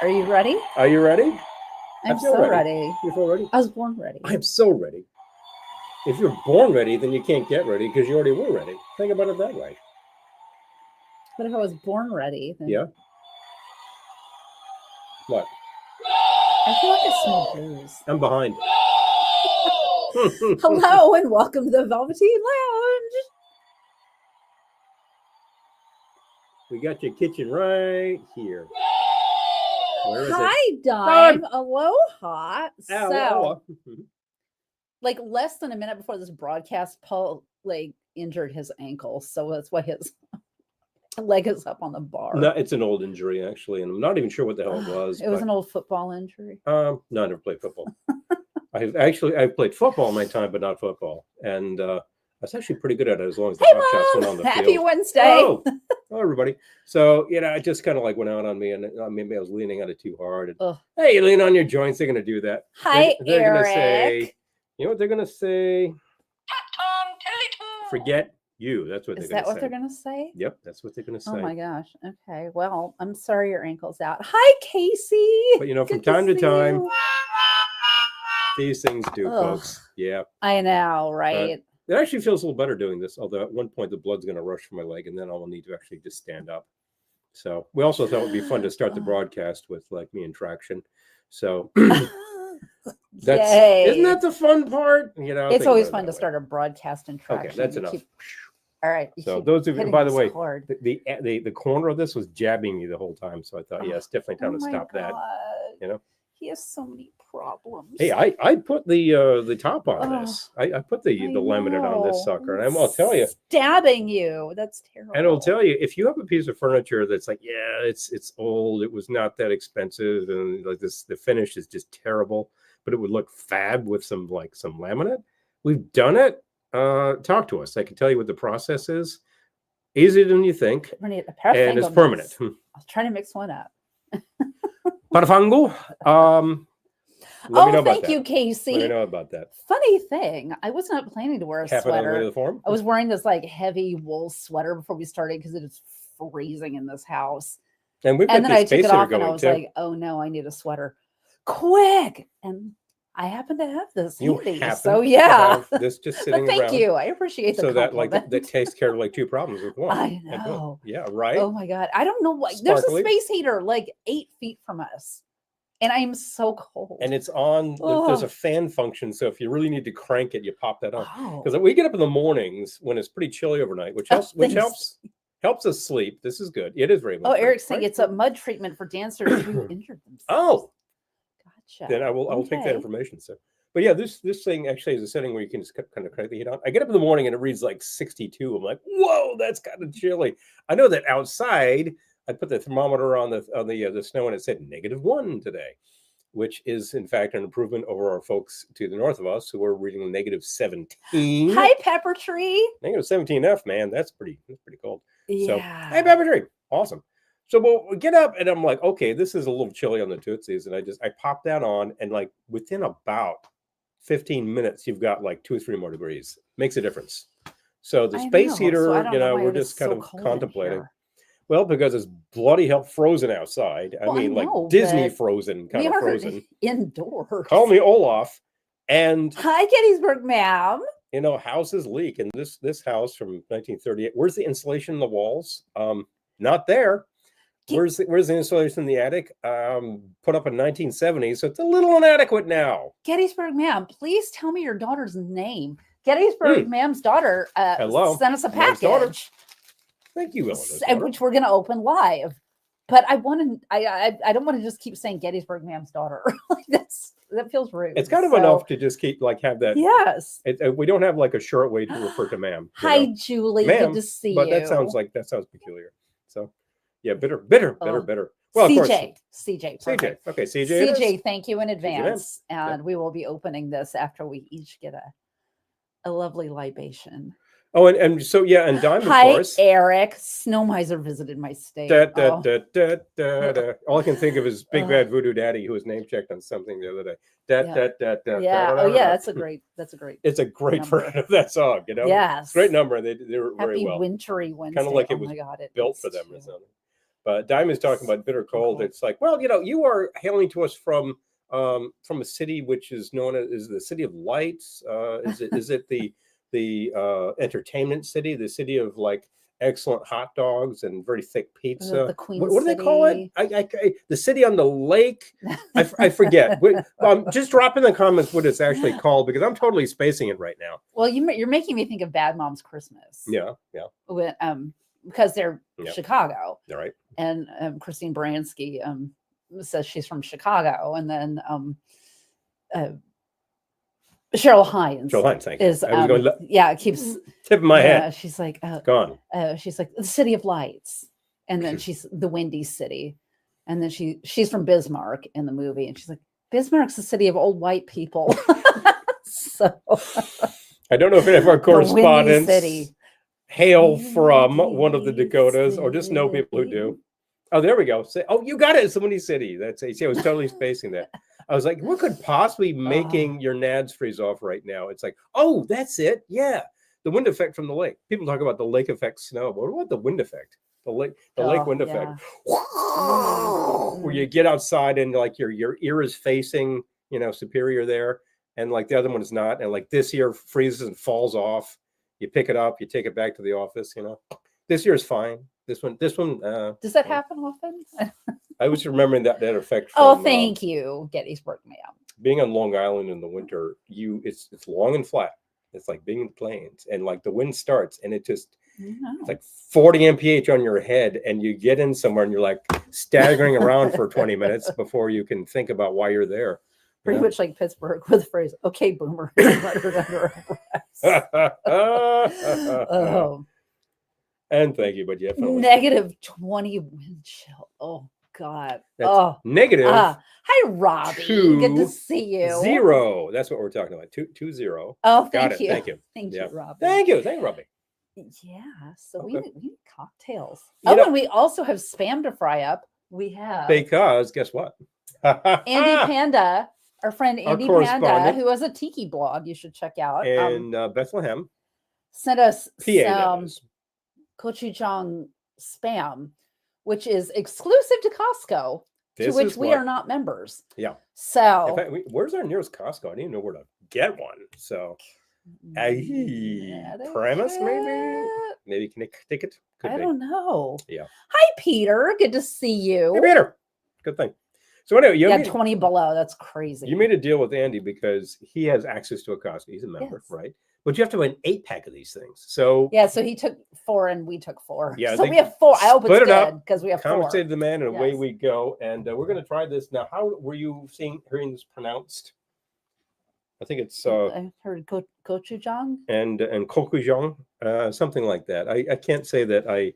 Are you ready? Are you ready? I'm so ready. You feel ready? I was born ready. I am so ready. If you're born ready, then you can't get ready because you already were ready. Think about it that way. But if I was born ready, then Yeah. What? I feel like I smell booze. I'm behind. Hello and welcome to the Velveteen Lounge. We got your kitchen right here. Where is Hi, it? Dime. Aloha. Ow, like less than a minute before this broadcast, Paul injured his ankle, so that's why his leg is up on the bar. No, it's an old injury actually, and I'm not even sure what the hell it was. It was an old football injury. No, I never played football. I played football in my time, but not football, and I was actually pretty good at it as long as the hot shots went on the Happy field. Wednesday. Oh, everybody. So, it just kind of like went out on me, and maybe I was leaning on it too hard. And, hey, you lean on your joints, they're going to do that. Hi, they're Eric. Going to say, you know what they're going to say? Forget you. That's what they're going to say. Is that what they're going to say? Yep, that's what they're going to say. Oh my gosh. Okay. Well, I'm sorry your ankle's out. Hi, Casey. But, from time to time, these things do, folks. Yeah. I know, right? It actually feels a little better doing this, although at one point the blood's going to rush from my leg, and then I'll need to actually just stand up. So we also thought it would be fun to start the broadcast with like me in traction. So isn't that the fun part? It's always fun to start a broadcast in traction. Okay, that's enough. All right. So those of you, by the way, the corner of this was jabbing me the whole time. So I thought, it's definitely time to stop that. He has so many problems. Hey, I put the top on this. I put the laminate on this sucker, and I'll tell you, stabbing you. That's terrible. And I'll tell you, if you have a piece of furniture that's like, it's old, it was not that expensive, and like the finish is just terrible, but it would look fab with some laminate. We've done it. Talk to us. I can tell you what the process is. Easier than you think, and it's permanent. I was trying to mix one up. Parafango. Thank you, Casey. Let me know about that. Funny thing, I was not planning to wear a sweater. I was wearing this heavy wool sweater before we started because it is freezing in this house. And then I took it off and I was like, oh no, I need a sweater. Quick. And I happen to have this handy. So yeah. This just sitting but thank you. I appreciate the compliment. So that takes care of two problems with one. I know. Yeah, right. Oh my God. I don't know what there's a space heater 8 feet from us. And I am so cold. And it's on, there's a fan function. So if you really need to crank it, you pop that on. Because we get up in the mornings when it's pretty chilly overnight, which helps us sleep. This is good. It is very much. Eric's saying it's a mud treatment for dancers who injured themselves. Oh. Gotcha. Then I will take that information. So, but yeah, this thing actually is a setting where you can just kind of crank the heat on. I get up in the morning and it reads 62. I'm like, whoa, that's kind of chilly. I know that outside, I put the thermometer on the snow and it said -1 today, which is in fact an improvement over our folks to the north of us who are reading -17. Hi, Pepper Tree. -17F, man, that's pretty cold. Yeah. So, hey, Pepper Tree, awesome. So we'll get up and I'm like, okay, this is a little chilly on the tootsies, and I pop that on, and within about 15 minutes, you've got 2 or 3 more degrees. Makes a difference. So the space heater, we're just kind of contemplating. Well, because it's bloody hell frozen outside. Disney frozen, kind of frozen. Indoors. Call me Olaf. And hi, Gettysburg, ma'am. Houses leak. And this house from 1938, where's the insulation in the walls? Not there. Where's the insulation in the attic? Put up in 1970, so it's a little inadequate now. Gettysburg, ma'am, please tell me your daughter's name. Gettysburg, ma'am's daughter sent us a package. Thank you, Eleanor. Which we're going to open live. But I don't want to just keep saying Gettysburg, ma'am's daughter. That feels rude. It's kind of enough to just keep have that. Yes. We don't have a short way to refer to ma'am. Hi, Julie. Ma'am, good to see you. But that sounds peculiar. So, yeah, bitter. Well, CJ. Perfect. Okay, CJ. CJ, thank you in advance. And we will be opening this after we each get a lovely libation. Oh, and so, yeah, and Dime, of course. Hi, Eric. Snow Miser visited my state. All I can think of is Big Bad Voodoo Daddy, who was name checked on something the other day. That's a great. It's a great version of that song, Yes. Great number. They were very well. Wintry Wednesday. Kind of like it was built for them or something. But Diamond's talking about bitter cold. It's like, well, you are hailing to us from a city which is known as the City of Lights. Is it the entertainment city, the city of like excellent hot dogs and very thick pizza? The Queen What do they call it? The city on the lake. I forget. Just drop in the comments what it's actually called, because I'm totally spacing it right now. Well, you're making me think of Bad Moms Christmas. Yeah. When, because they're Chicago. All right. And Christine Baranski says she's from Chicago, and then Cheryl Hines. Thank you. Is it keeps tip of my head. She's like gone. She's like the City of Lights, and then she's the Windy City, and then she's from Bismarck in the movie, and she's like, Bismarck's the city of old white people. So I don't know if any of our correspondents hail from Windy one of the Dakotas or just know people who do. Oh, there we go. You got it. It's the Windy City. See, I was totally spacing that. I was like, what could possibly be making your nads freeze off right now? It's like, oh, that's it. Yeah. The wind effect from the lake. People talk about the lake effect snow, but what about the wind effect? The lake wind effect. Where you get outside and like your ear is facing, Superior there. And like the other one is not. And like this ear freezes and falls off. You pick it up, you take it back to the office, This year is fine. This one. Does that happen often? I was remembering that effect. From, thank you, Gettysburg Ma'am. Being on Long Island in the winter, it's long and flat. It's like being in the plains, and like the wind starts, and it's like 40 mph on your head, and you get in somewhere, and you're like staggering around for 20 minutes before you can think about why you're there. Pretty much like Pittsburgh with the phrase, "Okay, boomer," muttered under our breaths. And thank you, but yeah, -20 wind chill. Oh God. That's negative. Hi, Robbie. Good to see you. 0. That's what we're talking about. 2-0. Oh, thank you. Thank you, Robbie. Thank you, Robbie. Yeah. So we need cocktails. And we also have Spam to fry up. We have because guess what? Andy Panda, our friend Andy Panda, who has a tiki blog you should check out. In Bethlehem. Sent us PA, some Gochujang Spam, which is exclusive to Costco, to which we are not members. Yeah. So, in fact, where's our nearest Costco? I didn't even know where to get one. So, premise maybe Connecticut. I don't know. Yeah. Hi, Peter. Good to see you. Hey, Peter. Good thing. So anyway, you 20 below. That's crazy. You made a deal with Andy because he has access to a Costco. He's a member, right? But you have to buy an 8-pack of these things. So so he took 4 and we took 4. Yeah, so we have 4. I hope it's good because we have 4. Compensated the man, and away we go. And we're going to try this now. How were you hearing this pronounced? I think it's I heard gochujang and Gochujang, something like that. I can't say that I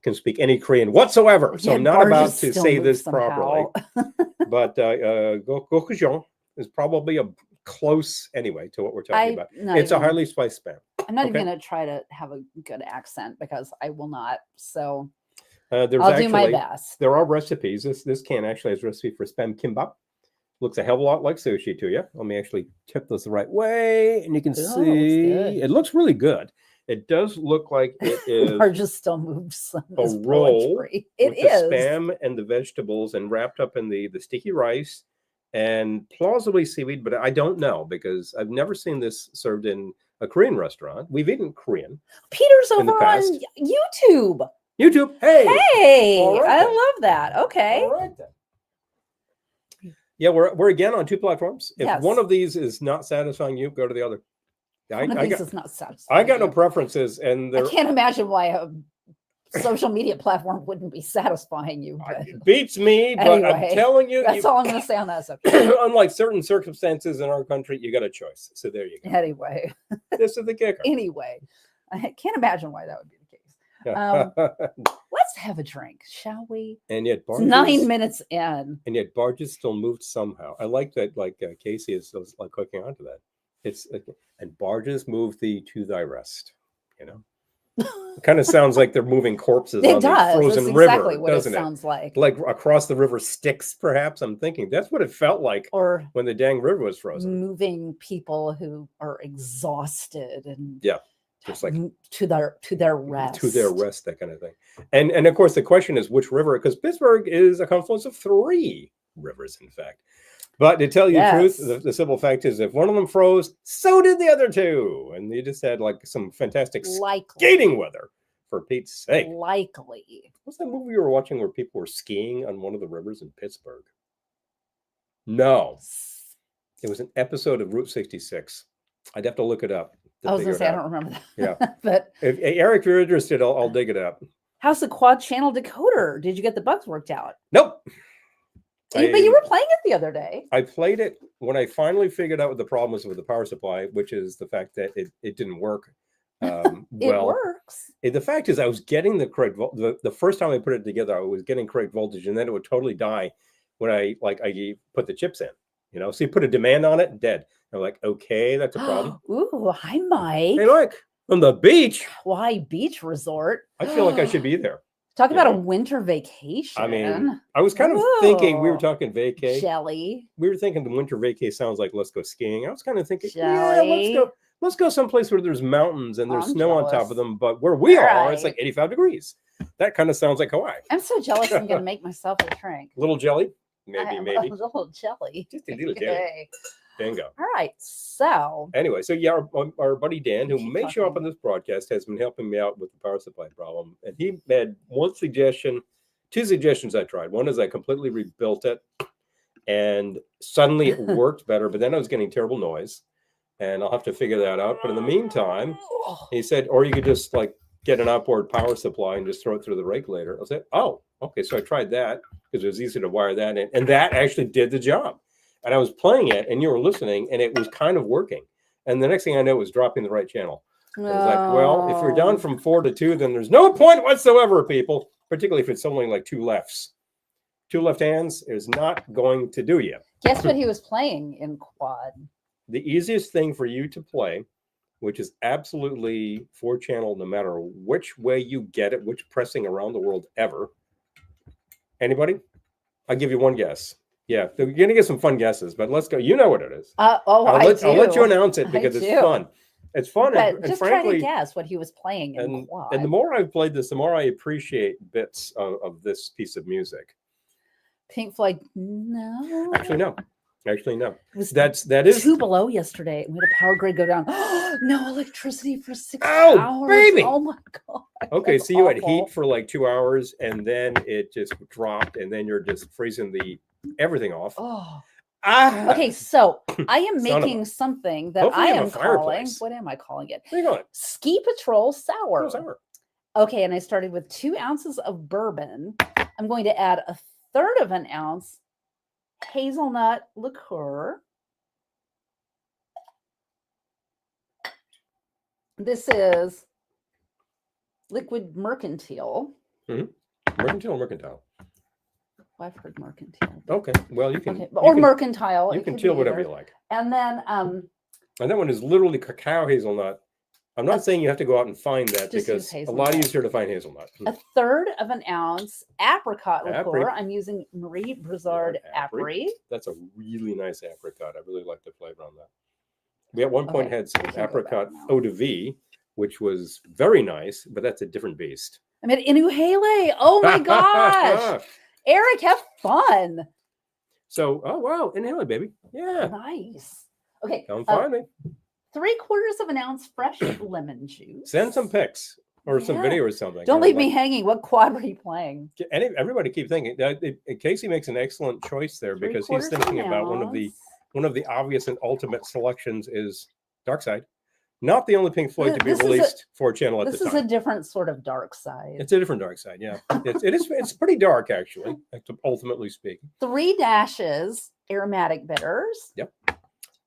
can speak any Korean whatsoever, so I'm not about to say this properly. But Gochujang is probably a close anyway to what we're talking about. It's a highly spiced Spam. I'm not even going to try to have a good accent because I will not. So I'll do my best. There are recipes. This can actually has a recipe for Spam kimbap. Looks a hell of a lot like sushi to you. Let me actually tip this the right way, and you can see it looks really good. It does look like it is. Just still moves a roll. It is the Spam and the vegetables, and wrapped up in the sticky rice and plausibly seaweed, but I don't know because I've never seen this served in a Korean restaurant. We've eaten Korean. Peter's over on YouTube. Hey, I love that. Okay. All right then. Yeah, we're again on 2 platforms. If one of these is not satisfying you, go to the other. One of these is not satisfying. I got no preferences, and I can't imagine why a social media platform wouldn't be satisfying you. But it beats me, but I'm telling you, that's all I'm going to say on that subject. Unlike certain circumstances in our country, you got a choice. So there you go. Anyway, this is the kicker. Anyway, I can't imagine why that would be the case. Let's have a drink, shall we? And yet, it's 9 minutes in, and yet barges still moved somehow. I like that. Like Casey is like hooking onto that. It's and barges move thee to thy rest. It kind of sounds like they're moving corpses on the frozen river. Exactly what it sounds like. Like across the river Styx, perhaps. I'm thinking that's what it felt like, or when the dang river was frozen. Moving people who are exhausted and just like to their rest. To their rest, that kind of thing. And of course, the question is which river, because Pittsburgh is a confluence of 3 rivers, in fact. But to tell you the truth, the simple fact is if one of them froze, so did the other 2. And you just had like some fantastic skating weather, for Pete's sake. Likely. What's that movie you were watching where people were skiing on one of the rivers in Pittsburgh? No. It was an episode of Route 66. I'd have to look it up. I was going to say, I don't remember that. Yeah. But if Eric, you're interested, I'll dig it up. How's the quad channel decoder? Did you get the bugs worked out? Nope. But you were playing it the other day. I played it when I finally figured out what the problem was with the power supply, which is the fact that it didn't work. It works. The fact is I was getting the correct the first time I put it together, I was getting correct voltage, and then it would totally die when I put the chips in. You know, so you put a demand on it, dead. I'm like, okay, that's a problem. Ooh, hi, Mike. Hey, look, from the beach. Why beach resort? I feel like I should be there. Talk about a winter vacation. I mean, I was kind of thinking, we were talking vacay. Jelly. We were thinking the winter vacay sounds like let's go skiing. I was kind of thinking, Jelly. yeah, let's go someplace where there's mountains and there's snow on top of them. But where we are, it's like 85 degrees. That kind of sounds like Hawaii. I'm so jealous I'm going to make myself a drink. Little jelly? Maybe. A little jelly. Just a little jelly. Bingo. All right. So anyway, so yeah, our buddy Dan, who may show up on this broadcast, has been helping me out with the power supply problem. And he had 2 suggestions I tried. One is I completely rebuilt it and suddenly it worked better, but then I was getting terrible noise. And I'll have to figure that out. But in the meantime, he said, or you could just like get an outboard power supply and just throw it through the regulator. I said, oh, okay. So I tried that because it was easy to wire that in. And that actually did the job. And I was playing it and you were listening and it was kind of working. And the next thing I know, it was dropping the right channel. I was like, well, if we're down from 4 to 2, then there's no point whatsoever, people, particularly if it's only like 2 lefts. 2 left hands is not going to do you. Guess what he was playing in quad? The easiest thing for you to play, which is absolutely 4-channel, no matter which way you get it, which pressing around the world ever. Anybody? I'll give you one guess. Yeah, you're going to get some fun guesses, but let's go. You know what it is. I'll let you announce it because it's fun. It's fun. But and just frankly, try to guess what he was playing in quad. And the more I've played this, the more I appreciate bits of this piece of music. Pink Floyd, no. Actually, no. That is 2 below yesterday. We had a power grid go down. No electricity for 6 hours. Baby. Oh my god. Okay, so you had heat for like 2 hours, and then it just dropped, and then you're just freezing everything off. Okay, so I am making something that I am calling. What am I calling it? What are you calling it? Ski Patrol Sour. Oh, sour. Okay, and I started with 2 ounces of bourbon. I'm going to add 1/3 of an ounce hazelnut liqueur. This is liquid mercantile. Mm-hmm. Mercantile or mercantile? Well, I've heard mercantile. Okay, well you can mercantile. You can tell whatever you like. And then and that one is literally cacao hazelnut. I'm not saying you have to go out and find that because a lot easier to find hazelnut. 1/3 of an ounce apricot liqueur. I'm using Marie Brizard Apri. That's a really nice apricot. I really like the flavor on that. We at one point had some apricot eau de vie, which was very nice, but that's a different beast. I made Inuhele. Oh my gosh. Eric, have fun. So, oh wow, Inhale, baby. Yeah. Nice. Okay. Come find me. 3/4 of an ounce fresh lemon juice. Send some pics or some video or something. Don't leave me hanging. What quad were you playing? Everybody keep thinking. Casey makes an excellent choice there because he's thinking about one of the obvious and ultimate selections is Dark Side. Not the only Pink Floyd to be released 4-channel at the time. This is a different sort of dark side. It's a different dark side, yeah. It's pretty dark, actually, ultimately speaking. 3 dashes aromatic bitters. Yep.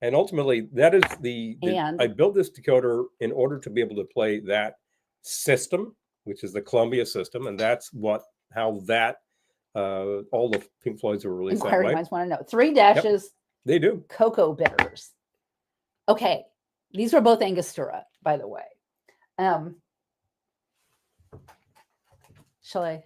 And ultimately, that is I built this decoder in order to be able to play that system, which is the Columbia system, and that's how all the Pink Floyds were released that way. Inquiry minds want to know. 3 dashes. Yep, they do. Cocoa bitters. Okay. These were both Angostura, by the way. Shall I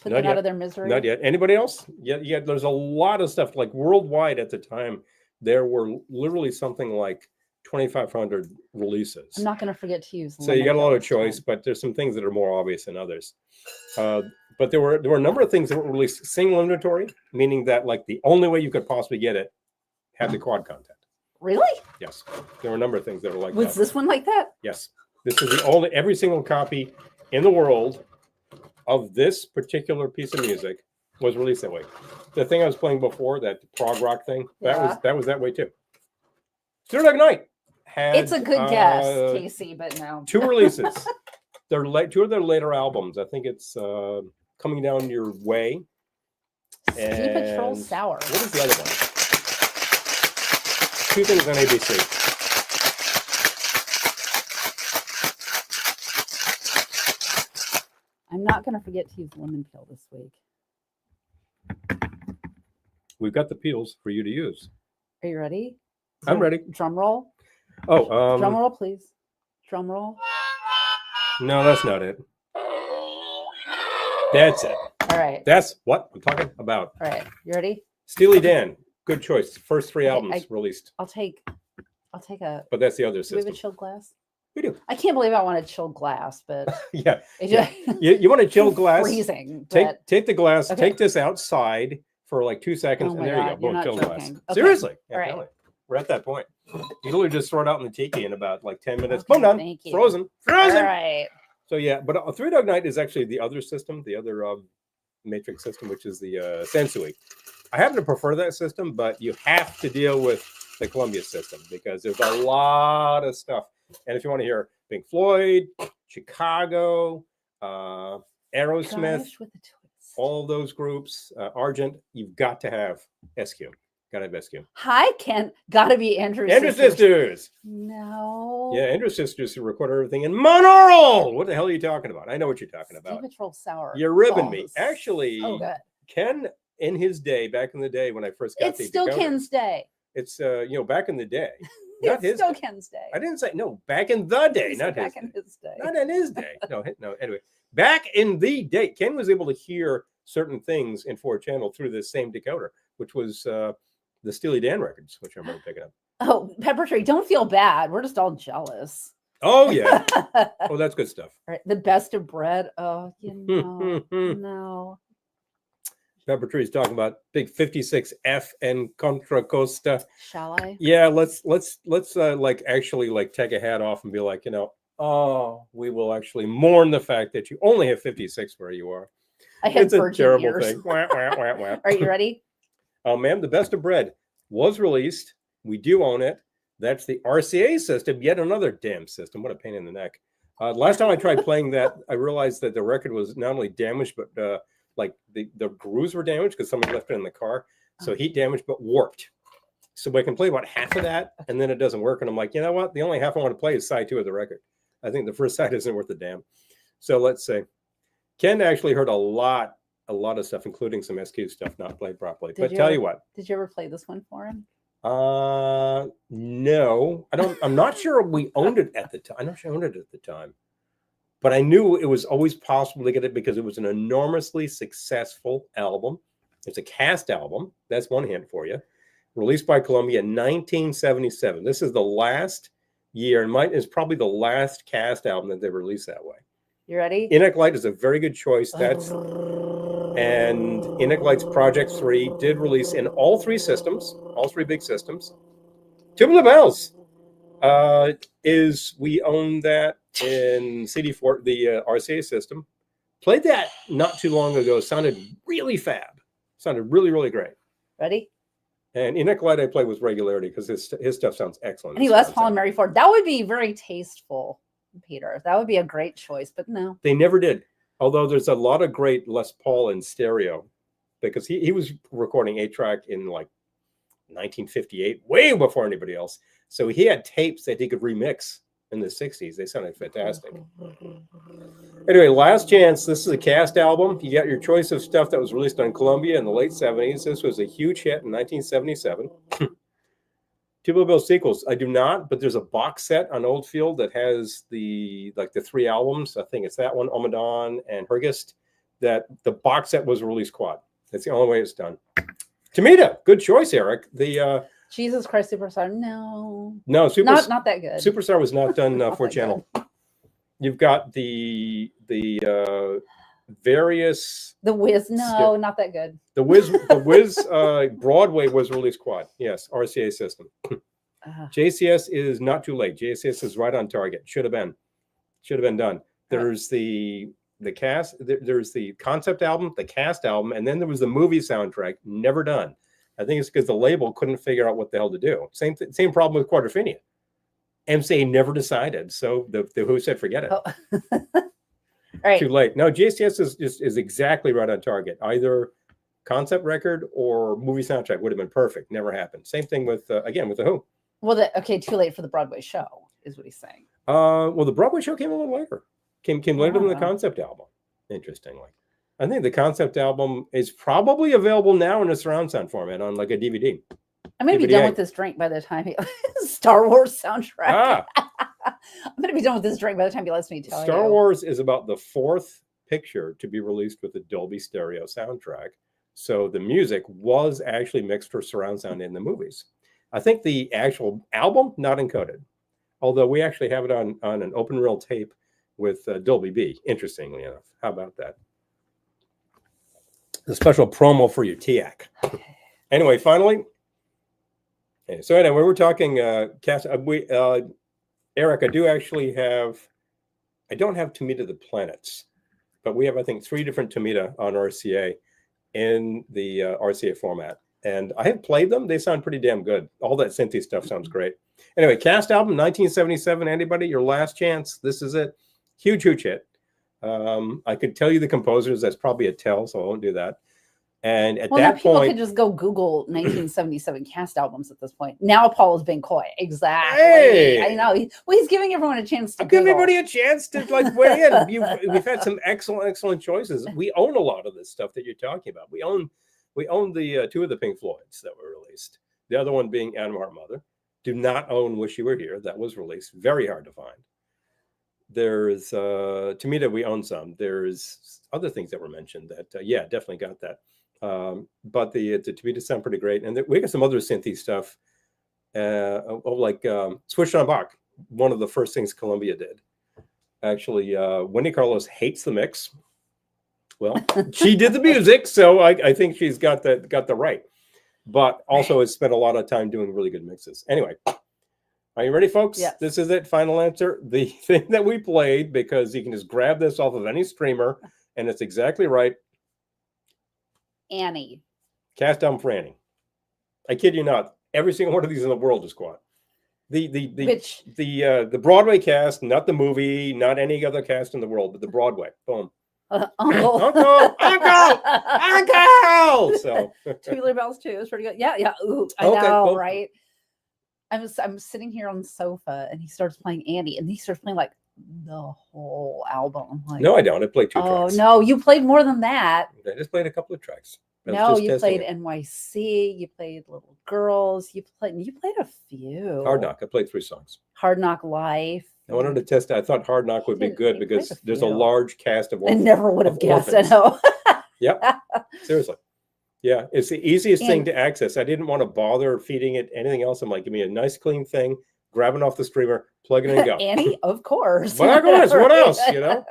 put them out of their misery? Not yet. Anybody else? Yeah. There's a lot of stuff. Like worldwide at the time, there were literally something like 2,500 releases. I'm not going to forget to use. So you got a lot of this time. choice, but there's some things that are more obvious than others. But there were a number of things that were released single inventory, meaning that like the only way you could possibly get it had the quad content. Really? Yes, there were a number of things that were like Was that. this one like that? Yes, this is the only every single copy in the world of this particular piece of music was released that way. The thing I was playing before, that prog rock thing, that was that way too. Zero Dark Night had It's a good guess, Casey, but no. 2 releases. They're two of their later albums. I think it's Coming Down Your Way. Ski Patrol Sour. What is the other one? 2 things on ABC. I'm not going to forget to use lemon peel this week. We've got the peels for you to use. Are you ready? I'm ready. Drum roll. Oh, drum roll, please. Drum roll. No, that's not it. That's it. All right. That's what I'm talking about. All right. You ready? Steely Dan. Good choice. First 3 albums released. I'll take a. But that's the other Do we have system. a chilled glass? We do. I can't believe I want a chilled glass, but Yeah. yeah. You want a chilled glass? Freezing. But... Take the glass. Okay. Take this outside for like 2 seconds, Oh and my there God, you go. you're Boom, not chilled glass. joking. Okay. Seriously. Yeah, All right. totally. We're at that point. You literally just throw it out in the tiki in about like 10 minutes. Okay, Boom, done. thank you. Frozen. All right. So yeah, but Three Dog Night is actually the other system, the other matrix system, which is the Sensui. I happen to prefer that system, but you have to deal with the Columbia system because there's a lot of stuff. And if you want to hear Pink Floyd, Chicago, Aerosmith, Gosh, with the twist. all of those groups, Argent, you've got to have SQ. Got to have SQ. Hi, Ken. Gotta be Andrew Sisters. No. Yeah, Andrew Sisters who recorded everything in monaural. What the hell are you talking about? I know what you're talking about. Ski Patrol Sour. You're ribbing me. Actually, good. Ken, in his day, back in the day when I first got It's still decoder, Ken's day. It's back in the day. Not It's his still day. Ken's day. I didn't say no, back in the day, He not said his back in day. his day. Not in his day. No, anyway. Back in the day, Ken was able to hear certain things in 4-channel through this same decoder, which was the Steely Dan records, which I remember picking up. Oh, Pepper Tree, don't feel bad. We're just all jealous. Oh, yeah. Oh, that's good stuff. All right. The best of bread. Oh, no. Pepper Tree's talking about big 56F and Contra Costa. Shall I? Yeah, let's like actually like take a hat off and be like, we will actually mourn the fact that you only have 56 where you are. I had It's a virgin terrible ears. thing. Wah, wah, wah, wah. Are you ready? Oh, ma'am, the best of bread was released. We do own it. That's the RCA system, yet another damn system. What a pain in the neck. Last time I tried playing that, I realized that the record was not only damaged, but like the grooves were damaged because somebody left it in the car. So heat damage, but warped. So I can play about half of that, and then it doesn't work. And I'm like, you know what? The only half I want to play is side 2 of the record. I think the first side isn't worth a damn. So let's say Ken actually heard a lot of stuff, including some SQ stuff not played properly. But tell you what. Did you ever play this one for him? No, I don't. I'm not sure we owned it at the time. I'm not sure I owned it at the time, but I knew it was always possible to get it because it was an enormously successful album. It's a cast album. That's one hint for you. Released by Columbia in 1977. This is the last year, and is probably the last cast album that they released that way. You ready? Enoch Light is a very good choice. And Enoch Light's Project 3 did release in all 3 systems, all 3 big systems. Tubular Bells we own that in CD4, the RCA system. Played that not too long ago. Sounded really fab. Sounded really, really great. Ready? And Enoch Light I play with regularity because his stuff sounds excellent. Any Les Paul and Mary Ford. That would be very tasteful, Peter. That would be a great choice, but no. They never did. Although there's a lot of great Les Paul in stereo because he was recording 8-track in like 1958, way before anybody else. So he had tapes that he could remix in the 60s. They sounded fantastic. Anyway, last chance. This is a cast album. You got your choice of stuff that was released on Columbia in the late 70s. This was a huge hit in 1977. Tubular Bells sequels. I do not, but there's a box set on Oldfield that has the 3 albums. I think it's that one, Omadon and Hergest. That the box set was released quad. That's the only way it's done. Tomita, good choice, Eric. The Jesus Christ Superstar. No, No, not that good. Superstar was not done Not for that channel. You've got the various The Wiz. No, not that good. the Wiz Broadway was released quad. Yes, RCA system. JCS is not too late. JCS is right on target. Should have been done. There's the cast. There's the concept album, the cast album, and then there was the movie soundtrack. Never done. I think it's because the label couldn't figure out what the hell to do. Same problem with Quadrophenia. MCA never decided, so the Who said forget it. Oh. Right. Too late. No, JCS is exactly right on target. Either concept record or movie soundtrack would have been perfect. Never happened. Same thing with again with the Who. Well, too late for the Broadway show is what he's saying. Well, the Broadway show came a little later. Came later than the Wow. concept album. Interestingly, I think the concept album is probably available now in a surround sound format on like a DVD. I'm gonna be done with this drink by the time Star Wars soundtrack. I'm gonna be done with this drink by the time he lets me tell you. Star Wars is about the 4th picture to be released with a Dolby Stereo soundtrack. So the music was actually mixed for surround sound in the movies. I think the actual album not encoded, although we actually have it on an open reel tape with Dolby B. Interestingly enough, how about that? The special promo for your TIAC. Anyway, finally. Okay, so anyway, we were talking cast. Eric, I do actually have. I don't have Tomita the Planets, but we have, I think, 3 different Tomita on RCA in the RCA format, and I have played them. They sound pretty damn good. All that synthy stuff sounds great. Anyway, cast album 1977. Anybody? Your last chance. This is it. Huge hit. I could tell you the composers. That's probably a tell, so I won't do that. And at that people point, could just go Google 1977 cast albums at this point. Now Paul is being coy. Exactly. Hey! I know. He's giving everyone a chance to give Google. everybody a chance to like weigh in. We've had some excellent choices. We own a lot of this stuff that you're talking about. We own the 2 of the Pink Floyds that were released. The other one being Adam Heart Mother. Do not own Wish You Were Here. That was released. Very hard to find. There's Tomita, we own some. There's other things that were mentioned that definitely got that. But the Tomita sound pretty great, and we got some other synthy stuff, like Switched on Bach. One of the first things Columbia did. Actually, Wendy Carlos hates the mix. Well, she did the music, so I think she's got the right. But also has spent a lot of time doing really good mixes. Anyway, are you ready, folks? Yes. This is it. Final answer. The thing that we played, because you can just grab this off of any streamer, and it's exactly right. Annie. Cast album for Annie. I kid you not. Every single one of these in the world is quad. The Broadway cast, not the movie, not any other cast in the world, but the Broadway. Boom. Uncle. Uncle. So Tubular Bells too. It's pretty good. Yeah. Ooh, I Okay, know, cool. right? I'm sitting here on the sofa, and he starts playing Annie, and he starts playing like the whole album. I'm like, no, I don't. I played 2 oh tracks. no, you played more than that. I just played a couple of tracks. No, you played NYC. You played Little Girls. You played a few. Hard Knock. I played 3 songs. Hard Knock Life. I wanted to test it. I thought Hard Knock would be good because there's a large cast of I orphans. never would have guessed. I orphans. know. Yep. Seriously. Yeah, it's the easiest thing to access. I didn't want to bother feeding it anything else. I'm like, give me a nice clean thing, grab it off the streamer, plug it in and go. Annie, of course. But of course, what else, you know?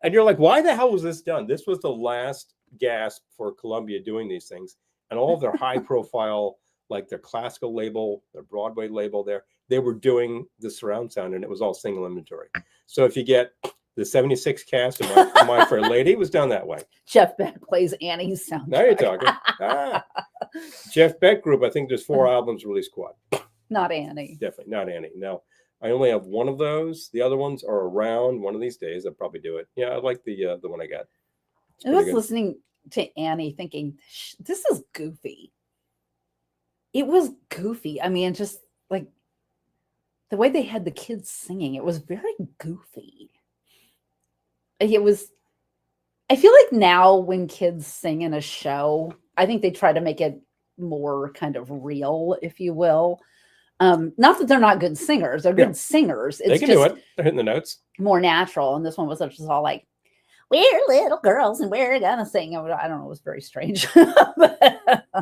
And you're like, why the hell was this done? This was the last gasp for Columbia doing these things. And all of their high profile, like their classical label, their Broadway label there, they were doing the surround sound, and it was all single inventory. So if you get the 76 cast of My Fair Lady, was done that way. Jeff Beck plays Annie's soundtrack. Now you're talking. Jeff Beck Group, I think there's 4 albums released quad. Not Annie. Definitely not Annie. No, I only have one of those. The other ones are around. One of these days, I'll probably do it. Yeah, I like the one I got. I was listening to Annie thinking, this is goofy. It was goofy. I mean, just like the way they had the kids singing, it was very goofy. It was, I feel like now when kids sing in a show, I think they try to make it more kind of real, if you will. Not that they're not good singers. They're good singers. It's they can just do it. They're hitting the notes. more natural. And this one was just all like, we're little girls and we're gonna sing. I don't know. It was very strange.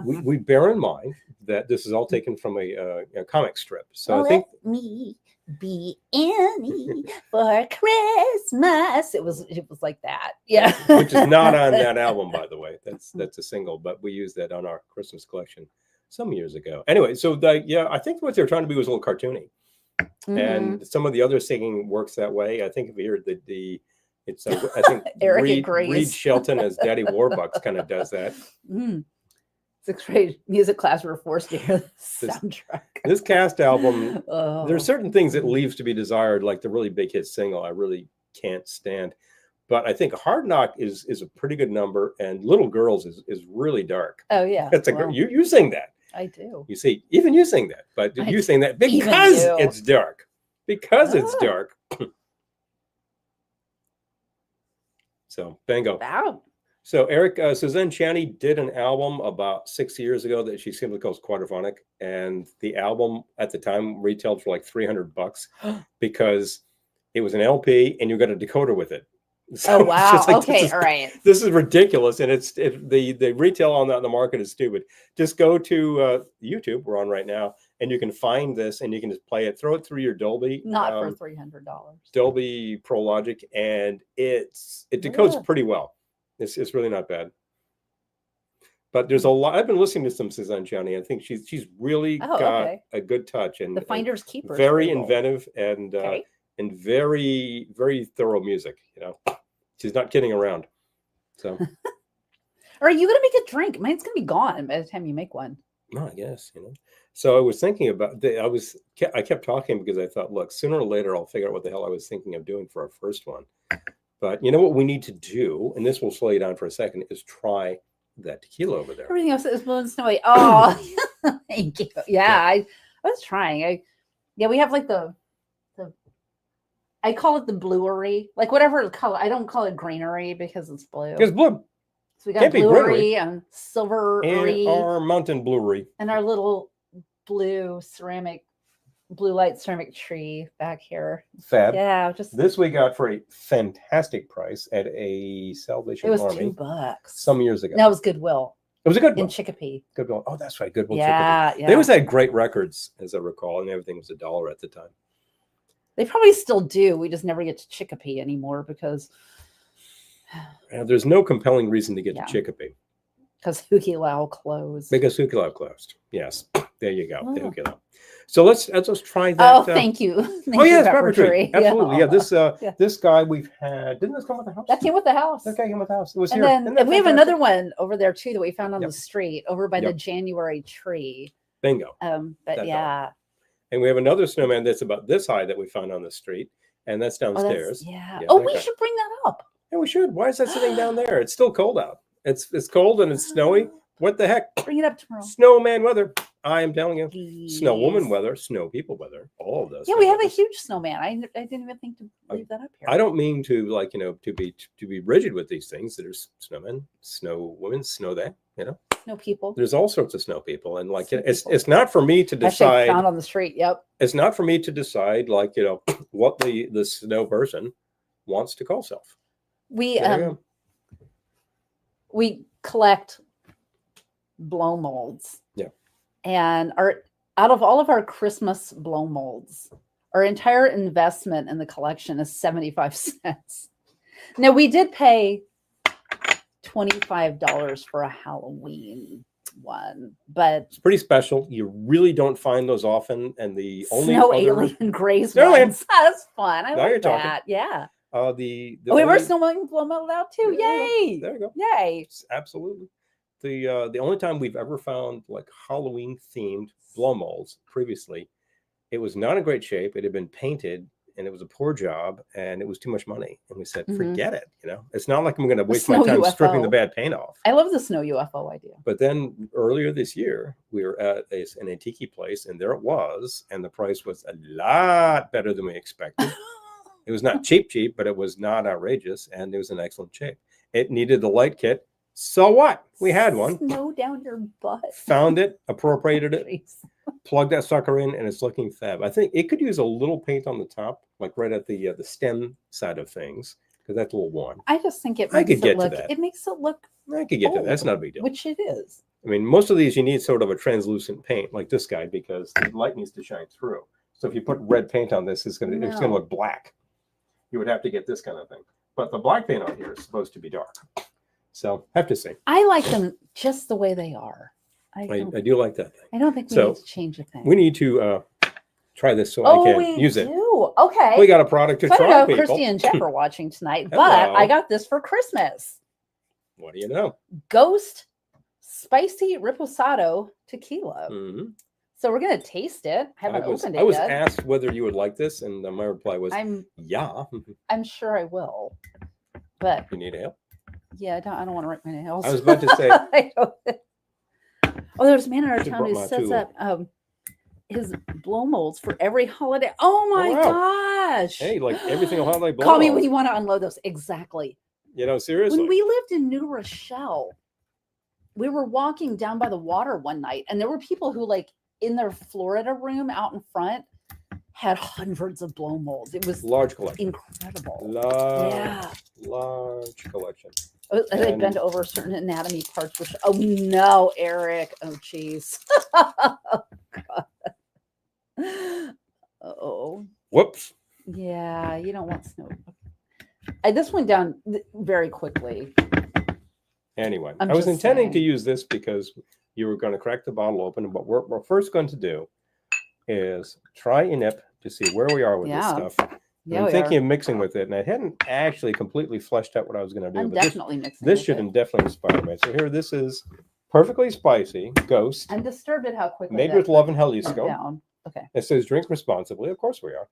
We bear in mind that this is all taken from a comic strip. So Let I think me be Annie for Christmas. It was like that. Yeah. which is not on that album, by the way. That's a single, but we used that on our Christmas collection some years ago. Anyway, so I think what they were trying to be was a little cartoony, and some of the other singing works that way. I think if you heard it's I think Reed Shelton as Daddy Warbucks kind of does that. Sixth grade music class, we were forced to hear the soundtrack. This cast album, there's certain things that leaves to be desired, like the really big hit single I really can't stand. But I think Hard Knock is a pretty good number, and Little Girls is really dark. Oh yeah, that's you sing that. I do. You see, even you sing that, but you sing that because it's dark. Because it's dark. So bingo. Wow. So Eric, Suzanne Chaney did an album about 6 years ago that she simply calls Quadraphonic, and the album at the time retailed for like $300 because it was an LP and you got a decoder with it. So oh wow! like, okay, all right. This is ridiculous, and the retail on the market is stupid. Just go to YouTube. We're on right now, and you can find this, and you can just play it. Throw it through your Dolby. Not for $300. Dolby Pro Logic, and it decodes pretty well. It's really not bad. But there's a lot. I've been listening to some Suzanne Chaney. I think she's really got a good touch, and the finders keepers. Very inventive and very, very thorough music. You know, she's not kidding around. So, are you gonna make a drink? Mine's gonna be gone by the time you make one. No, I guess, you know. So I was thinking about I kept talking because I thought, look, sooner or later I'll figure out what the hell I was thinking of doing for our first one. But you know what we need to do, and this will slow you down for a second, is try that tequila over there. Everything else is blue and snowy. Oh, thank you. Yeah, I was trying. We have like the I call it the bluery, like whatever color. I don't call it greenery because it's blue. It's blue. So we got bluery and silvery. And our mountain bluery. And our little blue light ceramic tree back here. Fab. Yeah, this we got for a fantastic price at a Salvation Army. It was $2 some years ago. No, it was Goodwill. It was a Goodwill in Chicopee. Goodwill. Oh, that's right, Goodwill. Yeah, Chicopee. They always had great records, as I recall, and everything was $1 at the time. They probably still do. We just never get to Chicopee anymore because there's no compelling reason to get to Chicopee. Because Hukilau closed. Because Hukilau closed. Yes. There you go. The Hukilau. So let's try that. Oh, thank you. Yes, Pepper Tree. Absolutely. Yeah. This guy we've had. Didn't this come with the house? That came with the house. That guy came with the house. It was and here. Then we have another one over there too that we found on the street over by the January tree. Bingo. But yeah. And we have another snowman that's about this high that we found on the street, and that's downstairs. We should bring that up. Yeah, we should. Why is that sitting down there? It's still cold out. It's cold and it's snowy. What the heck? Bring it up tomorrow. Snowman weather. I am telling you. Please. Snow woman weather. Snow people weather. All of those. Yeah, we have a huge snowman. I didn't even think to leave that up here. I don't mean to to be rigid with these things. There's snowmen, snow women, snow that, Snow people. There's all sorts of snow people, and it's not for me to decide. Found on the street. Yep. It's not for me to decide what the snow person wants to call self. We collect blow molds. Yeah. And out of all of our Christmas blow molds, our entire investment in the collection is 75 cents. Now we did pay $25 for a Halloween one, but it's pretty special. You really don't find those often, and the only alien grays ones. That's fun. I like that. Yeah. We have our snowman blow mold out too. Yay! There you go. Yay! Absolutely. The only time we've ever found like Halloween themed blow molds previously, it was not in great shape. It had been painted, and it was a poor job, and it was too much money. And we said, forget it. It's not like I'm going to waste my time stripping the bad paint off. I love the snow UFO idea. But then earlier this year, we were at an antique place, and there it was, and the price was a lot better than we expected. It was not cheap, but it was not outrageous, and it was in excellent shape. It needed the light kit. So what? We had one. Snow down your butt. Found it, appropriated it, plugged that sucker in, and it's looking fab. I think it could use a little paint on the top, like right at the stem side of things, because that's a little warm. I just think it I makes could get it to look. that. It makes it look. I could get to that. That's not a big deal. Which it is. I mean, most of these you need sort of a translucent paint like this guy because the light needs to shine through. So if you put red paint on this, it's gonna look black. You would have to get this kind of thing. But the black paint on here is supposed to be dark. So have to see. I like them just the way they are. I do like that thing. I don't think we need to change a thing. We need to try this so I can use it. Okay. We got a product to try. I don't know if people. Christy and Jeff are watching tonight, Hello. but I got this for Christmas. What do you know? Ghost Spicy Reposado Tequila. Mm-hmm. So we're gonna taste it. I haven't opened it I was yet. asked whether you would like this, and my reply was, "Yeah." I'm sure I will, but you need help. Yeah, I don't want to rip my nails. I was about to say. Oh, there's a man in our town who sets up his blow molds for every holiday. Oh my gosh! Hey, like everything holiday blow. Call me when you want to unload those. Exactly. You know, seriously. When we lived in New Rochelle, we were walking down by the water one night, and there were people who, like, in their Florida room out in front, had hundreds of blow molds. It was large collection. Incredible. Large collection. They bend over certain anatomy parts, which, oh no, Eric. Oh, geez. Oh. Whoops. Yeah, you don't want snow. This went down very quickly. Anyway, I was intending to use this because you were going to crack the bottle open. And what we're first going to do is try a nip to see where we are with this stuff. Yeah, I'm thinking of mixing with it, and I hadn't actually completely fleshed out what I was going to do. I'm but definitely mixing. This should definitely inspire me. So here, this is perfectly spicy Ghost. I'm disturbed at how quickly. Made with love and Jalisco. Okay. It says drink responsibly. Of course we are.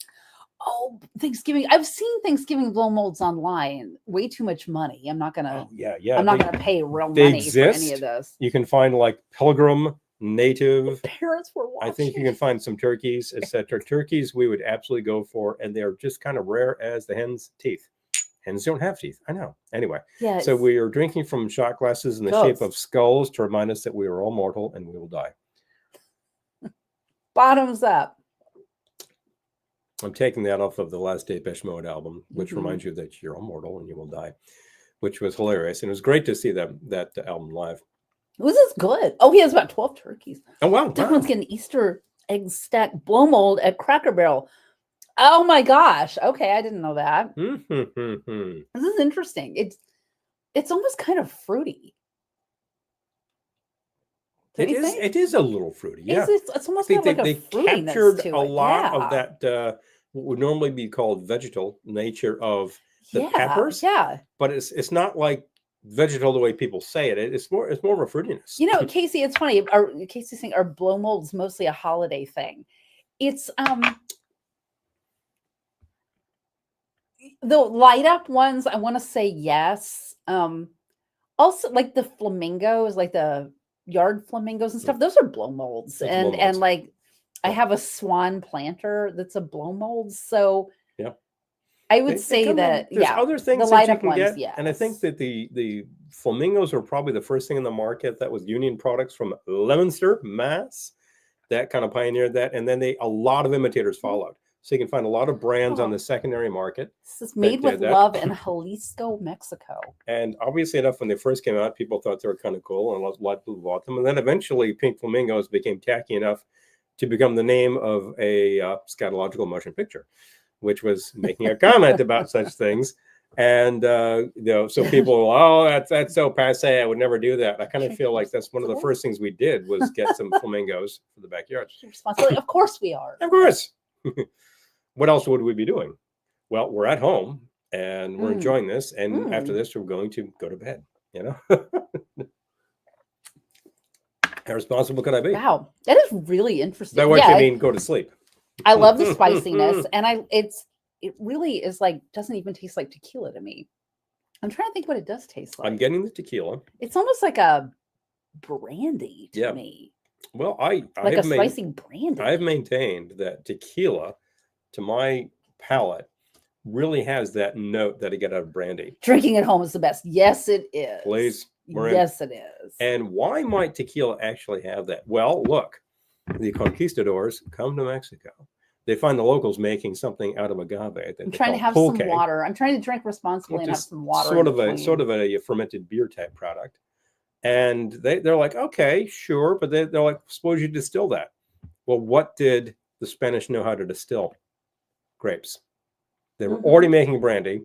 Oh, Thanksgiving! I've seen Thanksgiving blow molds online. Way too much money. I'm not gonna. Yeah. I'm not gonna pay real money for any of this. You can find like Pilgrim, Native. Parents were watching. I think you can find some turkeys, etc. Turkeys we would absolutely go for, and they're just kind of rare as the hen's teeth. Hens don't have teeth. I know. Anyway, so we are drinking from shot glasses in the shape of skulls to remind us that we are all mortal and we will die. Bottoms up. I'm taking that off of the last Depeche Mode album, which reminds you that you're immortal and you will die, which was hilarious. And it was great to see that album live. Was this good? Oh, he has about 12 turkeys. Oh, wow. Someone's getting Easter egg stack blow mold at Cracker Barrel. Oh, my gosh. Okay, I didn't know that. This is interesting. It's almost kind of fruity. It is a little fruity. Yeah, it's almost like they a fruitiness captured to a it. lot of that what would normally be called vegetal nature of the peppers. Yeah, but it's not like vegetal the way people say it. It's more of a fruitiness. You know, Casey, it's funny. Casey's saying, are blow molds mostly a holiday thing? It's the light up ones. I want to say yes. Also, like the flamingos, like the yard flamingos and stuff, those are blow molds. And like I have a swan planter that's a blow mold. So yeah, I would say that there's other things the light that up you can ones, get. And I think that the flamingos were probably the first thing in the market that was Union products from Leominster, Mass. That kind of pioneered that. And then a lot of imitators followed. So you can find a lot of brands on the secondary market. This is made with love in Jalisco, Mexico. And obviously enough, when they first came out, people thought they were kind of cool, and a lot of people bought them. And then eventually, pink flamingos became tacky enough to become the name of a scatological motion picture, which was making a comment about such things. And so people, that's so passe. I would never do that. I kind of feel like that's one of the first things we did was get some flamingos for the backyard. Of course we are. Of course. What else would we be doing? Well, we're at home and we're enjoying this. And after this, we're going to go to bed, you know? How responsible could I be? Wow. That is really interesting. By what you mean, go to sleep. I love the spiciness. And it really is like, doesn't even taste like tequila to me. I'm trying to think what it does taste like. I'm getting the tequila. It's almost like a brandy to me. Well, spicy brandy. I've maintained that tequila, to my palate, really has that note that I get out of brandy. Drinking at home is the best. Yes, it is. Please. Yes, it is. And why might tequila actually have that? Well, look, the conquistadors come to Mexico. they find the locals making something out of agave. I'm trying to have some water. I'm trying to drink responsibly and have some water. Sort of a fermented beer type product. And they're like, okay, sure, but they're like, suppose you distill that. Well, what did the Spanish know how to distill? Grapes. They were already making brandy.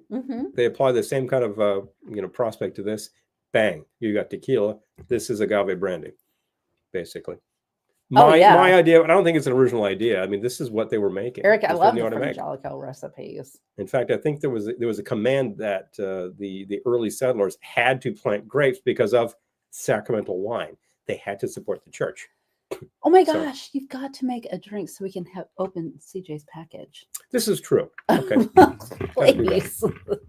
They apply the same kind of prospect to this. Bang, you got tequila. This is agave brandy, basically. My idea, I don't think it's an original idea. I mean, this is what they were making. Eric, I love the Frangelico recipes. In fact, I think there was a command that the early settlers had to plant grapes because of sacramental wine. They had to support the church. Oh my gosh, you've got to make a drink so we can open CJ's package. This is true. Okay. Please.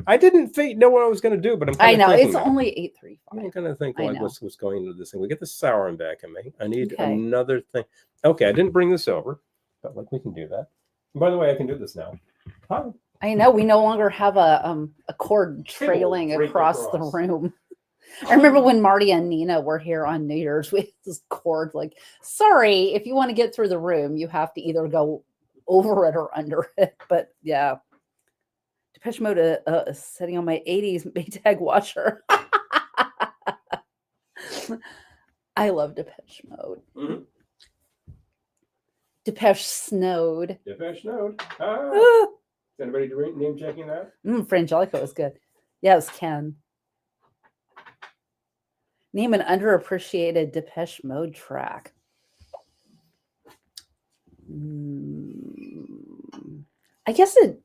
I didn't know what I was going to do, but I know it's only 8:35. I'm going to think like what's going into this thing. We get the souring back in me. I need another thing. Okay, I didn't bring this over, but like we can do that. And by the way, I can do this now. Hi. I know we no longer have a cord trailing across the room. I remember when Marty and Nina were here on New Year's, we had this cord like, sorry, if you want to get through the room, you have to either go over it or under it. But yeah, Depeche Mode is sitting on my 80s Maytag washer. I love Depeche Mode. Depeche Snowed. Depeche Snowed. Is anybody name checking that? Frangelico is good. Yes, Ken. Name an underappreciated Depeche Mode track. I guess it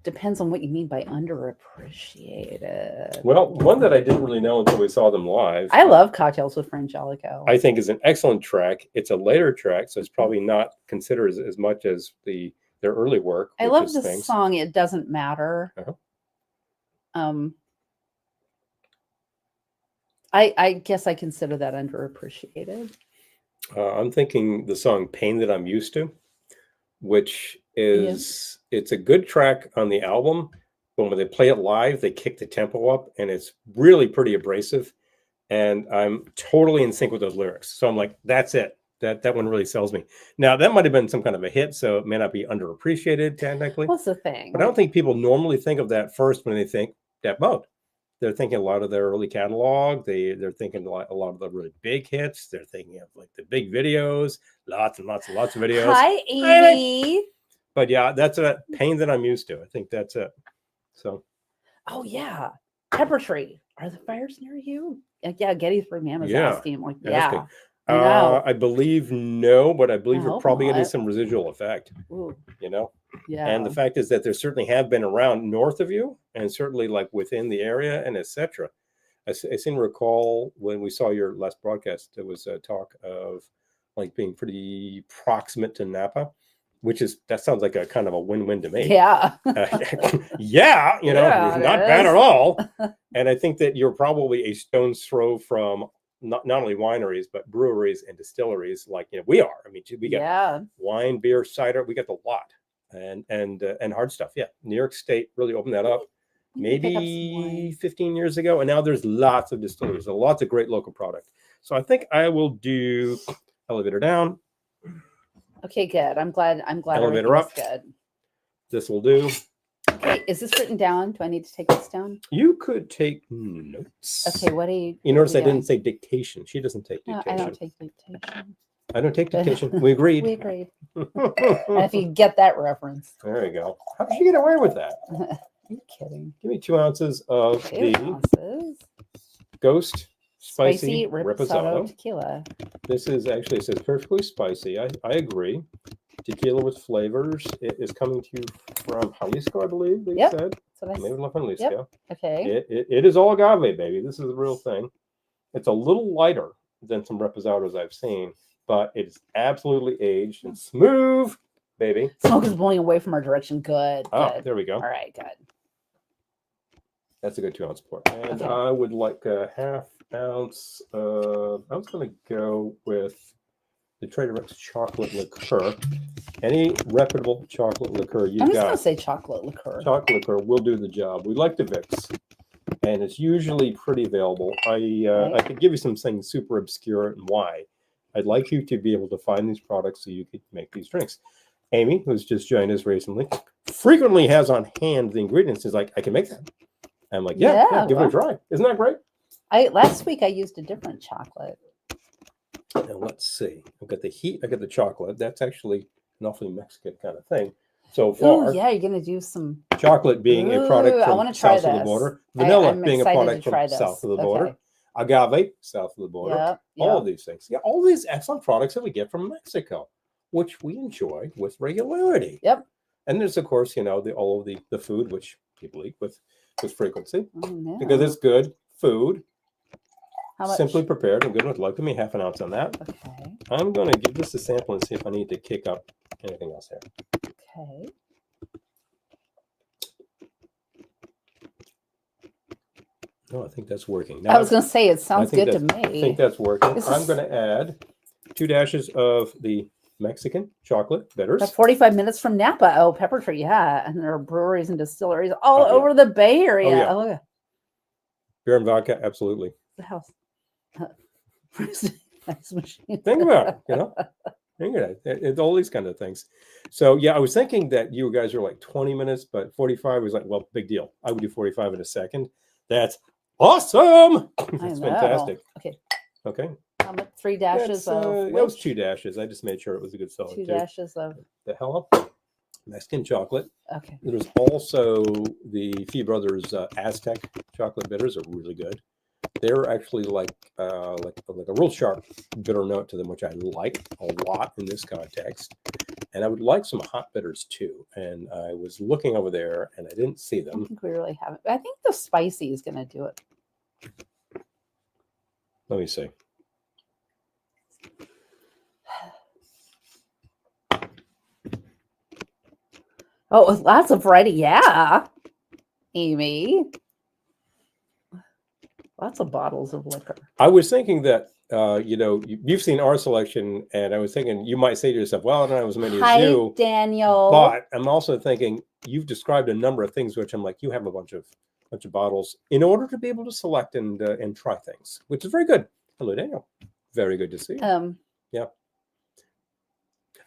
depends on what you mean by underappreciated. Well, one that I didn't really know until we saw them live. I love Cocktails with Frangelico. I think is an excellent track. It's a later track, so it's probably not considered as much as their early work. I love this song. It Doesn't Matter. I guess I consider that underappreciated. I'm thinking the song Pain That I'm Used To, which is, it's a good track on the album, but when they play it live, they kick the tempo up and it's really pretty abrasive. And I'm totally in sync with those lyrics. So I'm like, that's it. That one really sells me. Now, that might have been some kind of a hit, so it may not be underappreciated technically. What's the thing? But I don't think people normally think of that first when they think Depeche Mode. They're thinking a lot of their early catalog. They're thinking a lot of the really big hits. They're thinking of like the big videos, lots and lots and lots of videos. Hi, Amy. But yeah, that's a Pain That I'm Used To. I think that's it. So. Oh yeah, Pepper Tree. Are the fires near you? Yeah, Gettysburg Man was asking. I'm like, yeah. I believe no, but I believe we're probably getting some residual effect. Ooh. You know. Yeah. And the fact is that there certainly have been around north of you, and certainly like within the area, and etc. I seem to recall when we saw your last broadcast, there was a talk of like being pretty proximate to Napa, which is, that sounds like a kind of a win-win to me. Yeah. Yeah, not bad at all. And I think that you're probably a stone's throw from not only wineries, but breweries and distilleries like we are. I mean, we got wine, beer, cider, we got the lot. And hard stuff. Yeah. New York State really opened that up maybe 15 years ago. And now there's lots of distilleries, lots of great local product. So I think I will do elevator down. Okay, good. I'm glad elevator up. Good. This will do. Okay, is this written down? Do I need to take this down? You could take notes. Okay, what do you notice I didn't say dictation. She doesn't take dictation. No, I don't take dictation. I don't take dictation. We agreed. We agreed. And if you get that reference. There you go. How did you get away with that? Are you kidding? Give me 2 ounces of the Ghost Spicy Reposado tequila. This is actually, it says perfectly spicy. I agree. Tequila with flavors. It is coming to you from Jalisco, I believe they said. Maybe not from Jalisco. Yep. Okay. It is all agave, baby. This is the real thing. It's a little lighter than some reposados I've seen, but it's absolutely aged and smooth, baby. Smoke is blowing away from our direction. Good. Oh, there we go. All right, good. That's a good 2 ounce pour. And I would like a half ounce. I was going to go with the Trader Vic's chocolate liqueur. Any reputable chocolate liqueur you got. I'm just going to say chocolate liqueur. Chocolate liqueur will do the job. We like the Vicks, and it's usually pretty available. I could give you some things super obscure and why. I'd like you to be able to find these products so you could make these drinks. Amy, who's just joined us recently, frequently has on hand the ingredients. Is like, I can make that. I'm like, yeah, give it a try. Isn't that great? Last week I used a different chocolate. Now let's see. I've got the heat. I got the chocolate. That's actually an awfully Mexican kind of thing. So far, yeah, you're gonna do some chocolate being a product from south of the border, vanilla I'm being a product from this. south of the border, agave south of the border. Yep. All of these things. Yeah, all these excellent products that we get from Mexico, which we enjoy with regularity. Yep. And there's, of course, all of the food which people eat with frequency Yeah. because it's good food. How much? Simply prepared and good with luck. Give me half an ounce on that. Okay. I'm going to give this a sample and see if I need to kick up anything else here. Okay. No, I think that's working. Now, I was going to say, it sounds good to me. I think that's working. I'm going to add 2 dashes of the Mexican chocolate bitters. That's 45 minutes from Napa. Oh, Pepper Tree, yeah. And there are breweries and distilleries all over the Bay Area. Oh, yeah. Beer and vodka, absolutely. The house. Think about it, Think of it. It's all these kind of things. So, yeah, I was thinking that you guys are like 20 minutes, but 45 was like, well, big deal. I would do 45 in a second. That's awesome. That's fantastic. Okay. 3 dashes of that was 2 dashes. I just made sure it was a good solid. 2 dashes of the hella Mexican chocolate. Okay. There's also the Fee Brothers Aztec chocolate bitters are really good. They're actually like a real sharp bitter note to them, which I like a lot in this context. And I would like some hot bitters too. And I was looking over there and I didn't see them. I think we really haven't. I think the spicy is going to do it. Let me see. Oh, lots of variety. Yeah, Amy. Lots of bottles of liquor. I was thinking that, you've seen our selection, and I was thinking you might say to yourself, well, I don't have as many as you. Hi, Daniel. But I'm also thinking you've described a number of things, which I'm like, you have a bunch of bottles in order to be able to select and try things, which is very good. Hello, Daniel. Very good to see you. Yeah.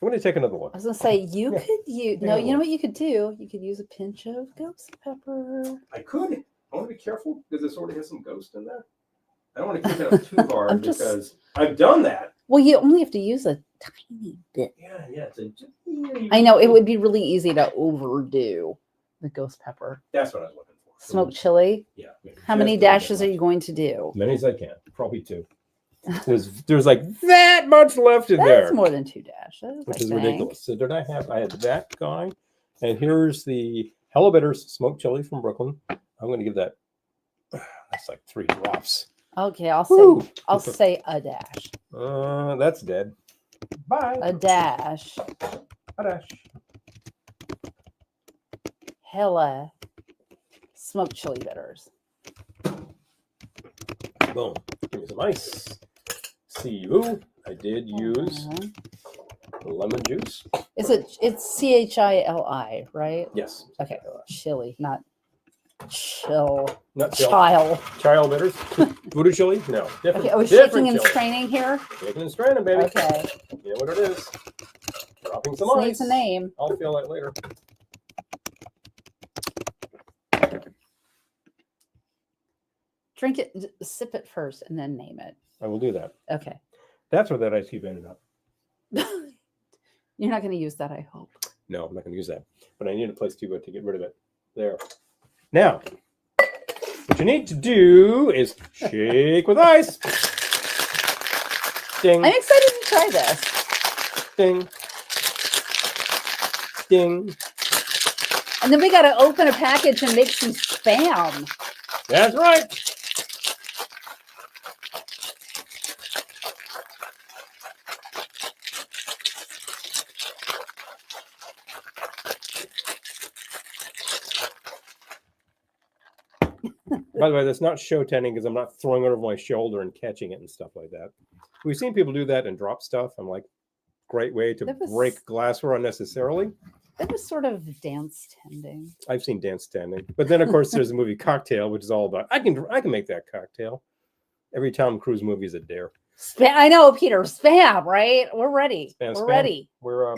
I'm going to take another one. I was going to say, you could use, you know what you could do? You could use a pinch of ghost pepper. I could. I want to be careful because this already has some ghost in there. I don't want to kick it up too hard because I've done that. Well, you only have to use a tiny bit. Yeah. I know it would be really easy to overdo the ghost pepper. That's what I was looking for. Smoked chili? Yeah. How many dashes are you going to do? Many as I can. Probably 2. There's like that much left in there. That's more than 2 dashes. Which is ridiculous. So I had that guy. And here's the Hello Bitters smoked chili from Brooklyn. I'm going to give that, that's like 3 drops. Okay, I'll say a dash. That's dead. Bye. A dash. A dash. Hella smoked chili bitters. Boom. Give me some ice. See you. I did use lemon juice. It's CHILI, right? Yes. Okay. Chili, not chill. Not chill. Child bitters. Voodoo chili? No. Different. Okay, are we shaking and straining here? Shaking and straining, baby. Okay. You know what it is. Dropping some This ice. needs a name. I'll feel that later. Drink it, sip it first, and then name it. I will do that. Okay. That's where that ice cube ended up. You're not going to use that, I hope. No, I'm not going to use that. But I need a place to get rid of it. There. Now, what you need to do is shake with ice. Ding. I'm excited to try this. Ding. Ding. And then we got to open a package and make some spam. That's right. By the way, that's not show tending because I'm not throwing it over my shoulder and catching it and stuff like that. We've seen people do that and drop stuff. I'm like, great way to break glassware unnecessarily. That was sort of dance tending. I've seen dance tending. But then, of course, there's a movie Cocktail, which is all about, I can make that cocktail. Every Tom Cruise movie is a dare. Spam. I know, Peter. Spam, right? We're ready. Spam, We're spam. ready. We're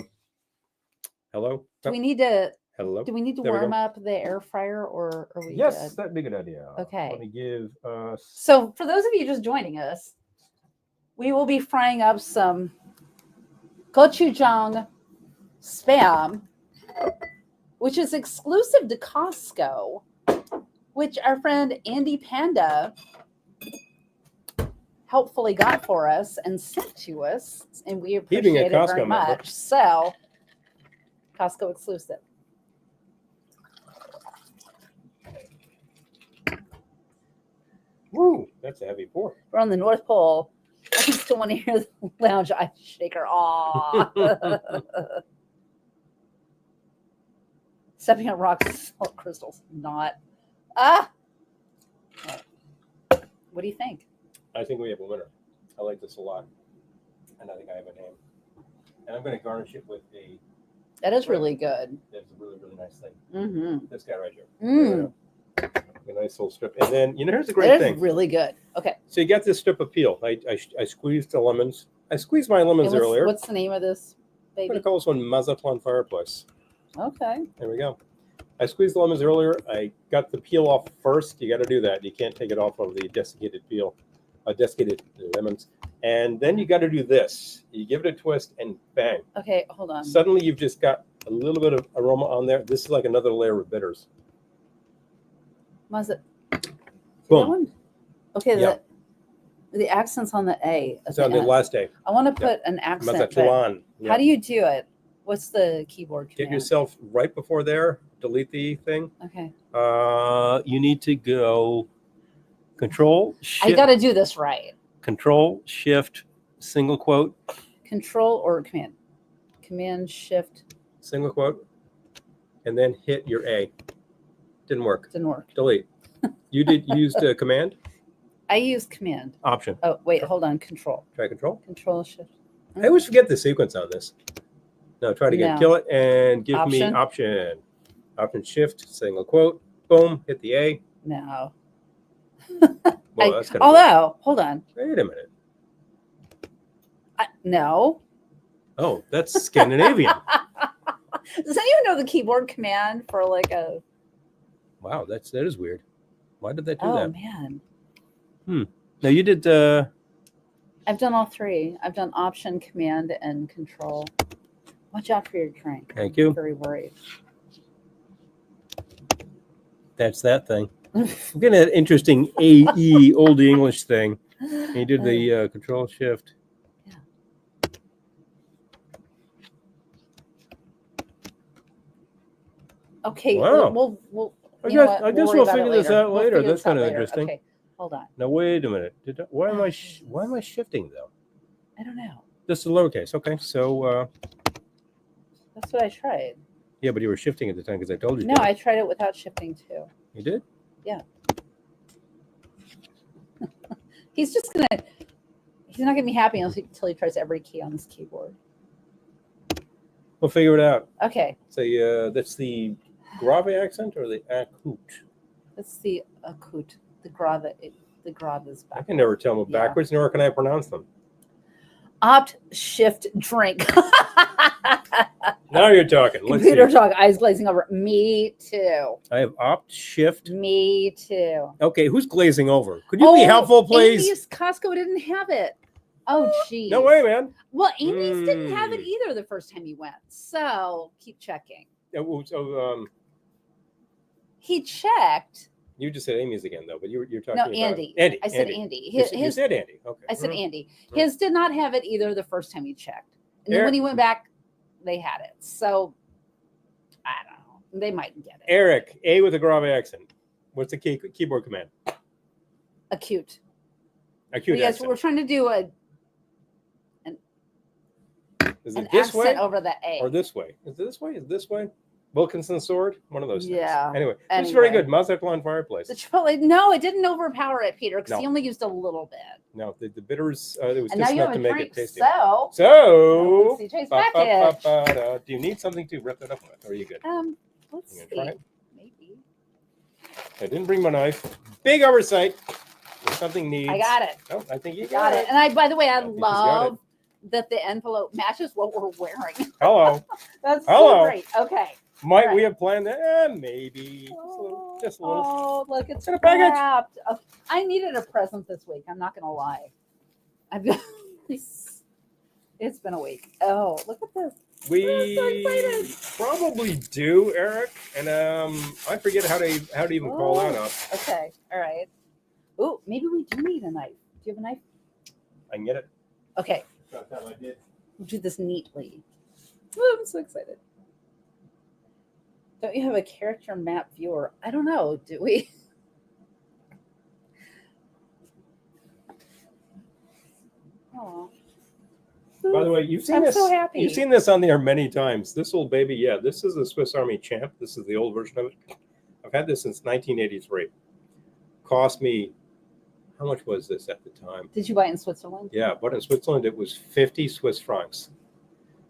hello. Do we need to? Hello. Do we need to There we warm go. up the air fryer, or are we Yes, good? that'd be a good idea. Okay. Let me give us. So, for those of you just joining us, we will be frying up some Gochujang Spam, which is exclusive to Costco, which our friend Andy Panda helpfully got for us and sent to us, and we appreciate it very Costco much. member. So, Costco exclusive. Woo, that's a heavy pour. We're on the North Pole. I still want to hear the lounge ice shaker. Aw. Stepping on rocks, salt crystals. Not. Ah. What do you think? I think we have a winner. I like this a lot. And I think I have a name. And I'm going to garnish it with a. That is really good. That's a really, really nice thing. Mm-hmm. This guy right here. Mm. A nice little strip. And then, here's the That great is thing. really good. Okay. So you got this strip of peel. I squeezed the lemons. I squeezed my lemons earlier. What's the name of this, I'm baby? going to call this one Mazatlan Fireplace. Okay. There we go. I squeezed the lemons earlier. I got the peel off first. You got to do that. You can't take it off of the desiccated peel, desiccated lemons. And then you got to do this. You give it a twist and bang. Okay, hold on. Suddenly you've just got a little bit of aroma on there. This is like another layer of bitters. Was it? Boom. That one? Okay, Yeah. the accent's on the A. It's on the end. last day. I want to put an accent. But Mazatlan. how do you do it? What's the keyboard Get command? yourself right before there. Delete the thing. Okay. You need to go Control Shift. I got to do this right. Control Shift single quote. Control or command? Command Shift. Single quote. And then hit your A. Didn't work. Didn't work. Delete. You used command? I used command. Option. Oh, wait, hold on. Control. Try Control. Control Shift. I always forget the sequence on this. No, try it again. No. Kill it and give me Option. Option. Option Shift, single quote. Boom. Hit the A. No. Well, that's kind of Although, hold on. Wait a minute. No. Oh, that's Scandinavian. Does anyone know the keyboard command for like a? Wow, that is weird. Why did they do Oh that? man. No, you did. I've done all three. I've done Option, Command, and Control. Watch out for your drink. Thank you. I'm very worried. That's that thing. I'm getting an interesting AE Old English thing. And you did the Control Shift. Yeah. Okay. Wow. We'll I you know guess what? we'll worry about figure it this out We'll later. figure That's this out kind of later. interesting. Okay. Hold on. Now wait a minute. Why am Oh, I shifting though? I don't know. This is lowercase. Okay, so That's what I tried. yeah, but you were shifting at the time because I told you. No, to. I tried it without shifting too. You did? He's not gonna be happy until he tries every key on this keyboard. We'll figure it out. Okay. So that's the grave accent or the akut? That's the akut. The grave. The grave is I back. can never tell them Yeah. backwards, nor can I pronounce them. Opt, shift, drink. Now you're talking. Let's Computer see. talk, eyes glazing over. Me too. I have opt, shift. Me too. Okay, who's glazing over? Could you be helpful, please? Amy's Costco didn't have it. Oh, geez. No way, man. Well, Amy's didn't have it either the first time he went. So keep checking. So He checked. you just said Amy's again, though, but you're talking No, about Andy. Andy. I said Andy. Andy. You said Andy. Okay. I said Mhm. Andy. His did not have it either the first time he checked. And then when he went back, they had it. So I don't know. They might get it. Eric, A with a grave accent. What's the keyboard command? Acute. Acute Yes, accent. we're trying to do Is an it this accent way over the A. or this way? Is it this way? Is it this way? Wilkinson's sword? One of those things. Yeah. Anyway, it's very Anyway. good. Mazatlan Fireplace. The Chipotle, no, it didn't overpower it, Peter, because No. he only used a little bit. No, the bitters, it was And now just you enough have to a make drink, it tasty. so So, CJ's package. do you need something to rip it up with? Or are you good? Let's You see. gonna try it? Maybe. I didn't bring my knife. Big oversight. If something needs. I got it. Oh, I think you Got it. And I, by the way, I think she's got love that the envelope matches what we're wearing. Hello. That's Hello. so great. Okay. Might All we right. have planned that? Maybe. Just a little. Oh, look, it's In a package. wrapped. Oh, I needed a present this week. I'm not going to lie. I've it's been a week. Oh, look at this. We I'm so probably do, Eric. And I forget how to even call that up. Okay. All right. Oh, maybe we do need a knife. Do you have a knife? I can get it. Okay. Last time I did. We'll do this neatly. Oh, I'm so excited. Don't you have a character map viewer? I don't know. Do we? Oh. By the way, you've seen I'm this. so happy. You've seen this on there many times. This old baby, yeah. This is the Swiss Army Champ. This is the old version of it. I've had this since 1983. Cost me. How much was this at the time? Did you buy it in Switzerland? Yeah, but in Switzerland it was 50 Swiss francs.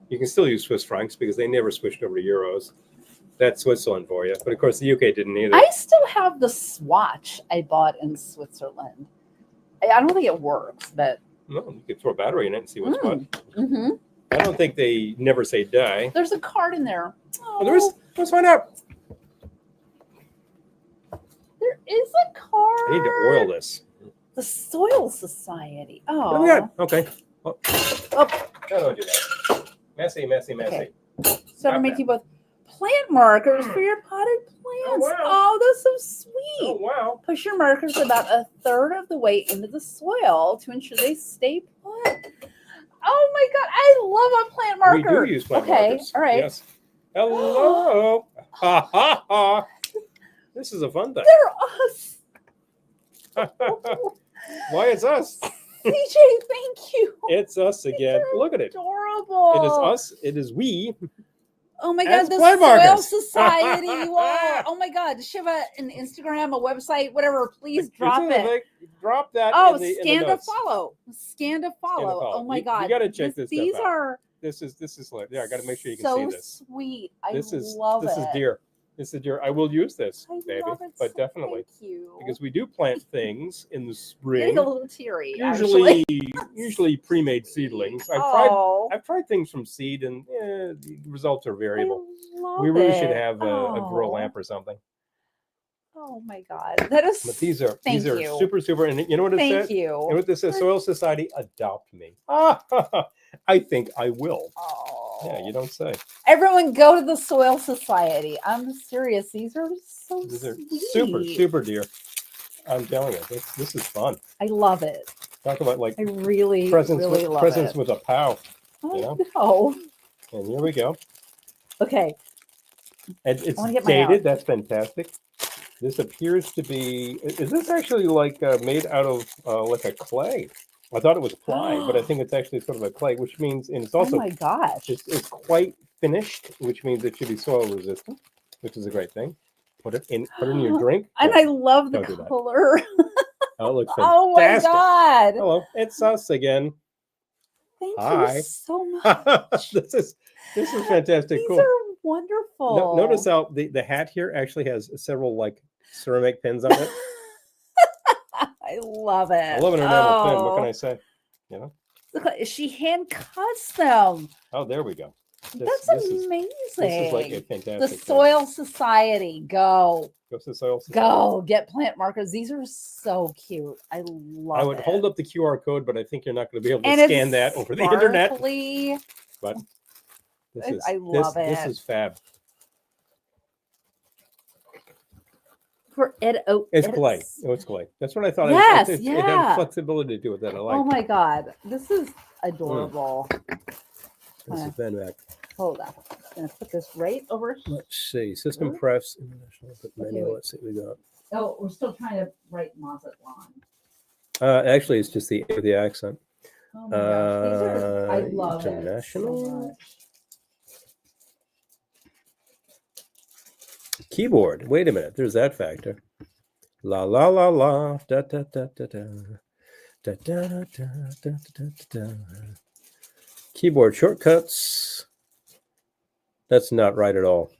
You can still use Swiss francs because they never switched over to euros. That's Switzerland for you. But of course, the UK didn't either. I still have the swatch I bought in Switzerland. I don't think it works, but No, you could throw a battery in it and see what's what. Mm-hmm. I don't think they never say die. There's a card in there. Oh, there is. Let's find out. There is a card. I need to oil this. The Soil Society. What do Oh. we got? Okay. Oh, Oh, no, don't do that. Messy, messy, messy. Okay. so to Got make that. you both plant markers for your potted plants. wow. Oh, that's so Oh, sweet. wow. Push your markers about a third of the way into the soil to ensure they stay put. Oh my God, I love a plant marker. We do use plant Okay, markers. all right. Yes. Hello. Ha ha ha. This is a fun thing. They're us. Why it's us? CJ, thank you. It's us again. are Look at it. Adorable. It is us. It is we. Oh my As God, the plant Soil markers. Society. Wow. Oh my God, does she have an Instagram, a website, whatever? Please drop It's in the it. link. Drop that. Oh, in the scan to notes. follow. Scan to follow. follow. Oh my You God. gotta check this stuff These out. are This is like, yeah. I got to make sure you can so see this. sweet. This I is love this it. is dear. This is dear. I will use this, I baby, love it but so- definitely Thank you. because we do plant things in the Getting spring. a little teary. Actually. Usually pre-made seedlings. Oh, I've tried things from seed, and the results are I variable. love We really it. should have a grow Oh. lamp or something. Oh my God, that is. But these are Thank you. super, and you know what it Thank says? You know you. what this says? Soil Society, adopt me. I think I will. Oh. Yeah, you don't say. Everyone, go to the Soil Society. I'm serious. These are so These are sweet. super dear. I'm telling you, this is fun. I love it. Talk about like I really, presents really with love presents it. with a pow. I you know? know. And here we go. Okay. And it's wanna get mine dated. out. That's fantastic. This appears to be. Is this actually like made out of like a clay? I thought it was ply, but I think it's actually sort of a clay, which means, and it's Oh also my gosh. it's quite finished, which means it should be soil resistant, which is a great thing. Put it in your drink. And I love the Don't do that. color. Oh, it looks Oh my fantastic. God. Hello, it's us again. Thank Hi. you so much. this is fantastic. These Cool. are wonderful. Notice how the hat here actually has several like ceramic pins on it. I love it. I love an enamel pin. What can I say? You know. Look, she hand cuts them. Oh, there we go. That's amazing. This is like a fantastic. The thing. Soil Society. Go. Go to the Soil Society. Go. Get plant markers. These are so cute. I love it. I would hold up the QR code, but I think you're not going to be able to And scan it's that over the internet. sparkly. But this is I love this it. is fab. For it, oh, It's clay. Oh, it's clay. That's what I thought. Yes, it yeah. has flexibility to it that I like. Oh my God. This is adorable. This is fantastic. Hold on. I'm going to put this right over here. Let's see. System prefs. International input menu. Okay. Let's see what we got. Oh, we're still trying to write Mazatlan. Actually, it's just the accent. Oh my gosh. These are, I love it so international. much. Keyboard. Wait a minute. There's that factor. La la la la. Da da da da da. Da da da da da da da. Keyboard shortcuts. That's not right at all.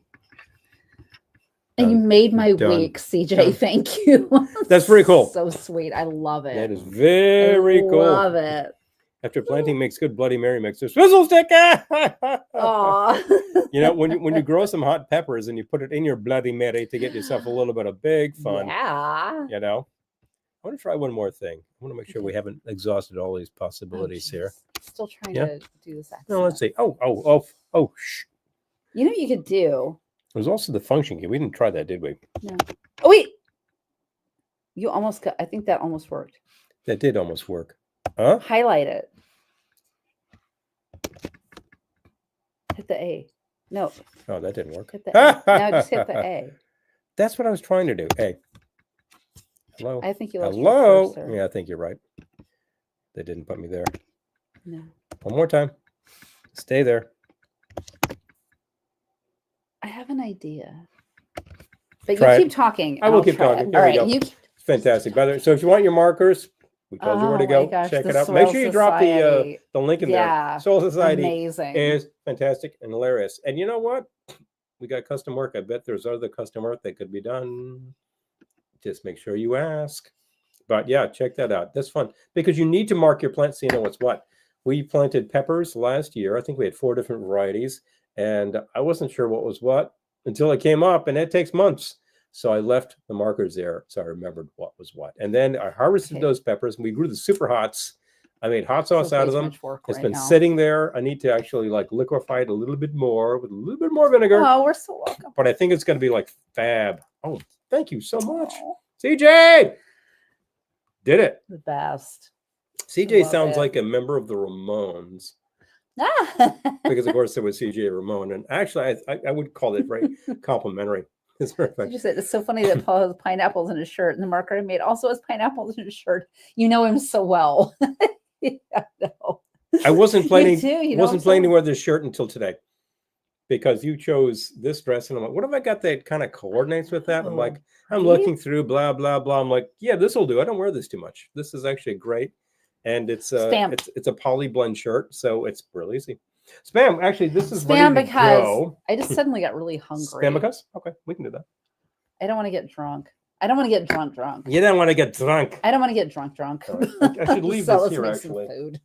And you made my Done. week, CJ. Done. Thank you. That's pretty cool. So sweet. I love it. That is very cool. Love it. After planting makes good, Bloody Mary makes a swizzle stick. Aw. You know, when you grow some hot peppers and you put it in your Bloody Mary to get yourself a little bit of big fun. Yeah. You know, I want to try one more thing. I want to make sure Okay. we haven't exhausted all these possibilities here. Still trying Yeah. to do this accent. No, let's see. Shh. You know what you could do? There's also the function key. We didn't try that, did we? No. Oh, wait. You almost got, I think that almost worked. That did almost work. Huh? Highlight it. Hit the A. No, Oh, that didn't work. hit the A. Now just hit the A. That's what I was trying to do. Hey. Hello. I think you lost your Hello. cursor. Yeah, I think you're right. They didn't put me there. No. One more time. Stay there. I have an idea. But Try you it. keep talking. I and will I'll keep try it. talking. There All we right. go. You It's fantastic. By the way, so if you want your markers, we told you where to Oh go. my gosh, Check the it out. Make Soil sure you drop Society. the link in Yeah. there. Soul Society Amazing. is fantastic and hilarious. And you know what? We got custom work. I bet there's other custom work that could be done. Just make sure you ask. But yeah, check that out. That's fun because you need to mark your plants so you know what's what. We planted peppers last year. I think we had 4 different varieties, and I wasn't sure what was what until it came up, and it takes months. So I left the markers there so I remembered what was what. And then I harvested those peppers, and we grew the super hots. I made hot sauce out of them. It's been sitting there. I need to actually like liquefy it a little bit more with a little bit more vinegar. Oh, we're so welcome. But I think it's going to be like fab. Oh, thank you so much. Oh, CJ did it. the best. CJ Love sounds it. like a member of the Ramones Ah. because, of course, there was CJ Ramone. And actually, I would call it very complimentary. It's very Did funny. you say it's so funny that Paul has pineapples in his shirt, and the marker I made also has pineapples in his shirt. You know him so well. Yeah, no. I wasn't planning. do, you know Wasn't him so planning to well. wear this shirt until today because you chose this dress, and I'm like, what have I got that kind of coordinates with that? I'm like, I'm right? looking through blah blah blah. I'm like, yeah, this will do. I don't wear this too much. This is actually great, and it's Spam. it's a poly blend shirt, so it's real easy. Spam. Actually, this is Spam ready to because go. I just suddenly got really hungry. Spam because okay, we can do that. I don't want to get drunk. I don't want to get drunk. You don't want to get drunk. I don't want to get drunk. All right. I should leave So this let's here make some actually. food.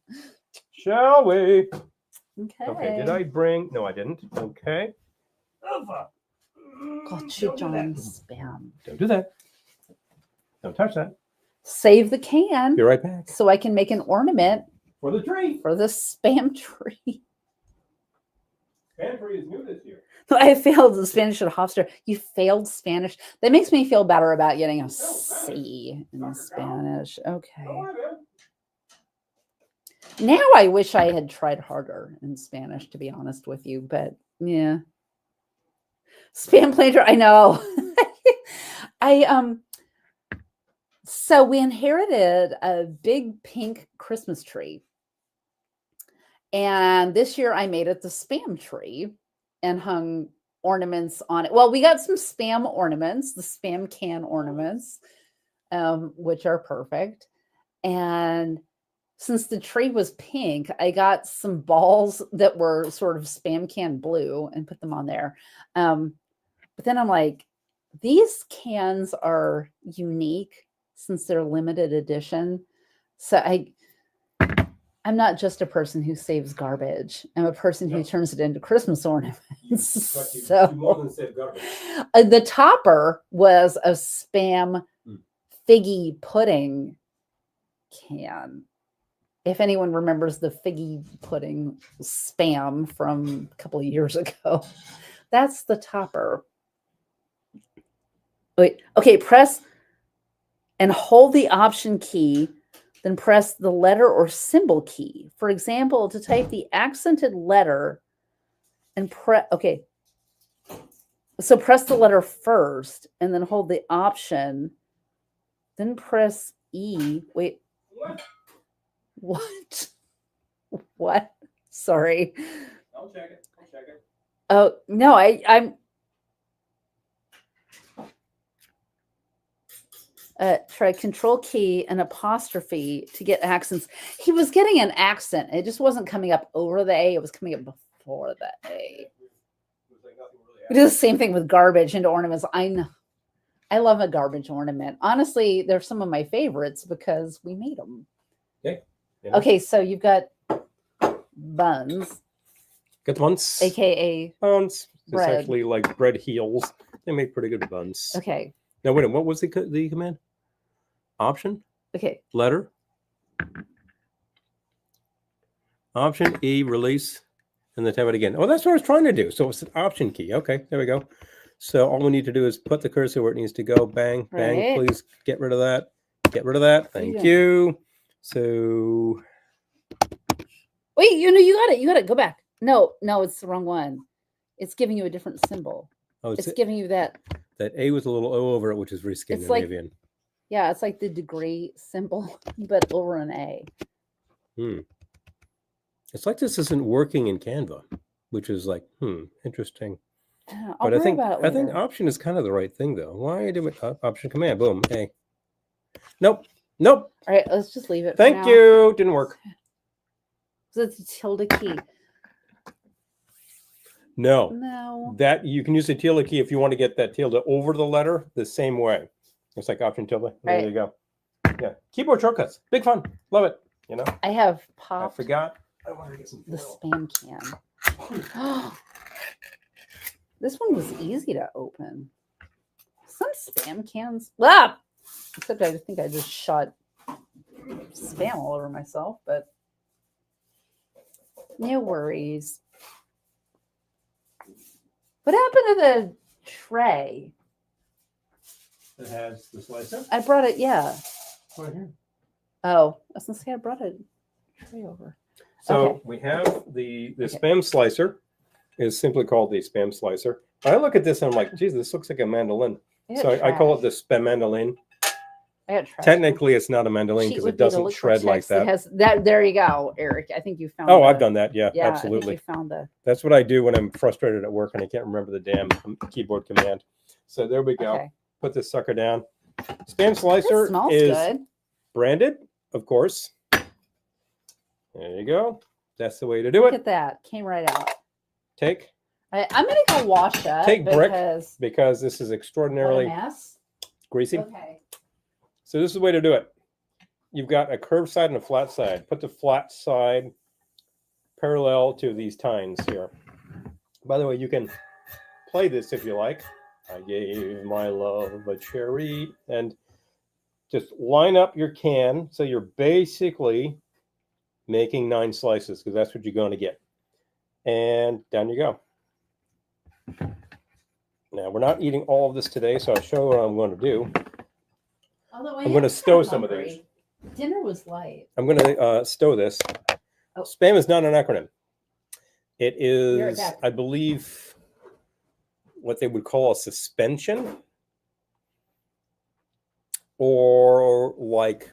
Shall we? Okay. Okay. Did I bring? No, I didn't. Okay. Gochujang Spam. Don't do that. Don't touch that. Save the can Be right back. so I can make an ornament For the tree. for the spam tree. Spam tree is new this year. I failed the Spanish at Hofstra. You failed Spanish. That makes me feel better about getting a C in Spanish. Okay. Now I wish I had tried harder in Spanish, to be honest with you, but yeah. Spam planter, I know. So we inherited a big pink Christmas tree. And this year I made it the spam tree and hung ornaments on it. Well, we got some spam ornaments, the spam can ornaments, which are perfect. And since the tree was pink, I got some balls that were sort of spam can blue and put them on there. But then I'm like, these cans are unique since they're limited edition. So I'm not just a person who saves garbage. I'm a person who turns it into Christmas ornaments. So the topper was a spam figgy pudding can. If anyone remembers the figgy pudding spam from a couple of years ago, that's the topper. Wait, okay, press and hold the Option key, then press the letter or symbol key. For example, to type the accented letter and press, okay. So press the letter first and then hold the Option, then press E. Wait. What? What? Sorry. I'll check it. I'll check it. Oh, no, I'm try Control key and apostrophe to get accents. He was getting an accent. It just wasn't coming up over the A. It was coming up before the A. It was like nothing really We do the same thing with garbage into ornaments. I know. I love a garbage ornament. Honestly, they're some of my favorites because we made them. Okay. You know? Okay, so you've got buns, Got the buns. aka Buns. It's bread. actually like bread heels. They make pretty good buns. Okay. Now, wait a minute. What was the command? Option? Okay. Letter? Option E, release, and then type it again. Oh, that's what I was trying to do. So it's an option key. Okay, there we go. So all we need to do is put the cursor where it needs to go. Bang, bang. Right. Please get rid of that. Get rid of that. Thank you. So Wait, you got it. You got it. Go back. No, it's the wrong one. It's giving you a different symbol. oh, It's giving you that. that A with a little O over it, which is very It's like- Scandinavian. Yeah, it's like the degree symbol, but over an A. It's like this isn't working in Canva, which is like, interesting. I'll But worry about it I think later. option is kind of the right thing though. Why do we option command? Boom. A. Nope. Nope. All right, let's just leave it. Thank for now. you. Didn't work. So it's a tilde key. No. No. That you can use the tilde key if you want to get that tilde over the letter the same way. It's like option tilde. There Right. you go. Yeah. Keyboard shortcuts. Big fun. Love it. You know. I have I popped forgot. I wanted to get some the foil. spam can. This one was easy to open. Some spam cans. Ah! Except I think I just shot spam all over myself, but no worries. What happened to the tray? It has the slicer I brought it, yeah. right here. Oh, I was gonna say I brought a tray over. So Okay. we have the Okay. spam slicer is simply called the spam slicer. I look at this and I'm like, geez, this looks like a mandolin. So I call it the spam mandolin. I got trash. Technically, it's not a mandolin Sheet because would it be to doesn't look for shred like text. It that. has that. There you go, Eric. I think you found. Oh, the- I've done that. Yeah, Yeah, absolutely. I think you found the. That's what I do when I'm frustrated at work and I can't remember the damn keyboard command. So there we go. Okay. Put this sucker down. Spam This slicer smells is good. branded, of course. There you go. That's the way to do Look it. at that. Came right out. Take, I'm gonna go wash that. Take brick. Because because this is what a extraordinarily mess. greasy. Okay. So this is the way to do it. You've got a curved side and a flat side. Put the flat side parallel to these tines here. By the way, you can play this if you like. I gave my love a cherry. And just line up your can. So you're basically making 9 slices because that's what you're going to get. And down you go. Now, we're not eating all of this today, so I'll show you what I'm going to do. Although I'm gonna stow some of these. Dinner was light. I'm going to stow this. Oh. Spam is not an acronym. It You're is, back. I believe, what they would call a suspension or like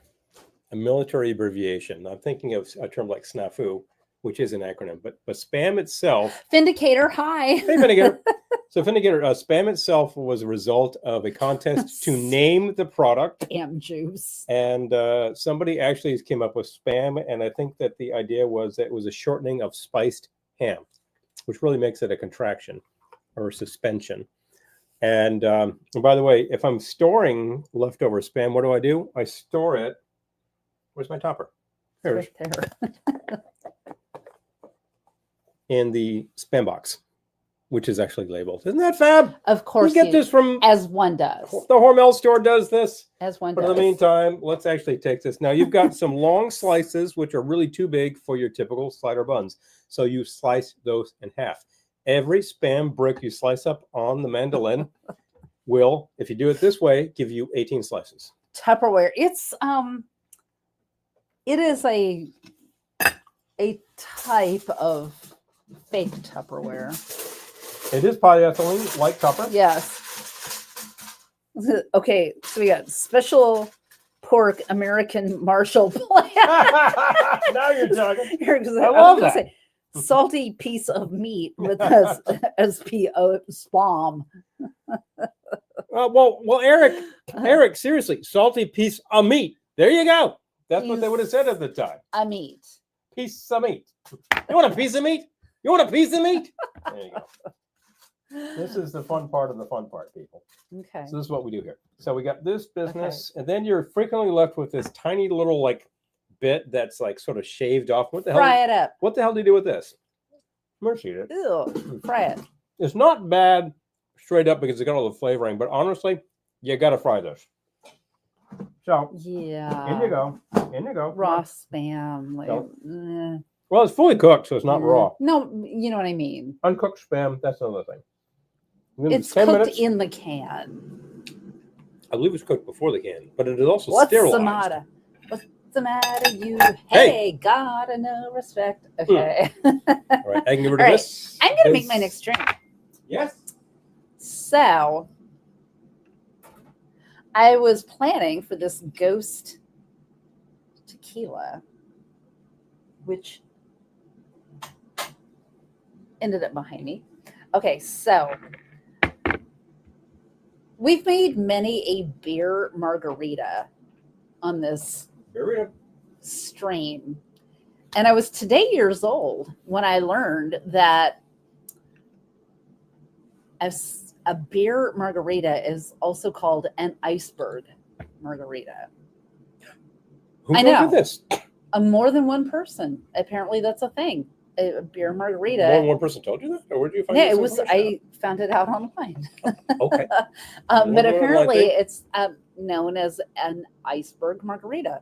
a military abbreviation. I'm thinking of a term like snafu, which is an acronym, but spam itself. Vindicator, hi. Hey, Vindicator. So Vindicator, spam itself was a result of a contest to name the product. Damn juice. And somebody actually came up with spam, and I think that the idea was that it was a shortening of spiced ham, which really makes it a contraction or a suspension. And by the way, if I'm storing leftover spam, what do? I store it. Where's my topper? Here it is. Right there. In the spam box, which is actually labeled. Isn't that fab? Of course, You get this from as one does. the Hormel store does this. As one But does. in the meantime, let's actually take this. Now you've got some long slices, which are really too big for your typical slider buns. So you slice those in half. Every spam brick you slice up on the mandolin will, if you do it this way, give you 18 slices. Tupperware. It is a type of fake Tupperware. It is polyethylene, like copper. Yes. Okay, so we got special pork American Marshall plan. Now you're talking. I love that. Say, salty piece of meat with SPO spam. Well, Eric, seriously, salty piece of meat. There you go. That's what they Piece- would have said at the time. A meat. Piece of meat. You want a piece of meat? You want a piece of meat? There you go. This is the fun part of the fun part, people. Okay. So this is what we do here. So we got this business, and then you're frequently left with this tiny little like bit that's like sort of shaved off. What the hell? Fry it up. What the hell do you do with this? Mercy it. Ew. Fry it. It's not bad straight up because it's got all the flavoring, but honestly, you gotta fry this. So Yeah. in you go. In you go. Raw spam. Like, No. Well, it's fully cooked, so it's not raw. No, you know what I mean. Uncooked spam, that's another thing. It's cooked in the can. I believe it's cooked before the can, but it is also What's sterilized. the matter? What's the matter, you? Hey, gotta know respect. Okay. All right, I can get rid of All right, this. I'm gonna make my next drink. Yes. So I was planning for this ghost tequila, which ended up behind me. Okay, so we've made many a beer margarita on this stream. And I was today years old when I learned that a beer margarita is also called an iceberg margarita. Who I told know. you this? More than one person. Apparently that's a thing. A beer margarita. More than one person told you that? Or where did you find Yeah, this it was. information I found it out online. Okay. But apparently it's known as an iceberg margarita.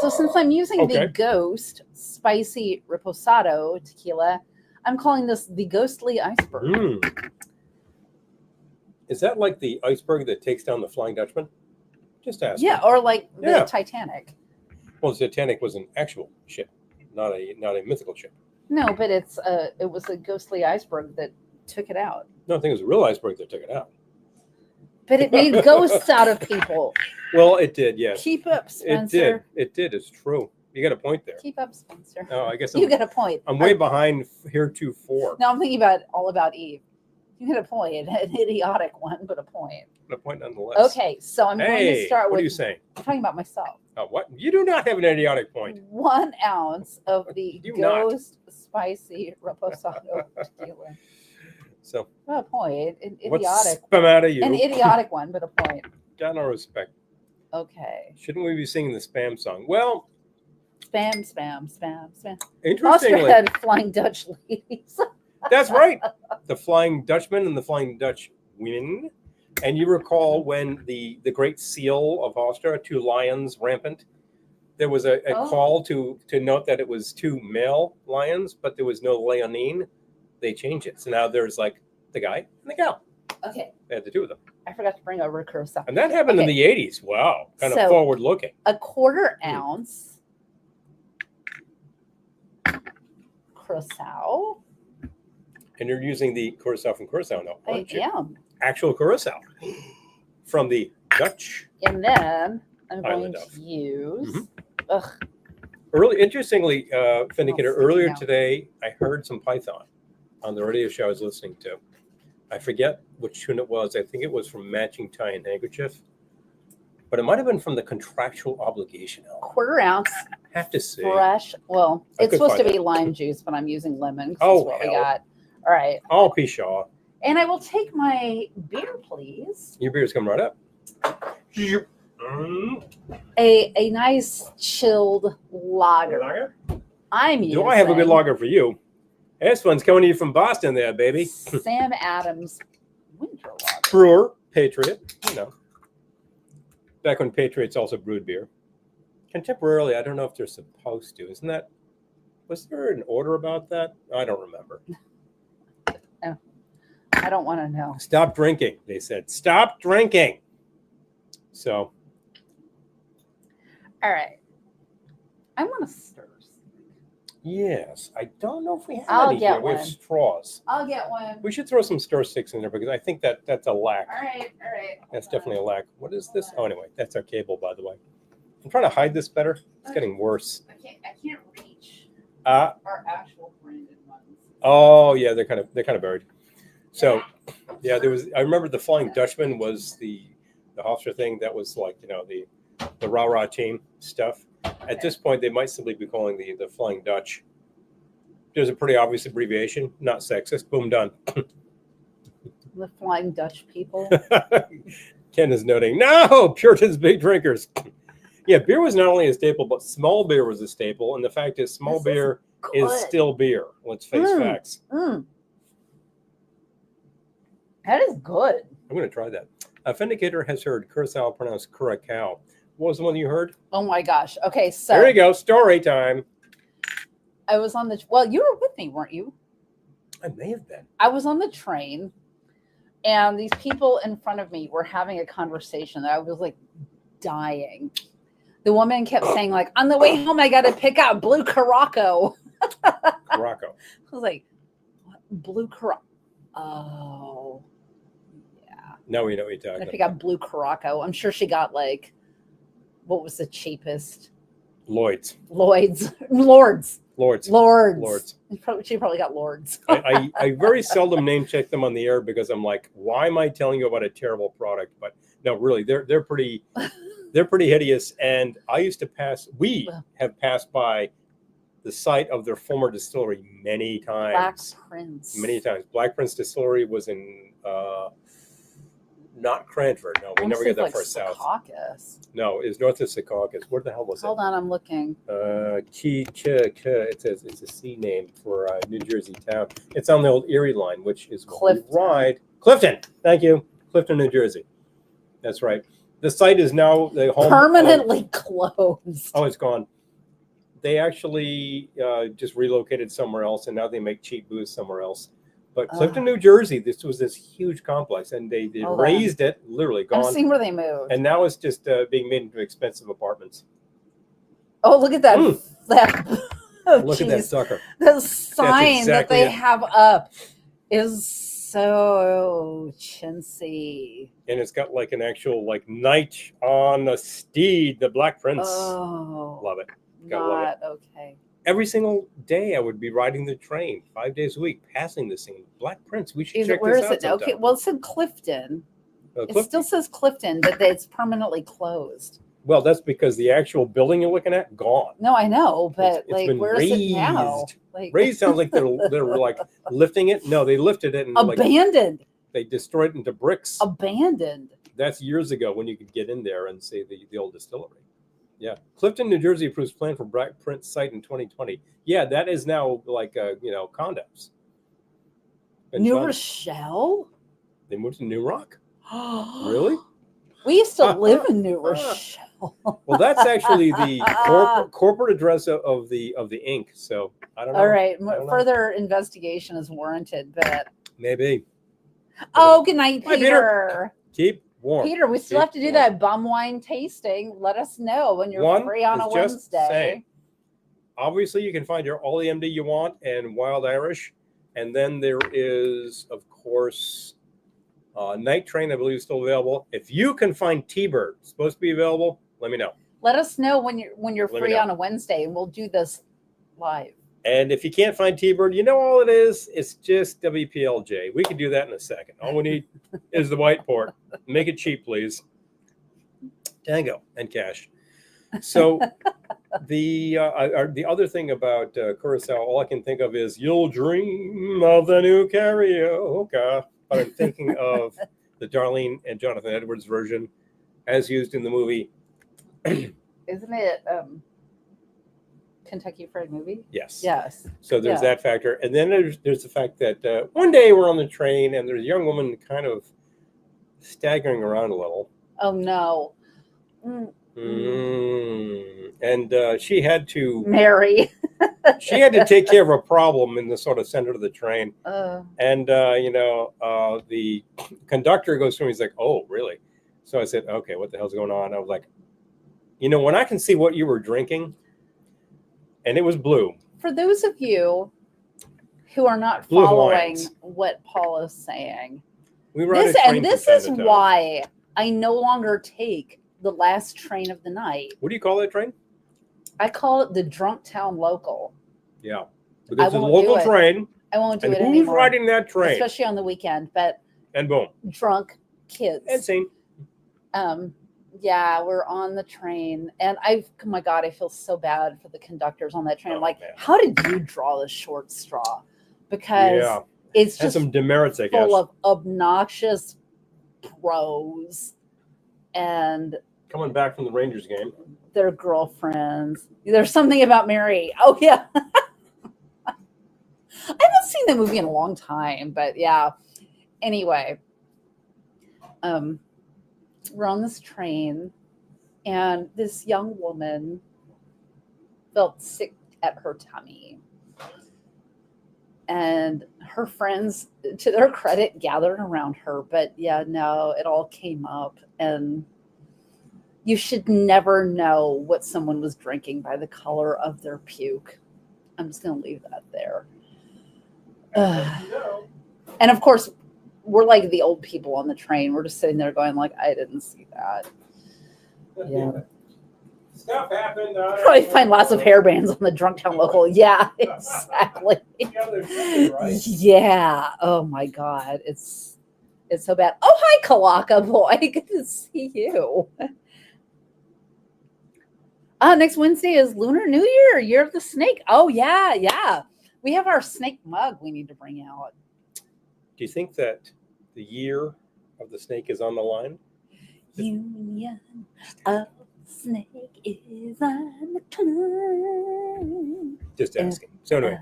So since I'm using the Ghost Spicy Reposado tequila, I'm calling this the Ghostly Iceberg. Mm. Is that like the iceberg that takes down the Flying Dutchman? Just ask. Yeah, or like the Titanic. Well, the Titanic was an actual ship, not a mythical ship. No, but it was a ghostly iceberg that took it out. No, I think it was a real iceberg that took it out. But it made ghosts out of people. Well, it did, yes. Keep up, Spencer. It did. It's true. You got a point there. Keep up, Spencer. Oh, I guess you got a point. I'm way behind heretofore. No, I'm thinking all about Eve. You got a point, an idiotic one, but a point. A point nonetheless. Okay, so I'm going to start with. What are you saying? I'm talking about myself. Oh, what? You do not have an idiotic point. 1 ounce of the Ghost Spicy Reposado tequila. So. Well, a point. An idiotic. What's the matter, you? An idiotic one, but a point. Got no respect. Okay. Shouldn't we be singing the spam song? Well. Spam, spam, spam, spam. Interestingly. Austria had Flying Dutch ladies. That's right. The Flying Dutchman and the Flying Dutch women. And you recall when the great seal of Austria, 2 lions rampant, there was a call to note that it was 2 male lions, but there was no leonine. They changed it. So now there's like the guy and the gal. Okay. They had the 2 of them. I forgot to bring over curacao. And that happened in the 80s. Wow. Kind of forward looking. A 1/4 ounce curacao. And you're using the curacao from Curacao now, aren't you? I am. Actual curacao from the Dutch. And then I'm going to use. Interestingly, Vindicator, earlier today, I heard some Python on the radio show I was listening to. I forget which tune it was. I think it was from Matching Tie and Handkerchief. But it might have been from the Contractual Obligation album. 1/4 ounce. I have to say. Fresh. Well, it's supposed to be lime juice, but I'm using lemon. That's what we got. All right. All Pshaw. And I will take my beer, please. Your beer's coming right up. A nice chilled lager. I'm using. Do I have a good lager for you? This one's coming to you from Boston there, baby. Sam Adams Winter Lager. Brewer, Patriot, you know. Back when Patriots also brewed beer. Contemporarily, I don't know if they're supposed to. Isn't that, was there an order about that? I don't remember. No, I don't want to know. Stop drinking, they said. Stop drinking. So. All right. I want to stir. Yes. I don't know if we have any get here. We have one. straws. I'll get one. We should throw some stir sticks in there because I think that's a lack. All right. That's definitely a lack. What is this? Oh, anyway, that's our cable, by the way. I'm trying to hide this better. It's getting worse. I can't reach our actual branded ones. Oh yeah, they're kind of buried. So yeah, I remember the Flying Dutchman was the Hofstra thing. That was like, you know, the rah-rah team stuff. At this point, they might simply be calling the Flying Dutch There's a pretty obvious abbreviation, not sexist. Boom, done. The Flying Dutch people. Ken is noting, no, Puritans, big drinkers. Yeah, beer was not only a staple, but small beer was a staple. And the fact is, small beer is still beer. Let's face facts. That is good. I'm going to try that. Authenticator has heard Curacao pronounced Curacao. What was the one you heard? Oh my gosh. Okay, so there you go. Story time. I was on the, well, you were with me, weren't you? I may have been. I was on the train, and these people in front of me were having a conversation that I was like dying. The woman kept saying, like, on the way home, I got to pick out blue Caraco. Caraco. I was like, what? Blue Caraco. Oh, yeah. Now we know what you're talking about. I pick out blue Caraco. I'm sure she got, like, what was the cheapest? Lloyd's. Lords. She probably got Lords. I very seldom name check them on the air because I'm like, why am I telling you about a terrible product? But no, really, they're pretty hideous. And we have passed by the site of their former distillery many times. Black Prince. Many times. Black Prince Distillery was in not Cranford. No, we never get that far south. Secaucus. No, it's north of Secaucus. Where the hell was it? Hold on, I'm looking. It says it's a C name for a New Jersey town. It's on the old Erie line, which is Clifton. Clifton. Thank you, Clifton, New Jersey. That's right. The site is now the home permanently closed. Oh, it's gone. They actually just relocated somewhere else, and now they make cheap booze somewhere else. But Clifton, New Jersey, this was this huge complex, and they raised it, literally gone. I've seen where they moved. And now it's just being made into expensive apartments. Oh, look at that. Look at that sucker. The sign that they have up is so chintzy. And it's got like an actual like knight on a steed, the Black Prince. Oh. Love it. Love it. Okay. Every single day I would be riding the train 5 days a week, passing this thing. Black Prince. We should check where this is out it? sometime. Okay, well, it said Clifton. Clifton. It still says Clifton, but it's permanently closed. Well, that's because the actual building you're looking at, gone. No, I know, but it's been where raised. Is it now? Like, raised sounds like they're like lifting it. No, they lifted it and abandoned. They destroyed it into bricks. Abandoned. That's years ago when you could get in there and see the old distillery. Yeah, Clifton, New Jersey approves plan for Black Prince site in 2020. Yeah, that is now like condos. New Rochelle. They moved to New Rock. Really? We used to live in New Rochelle. Well, that's actually the corporate address of the Inc. So I don't know. All right, further investigation is warranted, but maybe. Oh, good night, Peter. Peter. Keep warm. Peter, we still have to do that bum wine tasting. Let us know when you're free on a Wednesday. Obviously, you can find all the MD you want and Wild Irish. And then there is, of course, Night Train, I believe, is still available. If you can find T-Bird, supposed to be available, let me know. Let us know when you're free on a Wednesday, and we'll do this live. And if you can't find T-Bird, you know all it is? It's just WPLJ. We can do that in a second. All we need is the white port. Make it cheap, please. Tango and cash. So the other thing about Curacao, all I can think of is you'll dream of the new karaoke. But I'm thinking of the Darlene and Jonathan Edwards version as used in the movie. Isn't it Kentucky Fried Movie? Yes. Yes. So there's that factor. And then there's the fact that one day we're on the train and there's a young woman kind of staggering around a little. Oh, no. And she had to... Mary. She had to take care of a problem in the sort of center of the train. And, the conductor goes through and he's like, oh, really? So I said, okay, what the hell's going on? I was like, when I can see what you were drinking, and it was blue. For those of you who are not following what Paul is saying, this is why I no longer take the last train of the night. What do you call that train? I call it the Drunk Town Local. Yeah, because it's a local train. I won't do it anymore. Who's riding that train? Especially on the weekend, but and boom, drunk kids. And scene. Yeah, we're on the train, and oh my God, I feel so bad for the conductors on that train. I'm Oh, like, man. how did you draw the short straw? Because Yeah. it's Has just some demerits, I guess. full of obnoxious pros and Coming back from the Rangers game. their girlfriends. There's something about Mary. Oh yeah. I haven't seen the movie in a long time, but yeah. Anyway, we're on this train, and this young woman felt sick at her tummy. And her friends, to their credit, gathered around her. But yeah, no, it all came up. And you should never know what someone was drinking by the color of their puke. I'm just going to leave that there. And of course, we're like the old people on the train. We're just sitting there going like, I didn't see that. Yeah. Stuff happened. Probably find lots of hairbands on the Drunk Town Local. Yeah, exactly. Yeah, they're tricky, right? Yeah. Oh my God. It's so bad. Oh, hi, Kalaka boy. Good to see you. Next Wednesday is Lunar New Year, Year of the Snake. Oh yeah, yeah. We have our snake mug we need to bring out. Do you think that the year of the snake is on the line? Union of snake is on the climb. Just asking. So anyway.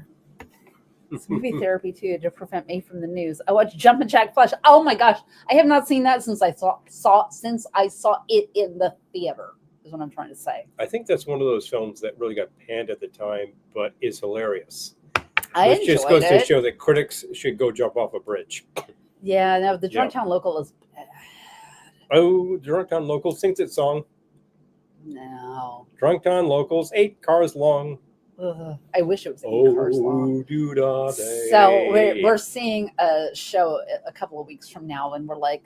It's movie therapy too to prevent me from the news. I watched Jumpin' Jack Flash. Oh my gosh, I have not seen that since I saw it in the theater. Is what I'm trying to say. I think that's one of those films that really got panned at the time, but is hilarious. Which just goes to show that critics should go jump off a bridge. Yeah, no, the Drunk Town Local is bad. Oh, Drunk Town Local sings its song. No. Drunk Town Locals, 8 cars long. Ugh, I wish it was 8 cars long. Doo-da-day. So we're seeing a show a couple of weeks from now, and we're like,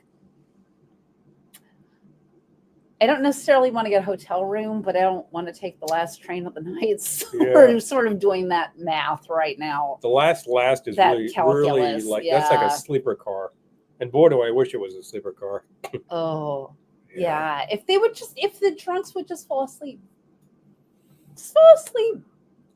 I don't necessarily want to get a hotel room, but I don't want to take the last train of the night. So we're sort of doing that math right now. The last is that really calculus, like that's like a sleeper car. And boy, do I wish it was a sleeper car. Oh, yeah. If the drunks would just fall asleep. Just fall asleep.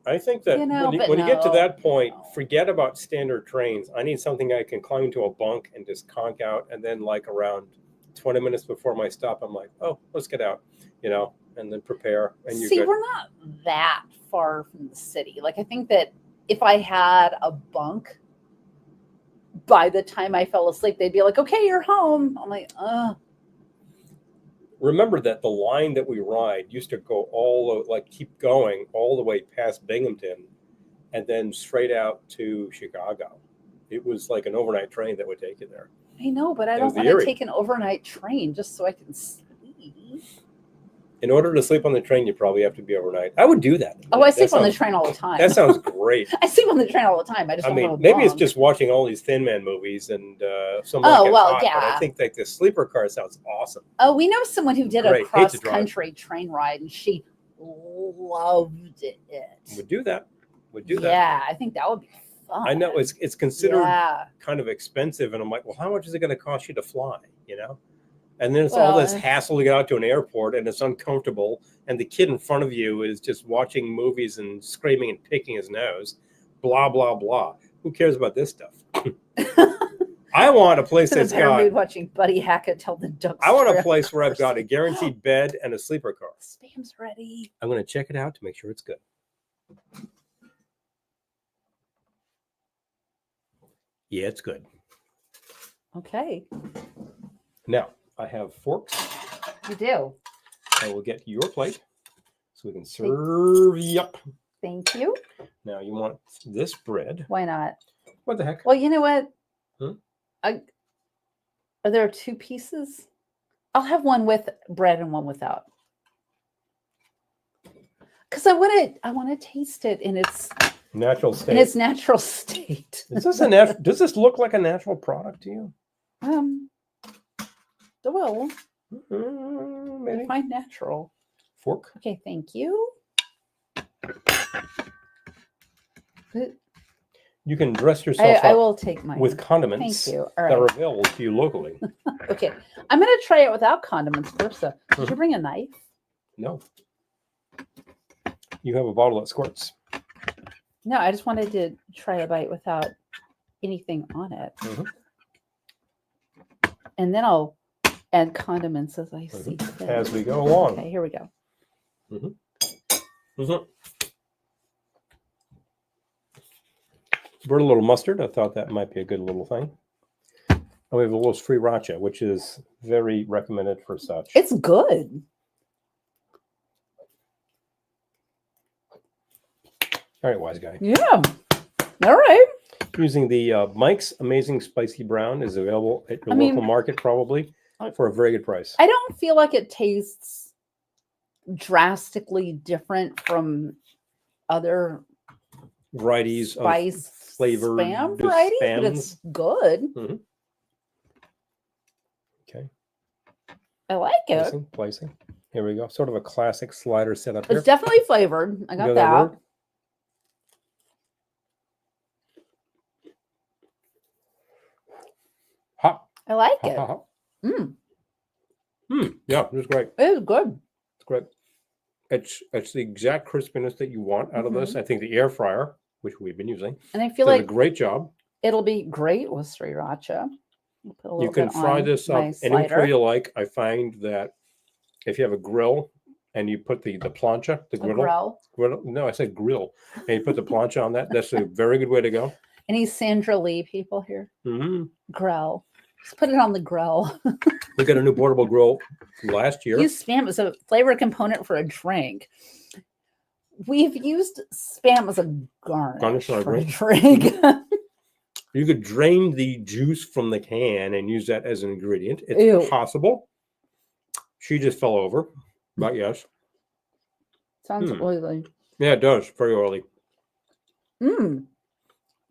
I think that when you get to that point, forget about standard trains. I need something I can climb into a bunk and just conk out, and then like around 20 minutes before my stop, I'm like, oh, let's get out, and then prepare. And see, we're not that far from the city. Like, I think that if I had a bunk, by the time I fell asleep, they'd be like, okay, you're home. I'm like, Remember that the line that we ride used to go keep going all the way past Binghamton and then straight out to Chicago. It was like an overnight train that would take you there. I know, but I don't want to take an overnight train just so I can sleep. In order to sleep on the train, you probably have to be overnight. I would do that. Oh, I sleep on the train all the time. That sounds great. I sleep on the train all the time. Maybe it's just watching all these Thin Man movies and some. Yeah. But I think like the sleeper car sounds awesome. Oh, we know someone who did a cross-country train ride, and she loved it. Would do that. Yeah, I think that would be fun. I know it's considered kind of expensive, and I'm like, well, how much is it going to cost you to fly? And then it's all this hassle to get out to an airport, and it's uncomfortable. And the kid in front of you is just watching movies and screaming and picking his nose. Blah blah blah. Who cares about this stuff? I want a place that's got. Watching Buddy Hackett tell the ducks. I want a place where I've got a guaranteed bed and a sleeper car. Spam's ready. I'm going to check it out to make sure it's good. Yeah, it's good. Okay. Now, I have forks. You do. I will get your plate so we can serve you up. Thank you. Now, you want this bread. Why not? What the heck? Well, you know what? Hmm? Are there 2 pieces? I'll have one with bread and one without. Because I want to taste it in its natural state. In its natural state. Is this does this look like a natural product to you? Well, maybe. Fine natural. Fork. Okay, thank you. Do You can dress yourself I up will take mine. with condiments Thank you. All that are right. available to you locally. Okay. I'm going to try it without condiments first. So, did Mhm. you bring a knife? No. You have a bottle that squirts. No, I just wanted to try a bite without anything on it. Mhm. And then I'll add condiments as I see fit. As we go along. Okay, here we go. Brought a little mustard. I thought that might be a good little thing. And we have a little sriracha, which is very recommended for such. It's good. All right, wise guy. Yeah. All right. Using the Mike's Amazing Spicy Brown is available at your local market probably for a very good price. I don't feel like it tastes drastically different from other varieties spice of flavor spam varieties, but it's good. Okay. I like it. Placing. Here we go. Sort of a classic slider setup It's here. definitely flavored. I got that. word? Hot. I like Hot, it. hot, hot. Mm. Yeah, it's great. It's good. It's great. It's the exact crispiness that you want out of this. I think the air fryer, which we've been using, And I feel does like a great job. it'll be great with sriracha. Put a little You can bit fry on this my up any way slider. you like. I find that if you have a grill and you put the plancha, the griddle. No, I said grill. And you put the plancha on that, that's a very good way to go. Any Sandra Lee people here? Mm-hmm. Grill. Just put it on the grill. We got a new portable grill last year. Use spam as a flavor component for a drink. We've used spam as a garnish for a drink. You could drain the juice from the can and use that as an ingredient. It's possible. She just fell over, but yes. Sounds oily. Yeah, it does. Very oily.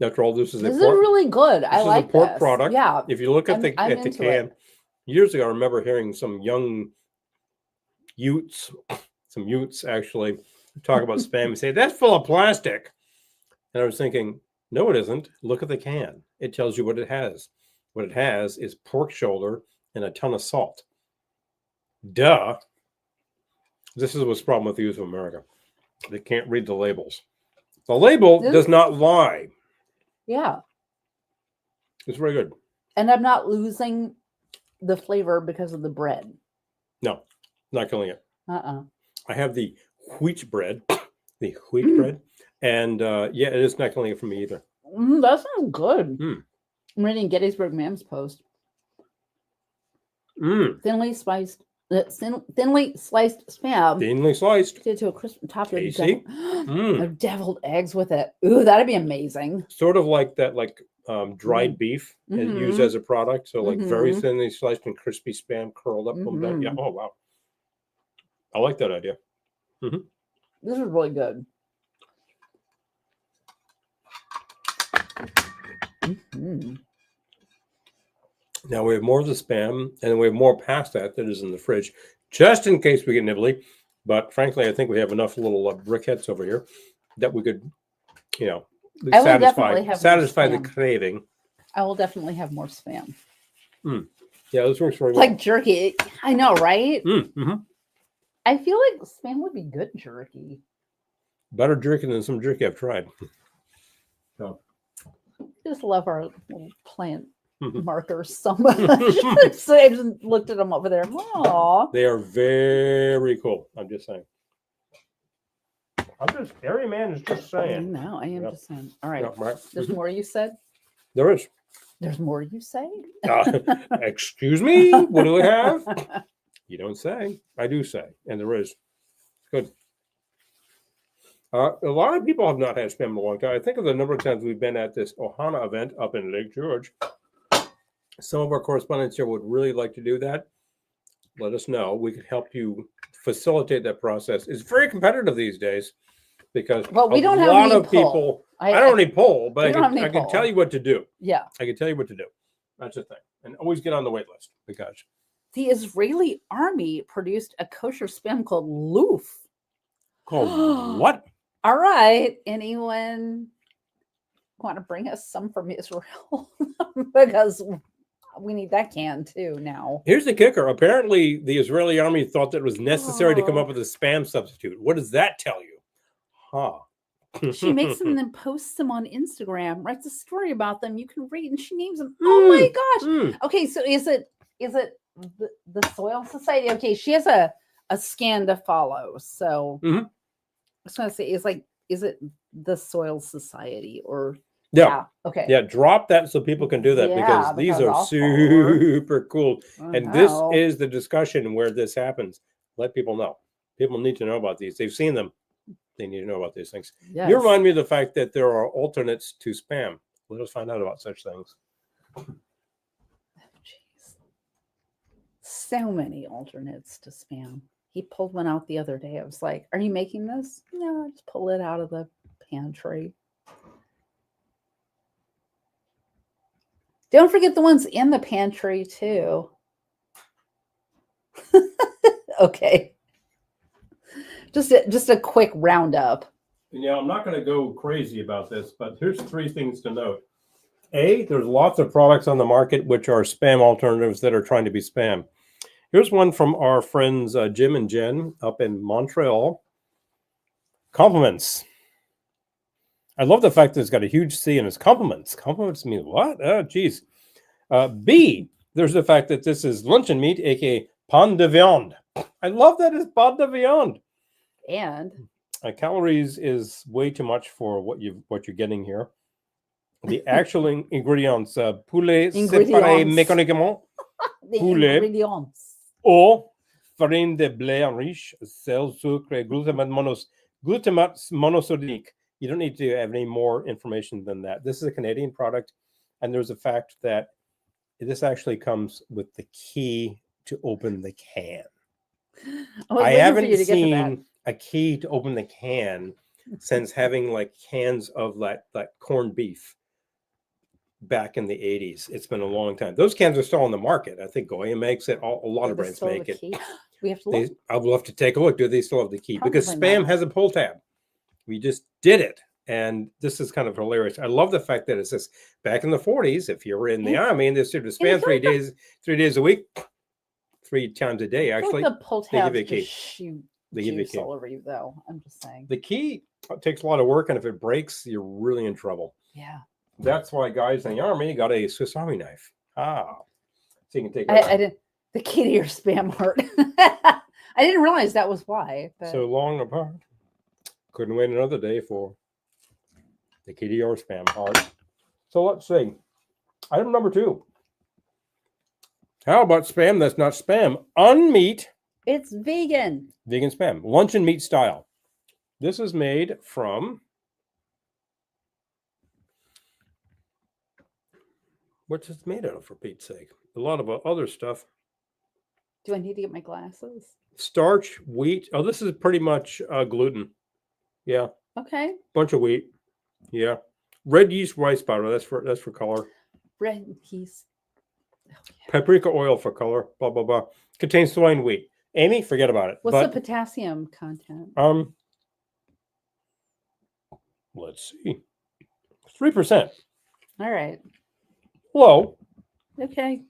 After all, this is really good. I like this. This is a pork product. Yeah. If you look at the can, years ago, I remember hearing some young Utes actually talk about spam and say, that's full of plastic. And I was thinking, no, it isn't. Look at the can. It tells you what it has. What it has is pork shoulder and a ton of salt. Duh. This is what's the problem with the youth of America. They can't read the labels. The label does not lie. Yeah. It's very good. And I'm not losing the flavor because of the bread. No, not killing it. I have the wheat bread. And yeah, it is not killing it for me either. That sounds good. I'm reading Gettysburg Mam's post. Thinly sliced spam. Thinly sliced. To a crisp top of deviled eggs with it. Ooh, that'd be amazing. Sort of like that, dried beef and used as a product. So very thinly sliced and crispy spam curled up. Yeah. Oh wow. I like that idea. This is really good. Now we have more of the spam, and we have more past that is in the fridge, just in case we get nibbly. But frankly, I think we have enough little briquettes over here that we could, satisfy the craving. I will definitely have more spam. Yeah, this works very well. Like jerky. I know, right? I feel like spam would be good jerky. Better jerky than some jerky I've tried. So. Just love our little plant markers so much. So I just looked at them over there. Aww. They are very cool. I'm just saying. Every man is just saying. No, I am just saying. All right. Right. There's more you said? There is. There's more you say? Excuse me? What do we have? You don't say. I do say. And there is. Good. A lot of people have not had spam in a long time. I think of the number of times we've been at this Ohana event up in Lake George. Some of our correspondents here would really like to do that. Let us know. We could help you facilitate that process. It's very competitive these days because we don't have a lot of people. I don't need pull, but I can tell you what to do. Yeah. I can tell you what to do. That's the thing. And always get on the wait list because the Israeli army produced a kosher spam called loof. Called what? All right. Anyone want to bring us some from Israel because we need that can too now. Here's the kicker. Apparently, the Israeli army thought that it was necessary to come up with a spam substitute. What does that tell you? Huh. She makes them and then posts them on Instagram, writes a story about them. You can read, and she names them. Oh my gosh. Okay, so is it the Soil Society? Okay, she has a scan to follow. So I was gonna say, is it the Soil Society or yeah. Okay. Yeah, drop that so people can do that because these are super cool. And this is the discussion where this happens. Let people know. People need to know about these. They've seen them. They need to know about these things. Yes. You remind me of the fact that there are alternates to spam. Let us find out about such things. Oh, jeez. So many alternates to spam. He pulled one out the other day. I was like, are you making this? No, I just pull it out of the pantry. Don't forget the ones in the pantry too. Okay. Just a quick roundup. Yeah, I'm not going to go crazy about this, but here's 3 things to note. A, there's lots of products on the market which are spam alternatives that are trying to be spam. Here's one from our friends Jim and Jen up in Montreal. Compliments. I love the fact that it's got a huge C in its compliments. Compliments mean what? Oh, geez. B, there's the fact that this is luncheon meat, aka pain de viande. I love that it's pain de viande. And calories is way too much for what you're getting here. The actual ingredients: poulet séparé mécaniquement, poulet, eau, farine de blé enrichie, sel, sucre, glutamate monosodique. You don't need to have any more information than that. This is a Canadian product, and there's a fact that this actually comes with the key to open the can. I haven't seen a key to open the can since having like cans of that corned beef back in the 80s. It's been a long time. Those cans are still on the market. I think Goya makes it. A lot of brands make it. We have to look. I would love to take a look. Do they still have the key? Because spam has a pull tab. We just did it. And this is kind of hilarious. I love the fact that it says back in the 40s, if you were in the army and they served a spam 3 days a week, 3 times a day, actually. The pull tab they give you a key. They give you a key. All over you, though. I'm just saying. The key takes a lot of work, and if it breaks, you're really in trouble. Yeah. That's why guys in the army got a Swiss Army knife. So you can take it. I didn't. The key to your spam heart. I didn't realize that was why. But... So long apart. Couldn't wait another day for the key to your spam heart. So let's see. Item number 2. How about spam that's not spam? Unmeat. It's vegan. Vegan spam. Luncheon meat style. This is made from... What's it made out of, for Pete's sake? A lot of other stuff. Do I need to get my glasses? Starch, wheat. Oh, this is pretty much gluten. Yeah. Okay. Bunch of wheat. Yeah. Red yeast rice powder. That's for color. Red yeast. Oh, yeah. Paprika oil for color. Blah blah blah. Contains soy and wheat. Amy, forget about it. What's the potassium content? Let's see. 3%. All right. Low. Okay.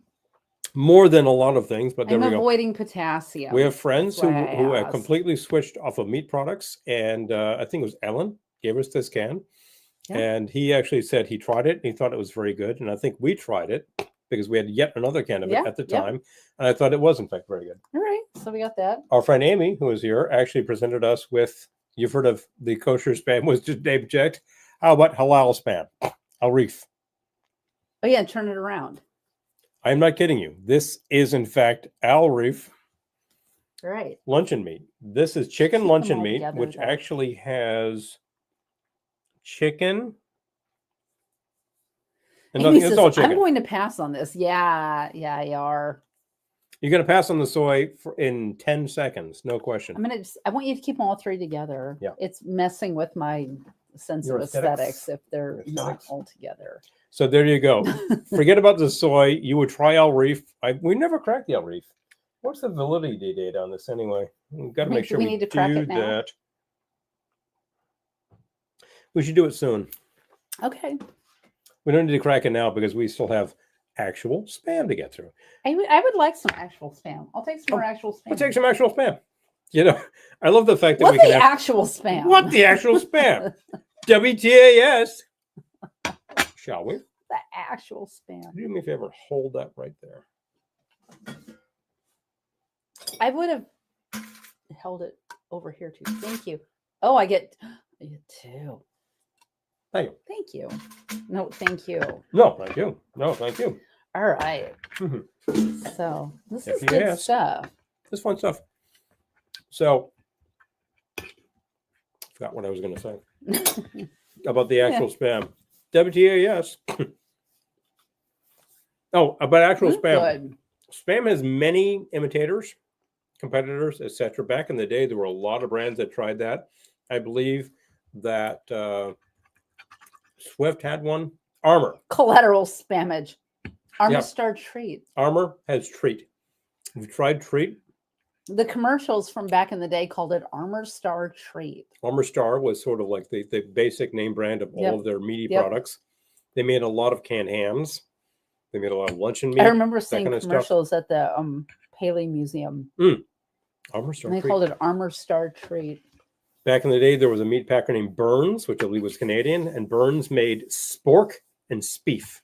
More than a lot of things, but there we go. I'm avoiding potassium. We have friends who have completely switched off of meat products, and I think it was Ellen gave us this can, and he actually said he tried it and he thought it was very good, and I think we tried it because we had yet another can of it at the time, and I thought it was in fact very good. All right, so we got that. Our friend Amy, who is here, actually presented us with, you've heard of the kosher spam, was just name checked. How about halal spam? Al-Reef. Oh yeah, turn it around. I'm not kidding you. This is, in fact, Al-Reef luncheon meat. This is chicken luncheon meat, which actually has chicken. And nothing, it's all chicken. I'm going to pass on this. Yeah, you are. You're going to pass on the soy in 10 seconds. No question. I want you to keep them all 3 together. Yeah. It's messing with my sense of aesthetics if they're not all together. So there you go. Forget about the soy. You would try Al-Reef. We never cracked the Al-Reef. What's the validity date on this anyway? We've got to make sure we need to crack it now. We should do it soon. Okay. We don't need to crack it now because we still have actual spam to get through. I would like some actual spam. I'll take some more actual spam. We'll take some actual spam. You know, I love the fact that What's we can the have actual spam? what the actual spam. WTAS. Shall we? The actual spam. Do me a favor, hold that right there. I would have held it over here too. Thank you. Oh, I get two. Thank you. Thank you. No, thank you. No, thank you. No, thank you. All right. Mhm. So this is If you good ask. stuff. This fun stuff. So, forgot what I was going to say about the actual spam. WTAS. Oh, about actual spam. Good. Spam has many imitators, competitors, etc. Back in the day, there were a lot of brands that tried that. I believe that Swift had one. Armor. Collateral spammage. Armor Yeah. Star Treat. Armor has Treat. Have you tried Treat? The commercials from back in the day called it Armor Star Treat. Armor Star was sort of like the basic name brand of all Yep. of their meaty Yep. products. They made a lot of canned hams. They made a lot of luncheon meat. I remember seeing kind of stuff. commercials at the Paley Museum. Armor Star And they Treat. called it Armor Star Treat. Back in the day, there was a meat packer named Burns, which I believe was Canadian, and Burns made spork and speef.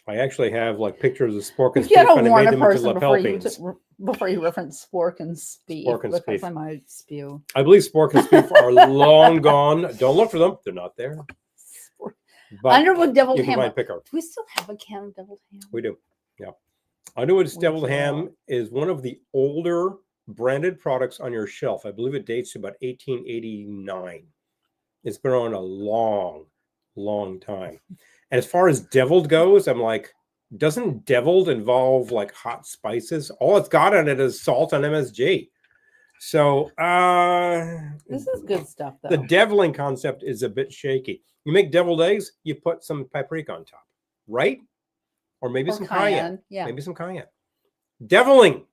I actually have like pictures of spork and You gotta speef, and I warn made a them into person lapel before you reference spork and speef. Spork and because speef. I might spew. I believe spork and speef are long gone. Don't look for them; they're not there. But Underwood deviled you can ham. find pickup. Do we still have a can of deviled ham? We do. Yeah. Underwood's We deviled do. ham is one of the older branded products on your shelf. I believe it dates to about 1889. It's been on a long, long time. And as far as deviled goes, I'm like, doesn't deviled involve like hot spices? All it's got on it is salt and MSG. So This is good stuff, though. the deviling concept is a bit shaky. You make deviled eggs, you put some paprika on top, right? Or maybe Or some cayenne. Yeah. Maybe some cayenne. Deviling.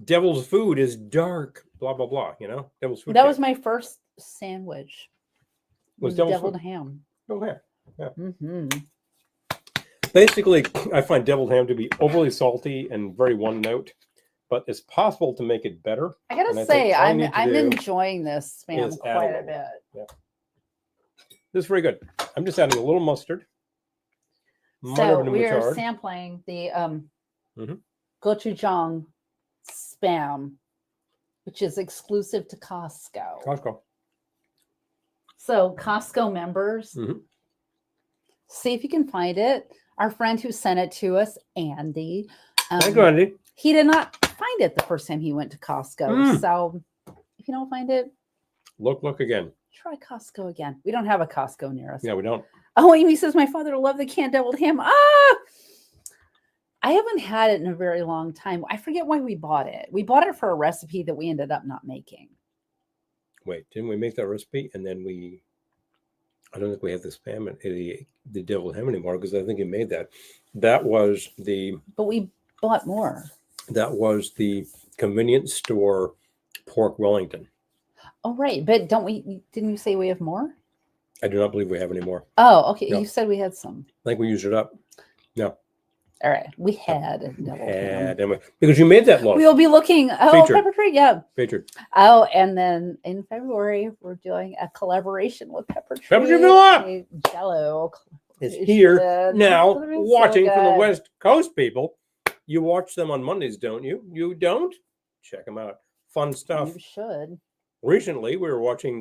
Devil's food is dark. Blah blah blah. You know, devil's food. That was my first sandwich. Was deviled deviled food? ham. Oh yeah. Yeah. Mm-hmm. Basically, I find deviled ham to be overly salty and very one note, but it's possible to make it better. I gotta And I say, think all you I'm need to I'm do enjoying this spam is add a quite a little. bit. This is very good. I'm just adding a little mustard. So Minor we are moutarde. sampling the Mhm. Gochujang Spam, which is exclusive to Costco. Costco. So Costco members, Mhm. see if you can find it. Our friend who sent it to us, Andy, Thank you, Andy. he did not find it the first time he went to Costco. Mm. So if you don't find it, Look again. try Costco again. We don't have a Costco near us. Yeah, we don't. Oh, Amy says my father loved the canned deviled ham. Ah, I haven't had it in a very long time. I forget why we bought it. We bought it for a recipe that we ended up not making. Wait, didn't we make that recipe? And then I don't think we have the spam and the deviled ham anymore because I think you made that. That was the Bought more. convenience store pork Wellington. Oh, right. But didn't you say we have more? I do not believe we have any more. Oh, okay. No. You said we had some. I think we used it up. No. All right. We had deviled ham. Anyway, because you made that loaf. We'll be looking. Oh, Featured. Pepper Tree. Yeah. Featured. Oh, and then in February, we're doing a collaboration with Pepper Tree. Pepper Tree Vanilla a Jello. Is here collaboration. now It's gonna be so watching from the good. West Coast people. You watch them on Mondays, don't you? You don't? Check them out. Fun stuff. You should. Recently, we were watching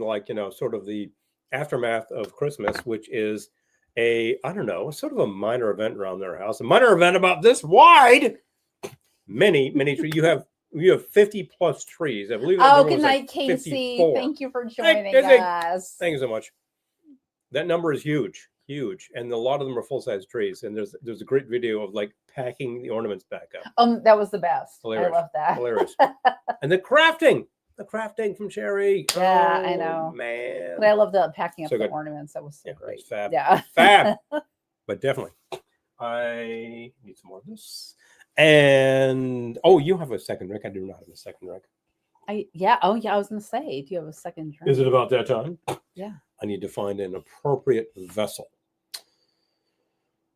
sort of the aftermath of Christmas, which is sort of a minor event around their house. A minor event about this wide. Many trees. You have 50 plus trees. I believe. that Oh, number good was night, like Casey. 54. Thank you for joining Casey. us. Thank you so much. That number is huge, and a lot of them are full-size trees. And there's a great video of like packing the ornaments back up. That was the best. Hilarious. I love that. Hilarious. And the crafting from Sherry. Yeah, I know. Man. But I love the packing up So the good. ornaments. That was so Yeah, great. it's fab. Yeah. Fab. But definitely. I need some more of this. And you have a second drink. I do not have a second drink. Oh yeah. I was gonna say, do you have a second drink? Is it about that time? Yeah. I need to find an appropriate vessel.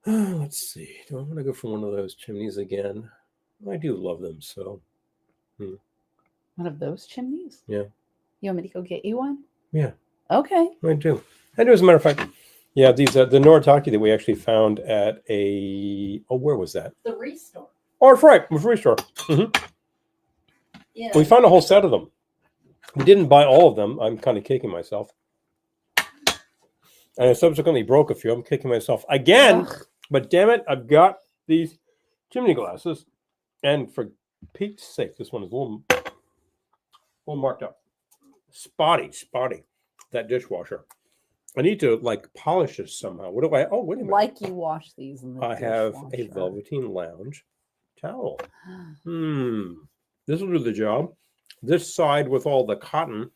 Let's see. Do I want to go for one of those chimneys again? I do love them so. One of those chimneys? Yeah. You want me to go get you one? Yeah. Okay. I do. As a matter of fact, yeah, these the Noritake that we actually found at where was that? The restore. Oh, that's right. It was Restore. Yeah. We found a whole set of them. We didn't buy all of them. I'm kind of kicking myself. And I subsequently broke a few. I'm kicking myself again. Ugh. But damn it, I've got these chimney glasses. And for Pete's sake, this one is a little marked up. Spotty. That dishwasher. I need to like polish this somehow. What do I? Oh, wait a minute. Like you wash these in the I have a dishwasher. Velveteen lounge towel. This will do the job. This side with all the cotton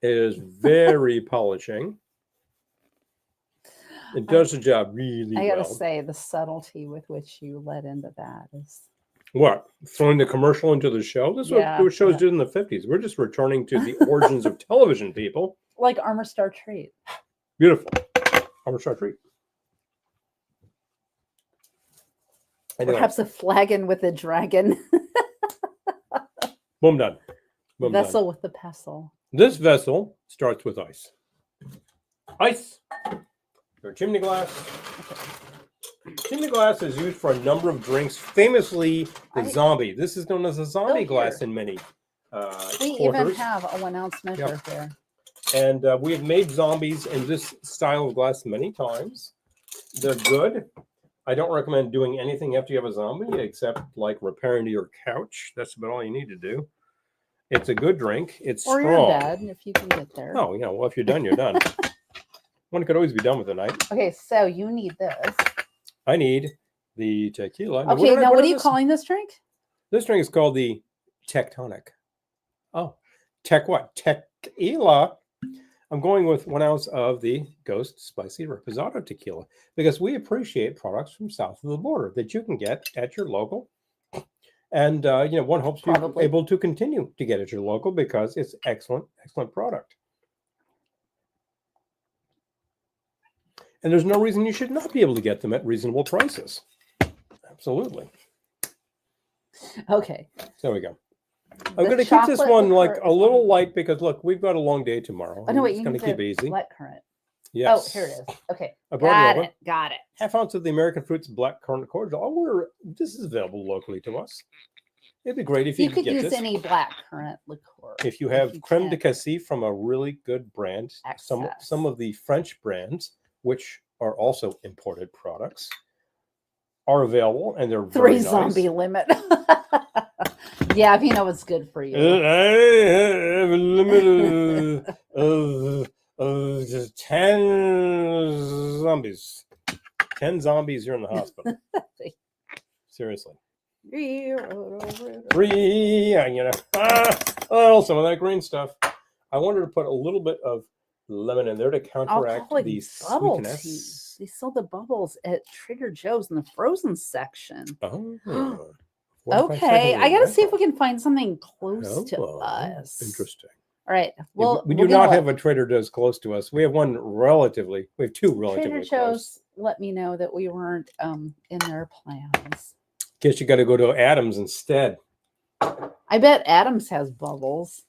is very polishing. It does the job really well. I gotta say, the subtlety with which you led into that is What? Throwing the commercial into the show? This is what shows did in the 50s. We're just returning to the origins of television, people. like Armor Star Treat. Beautiful. Armor Star Treat. Anyway. Perhaps a flagon with a dragon. Boom, done. Boom, Vessel done. with the pestle. This vessel starts with ice. Ice. Your chimney glass. Chimney glass is used for a number of drinks. Famously, the zombie. This is known as a zombie glass in many we quarters. even have a 1 ounce measure here. And we have made zombies in this style of glass many times. They're good. I don't recommend doing anything after you have a zombie except like repairing to your couch. That's about all you need to do. It's a good drink. It's or strong. your bed, if you can get there. Oh, yeah. Well, if you're done, you're done. One could always be done with the night. Okay, so you need this. I need the tequila. Okay, now what are you calling this drink? This drink is called the Tectonic. Oh, tech what? Tequila. I'm going with 1 ounce of the Ghost Spicy Reposado Tequila because we appreciate products from south of the border that you can get at your local. And, one hopes you're able to continue to get at your local because it's excellent product. And there's no reason you should not be able to get them at reasonable prices. Absolutely. Okay. There we go. I'm going to keep this one like a little light because, look, we've got a long day tomorrow. Oh, no, wait, it's going to keep easy. Blackcurrant. Yes. Oh, here it is. Okay. Got it. Half ounce of the American Fruits Blackcurrant cordial. Oh, this is available locally to us. It'd be great if you could get this. You could use any blackcurrant liqueur. If you have creme de cassis from a really good brand, some of the French brands, which are also imported products, are available, and they're very nice. 3 zombie limit. Yeah, if you know what's good for you. I have a limit of just 10 zombies. 10 zombies, you're in the hospital. Seriously. Some of that green stuff. I wanted to put a little bit of lemon in there to counteract the sweetness. They sell the bubbles at Trader Joe's in the frozen section. Oh. Okay, I gotta see if we can find something close to us. Interesting. All right. Well, we do not have a Trader Joe's close to us. We have one relatively. We have 2 relatively Trader Joe's let me know that we weren't in their plans. Guess you got to go to Adams instead. I bet Adams has bubbles.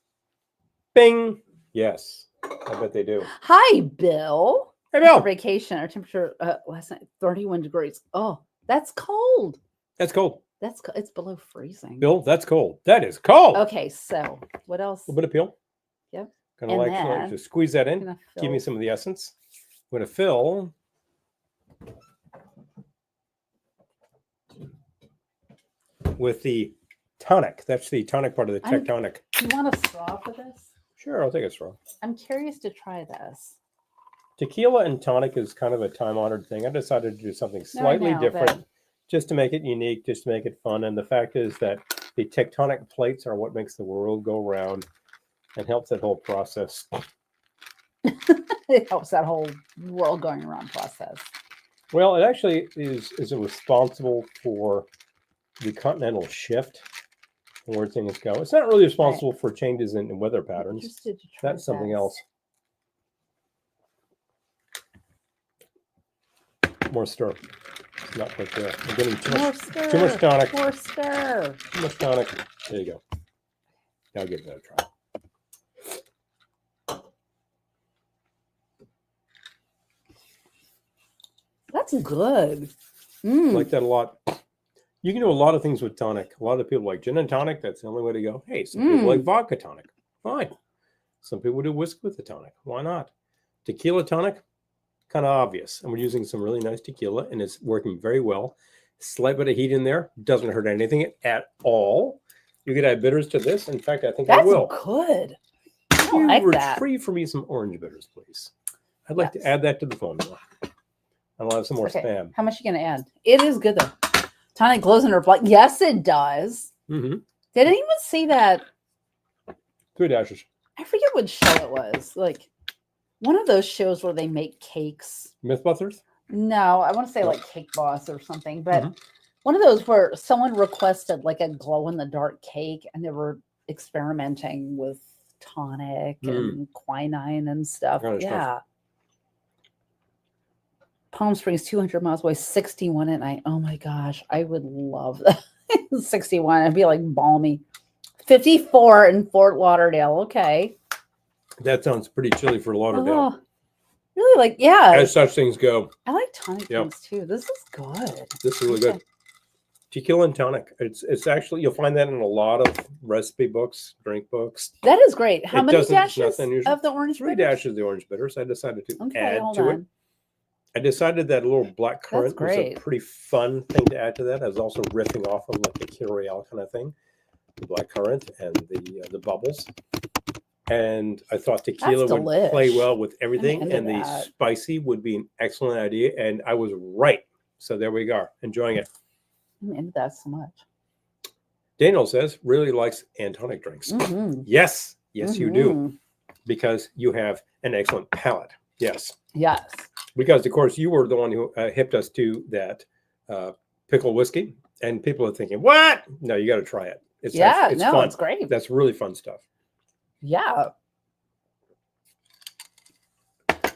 Bing. Yes, I bet they do. Hi, Bill. Hey, Bill. For vacation, our temperature last night 31 degrees. Oh, that's cold. That's cold. It's below freezing. Bill, that's cold. That is cold. Okay, so what else? A little bit of peel. Yep. Kind of like to squeeze that in. Give me some of the essence. I'm going to fill. With the tonic. That's the tonic part of the Tectonic. Do you want a straw for this? Sure, I'll take a straw. I'm curious to try this. Tequila and tonic is kind of a time-honored thing. I decided to do something slightly different just to make it unique, just to make it fun. And the fact is that the tectonic plates are what makes the world go round and helps that whole process. It helps that whole world going around process. Well, it actually is responsible for the continental shift and where things go. It's not really responsible for changes in weather patterns. That's something else. More stir. Not quite there. I'm getting too More much stir. tonic. More stir. Too much tonic. There you go. Now I'll give that a try. That's good. I like that a lot. You can do a lot of things with tonic. A lot of people like gin and tonic. That's the only way to go. Hey, some people like vodka tonic. Fine. Some people do whiskey with the tonic. Why not? Tequila tonic, kind of obvious. And we're using some really nice tequila, and it's working very well. Slight bit of heat in there. Doesn't hurt anything at all. You could add bitters to this. In fact, I think I will. That's good. You like that. retrieve for me some orange bitters, please. I'd like to add that to the formula. And I'll have some more Spam. How much are you going to add? It is good, though. Tonic glows in her blood. Yes, it does. Mm-hmm. Did anyone see that? 3 dashes. I forget what show it was. Like one of those shows where they make cakes. Mythbusters? No, I want to say like Cake Boss or something. But one of those where someone requested like a glow-in-the-dark cake, and they were experimenting with tonic and quinine and stuff. Yeah. Palm Springs, 200 miles away, 61 at night. Oh my gosh, I would love that. 61, it'd be like balmy. 54 in Fort Lauderdale. Okay. That sounds pretty chilly for Lauderdale. Oh, really? Like, yeah. As such things go. I like tonic things too. This is good. This is really good. Tequila and tonic. It's actually, you'll find that in a lot of recipe books, drink books. That is great. How many dashes of the orange 3 bitters? dashes of the orange bitters. I decided to Okay, add to it. I decided that a little black currant was a pretty fun thing to add to that. I was also riffing off of like a Kiriel kind of thing, the black currant and the bubbles. And I thought tequila would play well with everything, and the spicy would be an excellent idea. And I was right. So there we go. Enjoying it. I'm into that so much. Daniel says really likes tonic drinks. Yes, you do, because you have an excellent palate. Yes. Yes. Because, of course, you were the one who hipped us to that pickle whiskey. And people are thinking, what? No, you got to try it. It's fun. It's great. That's really fun stuff. Yeah.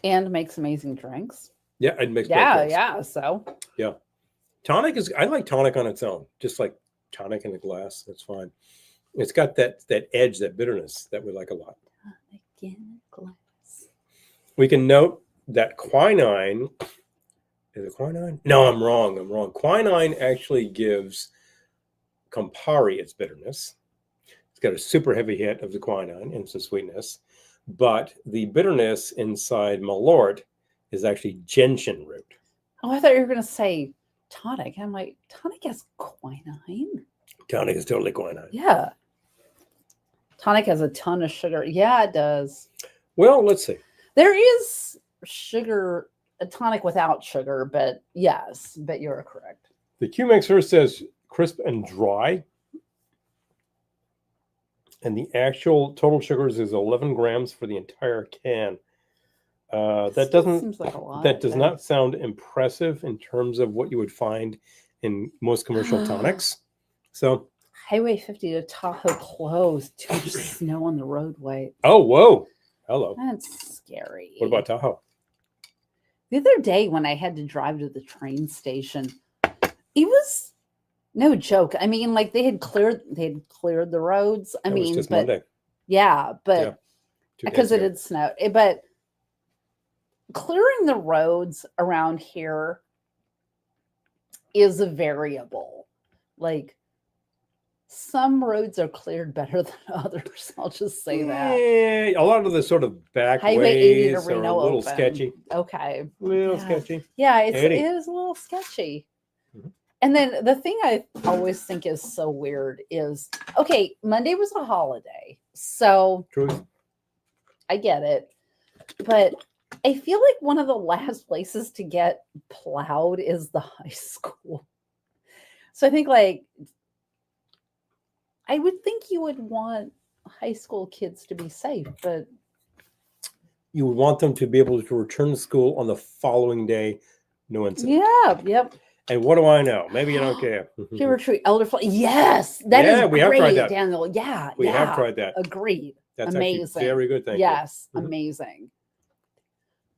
And makes amazing drinks. Yeah, it makes great drinks. Yeah, so. Yeah. Tonic is, I like tonic on its own. Just like tonic in a glass. That's fine. It's got that edge, that bitterness that we like a lot. Tonic in a glass. We can note that quinine, is it quinine? No, I'm wrong. Quinine actually gives Campari its bitterness. It's got a super heavy hit of the quinine and some sweetness, but the bitterness inside Malort is actually gentian root. Oh, I thought you were going to say tonic. I'm like, tonic has quinine? Tonic is totally quinine. Yeah. Tonic has a ton of sugar. Yeah, it does. Well, let's see. There is sugar, a tonic without sugar, but yes, but you're correct. The Q Mixer says crisp and dry. And the actual total sugars is 11 grams for the entire can. Seems like a lot, that does not sound impressive in terms of what you would find in most commercial tonics. So Highway 50 to Tahoe closed. Too much snow on the roadway. Oh, whoa. Hello. That's scary. What about Tahoe? The other day when I had to drive to the train station, it was no joke. I mean, like they had cleared the roads. I mean, just but Monday. Yeah, but because it had snowed. But clearing the roads around here is a variable. Like some roads are cleared better than others. I'll just say that. Yeah, a lot of the sort of back Highway 80 to ways are Reno a little open. sketchy. Okay. A little sketchy. Yeah, it is a little sketchy. And then the thing I always think is so weird is, okay, Monday was a holiday. So Truth. I get it. But I feel like one of the last places to get plowed is the high school. So I think I would think you would want high school kids to be safe, but you would want them to be able to return to school on the following day, no incident. Yeah, yep. And what do I know? Maybe you don't care. Fever tree, elderfly. Yes, that is we great, have tried that. Daniel. Yeah, we have tried that. Agreed. That's amazing. Very good. Thank you. Mm-hmm. Amazing.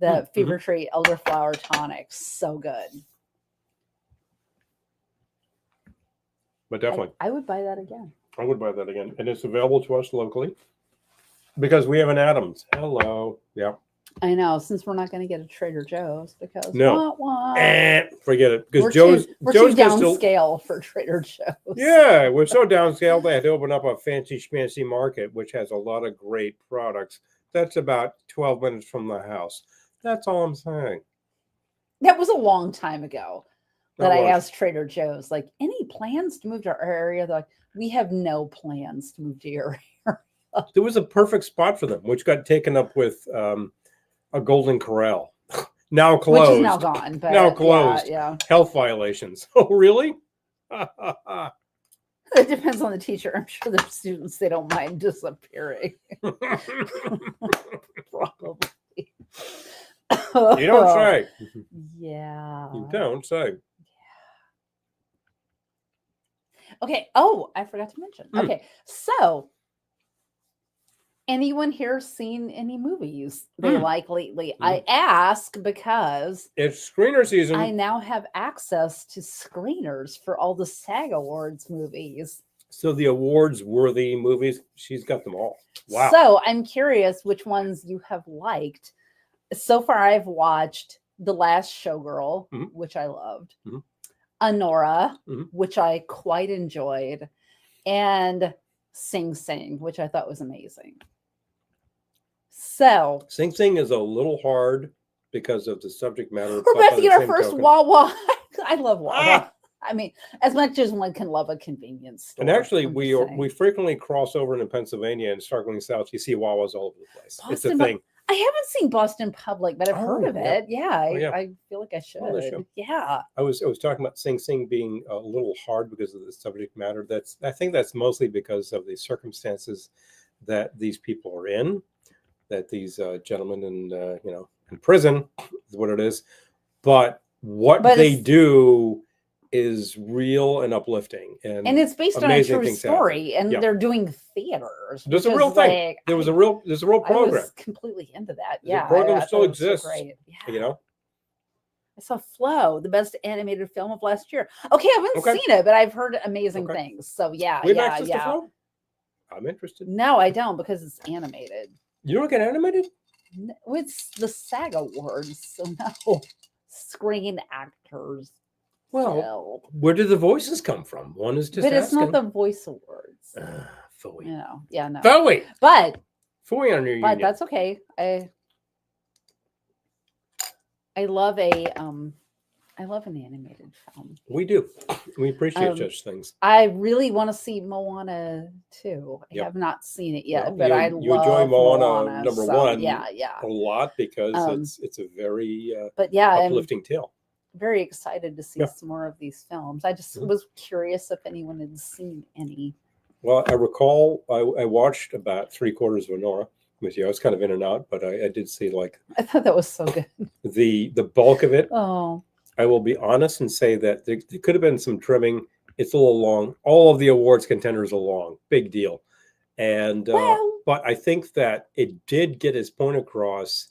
The fever tree elderflower tonic, so good. But definitely, I would buy that again. I would buy that again. And it's available to us locally because we have an Adams. Hello. Yeah. I know, since we're not going to get a Trader Joe's because No. wah. Forget it. Because We're Joe's too gets to- downscale for Trader Joe's. Yeah, we're so downscaled they had to open up a fancy schmancy market, which has a lot of great products. That's about 12 minutes from the house. That's all I'm saying. That was a long time ago that That I was. asked Trader Joe's, like, any plans to move to our area? They're like, we have no plans to move to your area. There was a perfect spot for them, which got taken up with a Golden Corral. Now closed. Which is now gone. But Now closed. Yeah. Health violations. Oh, really? It depends on the teacher. I'm sure the students, they don't mind disappearing. Probably. You don't say. Yeah. You don't say. Okay. Oh, I forgot to mention. Okay. So, anyone here seen any movies they like lately? I ask because It's screener season. I now have access to screeners for all the SAG Awards movies. So the awards worthy movies, she's got them all. Wow. So I'm curious which ones you have liked. So far, I've watched The Last Showgirl, which I loved, Honora, which I quite enjoyed, and Sing Sing, which I thought was amazing. So Sing Sing is a little hard because of the subject matter. we're about to get our first Wawa. I love Wawa. I mean, as much as one can love a convenience store. And actually, we frequently cross over into Pennsylvania and start going south. You see Wawas all over the place. It's a thing. I haven't seen Boston Public, but I've heard of it. Yeah, I feel like I should. Yeah. I was talking about Sing Sing being a little hard because of the subject matter. I think that's mostly because of the circumstances that these people are in. That these gentlemen in prison is what it is. But what they do is real and uplifting, and it's based on a true story, and they're doing theaters. There's a real thing. There's a real program. I was completely into that. The program still exists. So great. Yeah. You know, I saw Flow, the best animated film of last year. Okay, I haven't seen it, but I've heard amazing things. So yeah, we have access to Flow? I'm interested. No, I don't, because it's animated. You don't get animated? No, it's the SAG Awards, so no. Screen actors. Well, where do the voices come from? One is just. But it's not the Voice Awards. Phooey. No, yeah, no. Phooey. But Phooey on your union. But that's okay. I love an animated film. We do. We appreciate such things. I really want to see Moana 2. I have not seen it yet, but I love enjoy Moana number one. Yeah. A lot because it's a very uplifting tale. Very excited to see some more of these films. I just was curious if anyone had seen any. Well, I recall I watched about 3/4 of Honora with you. I was kind of in and out, but I did see I thought that was so good. The bulk of it. Oh. I will be honest and say that there could have been some trimming. It's a little long. All of the awards contenders are long. Big deal. And but I think that it did get its point across,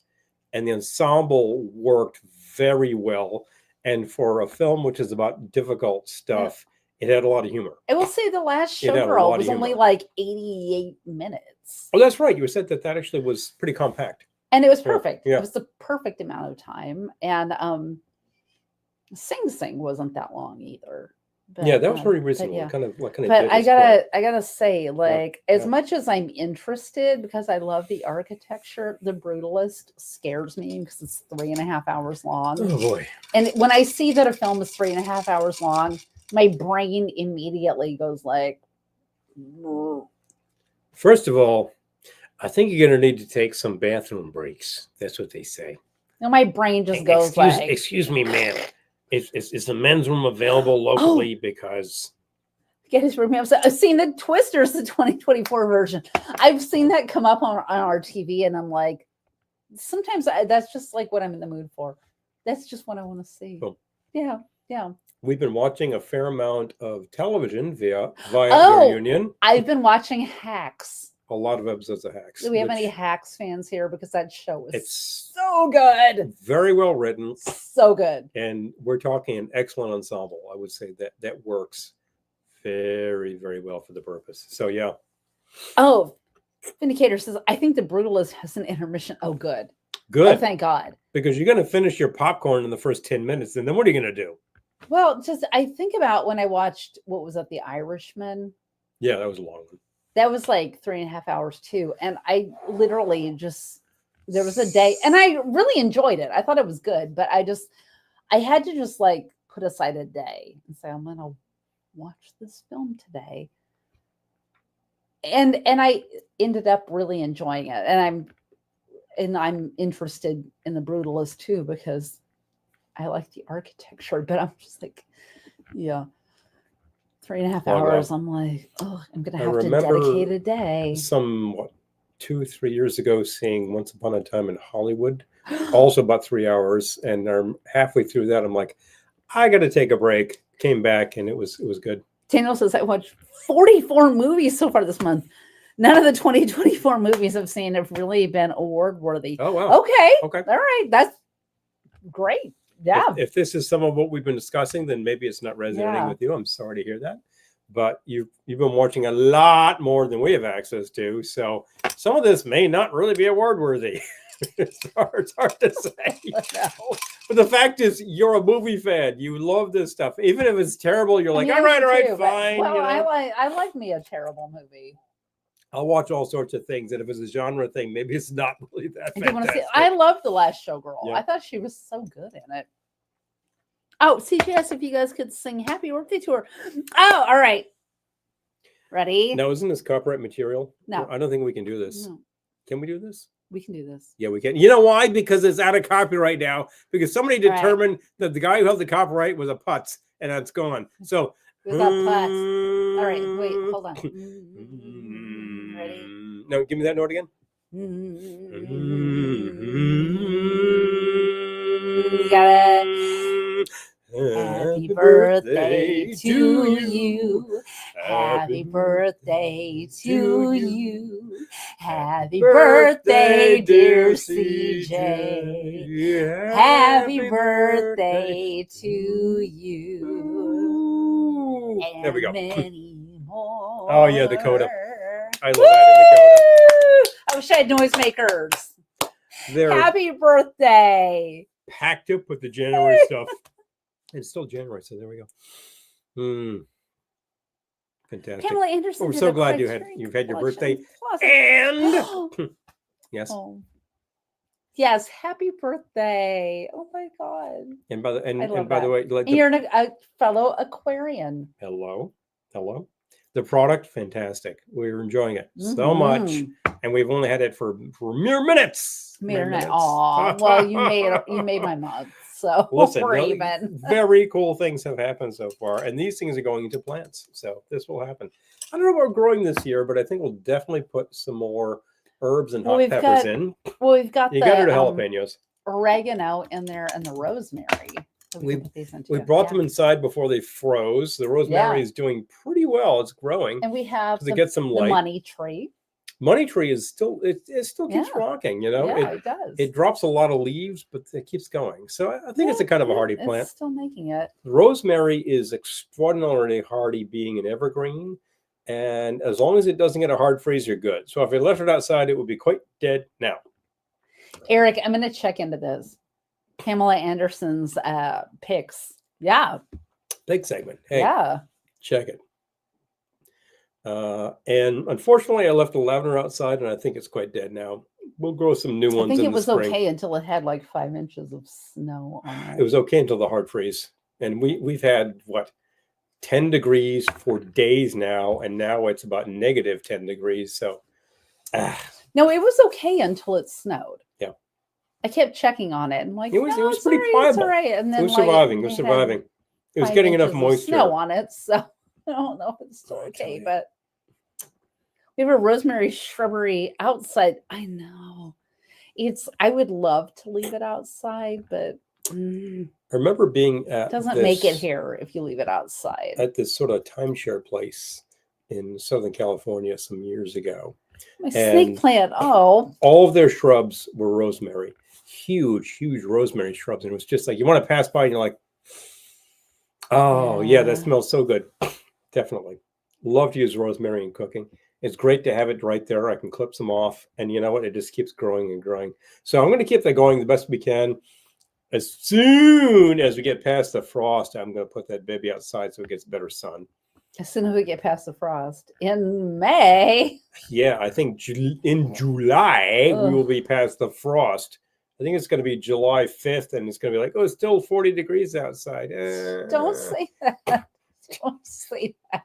and the ensemble worked very well. And for a film which is about difficult stuff, it had a lot of humor. I will say The Last Showgirl was only like 88 minutes. Oh, that's right. You said that actually was pretty compact. And it was perfect. Yeah. It was the perfect amount of time. And Sing Sing wasn't that long either. But, yeah, that was very reasonable. But I gotta say, as much as I'm interested, because I love the architecture, The Brutalist scares me because it's 3.5 hours long. Oh boy! And when I see that a film is 3.5 hours long, my brain immediately goes like. First of all, I think you're going to need to take some bathroom breaks. That's what they say. And my brain just goes like. Excuse me, ma'am. Is the men's room available locally? Because get his room. I've seen the Twisters, the 2024 version. I've seen that come up on our TV, and I'm like, sometimes that's just like what I'm in the mood for. That's just what I want to see. Cool. Yeah. We've been watching a fair amount of television via your union. I've been watching Hacks. A lot of episodes of Hacks. Do we have any Hacks fans here? Because that show is so good. Very well written. So good. And we're talking an excellent ensemble. I would say that works very, very well for the purpose. So yeah. Oh, Vindicator says, I think the Brutalist has an intermission. Oh, good. Good. Oh, thank God. Because you're going to finish your popcorn in the first 10 minutes. And then what are you going to do? Well, just I think about when I watched, what was that, The Irishman? Yeah, that was a long one. That was like 3.5 hours too. And I literally just, there was a day, and I really enjoyed it. I thought it was good, but I had to just like put aside a day and say, I'm going to watch this film today. And I ended up really enjoying it. And I'm interested in the Brutalist too, because I like the architecture, but I'm just like, yeah, 3.5 hours. I'm like, oh, I'm going to have to dedicate a day. Some 2-3 years ago, seeing Once Upon a Time in Hollywood, also about 3 hours. And halfway through that, I'm like, I got to take a break. Came back and it was good. Daniel says, I watched 44 movies so far this month. None of the 2024 movies I've seen have really been award worthy. Oh, wow. Okay. Okay. All right. That's great. Yeah. If this is some of what we've been discussing, then maybe it's not resonating with you. I'm sorry to hear that. But you've been watching a lot more than we have access to. So some of this may not really be award worthy. It's hard to say. But the fact is, you're a movie fan. You love this stuff. Even if it's terrible, you're like, all right, fine. Well, I like me a terrible movie. I'll watch all sorts of things. And if it's a genre thing, maybe it's not really that fantastic. I love The Last Showgirl. Yeah. I thought she was so good in it. Oh, CGS, if you guys could sing Happy Birthday to her. Oh, all right. Ready? Now, isn't this copyright material? No. I don't think we can do this. No. Can we do this? We can do this. Yeah, we can. You know why? Because it's out of copyright now. Because somebody determined that the guy who held the copyright was a putz, and it's gone. So it was a putz. All right, wait, hold on. Ready? No, give me that note again. You got it. Happy birthday to you. Happy birthday to you. Happy birthday, dear CJ. Happy birthday to you. And there we go. Many more. Oh, yeah, Dakota. I love that Dakota. I wish I had noisemakers. They're Happy birthday. packed up with the January stuff. It's still January, so there we go. Fantastic. Pamela Anderson. We're so glad you've had your birthday. And yes. Oh. Yes, happy birthday. Oh my God. And by the way, and you're a fellow Aquarian. Hello. The product, fantastic. We're enjoying it so much. And we've only had it for mere minutes. Oh, well, you made my month. So listen, even. Very cool things have happened so far. And these things are going into plants. So this will happen. I don't know what we're growing this year, but I think we'll definitely put some more herbs and hot peppers in. Well, we've got you got her to jalapenos. Oregano in there and the rosemary. So we brought them inside before they froze. The rosemary is doing pretty well. It's growing. And we have to get some light. The money tree. Money tree is still it still keeps rocking, you know. Yeah, it does. It drops a lot of leaves, but it keeps going. So I think it's a kind of a hardy plant. It's still making it. Rosemary is extraordinarily hardy, being an evergreen. And as long as it doesn't get a hard freeze, you're good. So if I left it outside, it would be quite dead now. Eric, I'm going to check into this. Pamela Anderson's picks. Yeah. Big segment. Hey, yeah. Check it. And unfortunately, I left the lavender outside, and I think it's quite dead now. We'll grow some new ones in the spring. I think it was okay until it had like 5 inches of snow on it. It was okay until the hard freeze. And we've had, 10 degrees for days now, and now it's about negative 10 degrees. So, no, it was okay until it snowed. Yeah, I kept checking on it, and like it was pretty pliable. It's all right. And then it was surviving. It was surviving. It was getting enough moisture. Snow on it, so I don't know if it's still okay. But we have a rosemary shrubbery outside. I know I would love to leave it outside, but. I remember being at doesn't make it here if you leave it outside. At this sort of timeshare place in Southern California some years ago. My snake plant. Oh. All of their shrubs were rosemary. Huge rosemary shrubs. And it was just like you want to pass by and you're like, oh yeah, that smells so good. Definitely. Love to use rosemary in cooking. It's great to have it right there. I can clip some off, and you know what? It just keeps growing and growing. So I'm going to keep that going the best we can. As soon as we get past the frost, I'm going to put that baby outside so it gets better sun. As soon as we get past the frost in May. Yeah, I think in July we Ugh. will be past the frost. I think it's going to be July 5th, and it's going to be like, oh, it's still 40 degrees outside. Don't say that. Don't say that.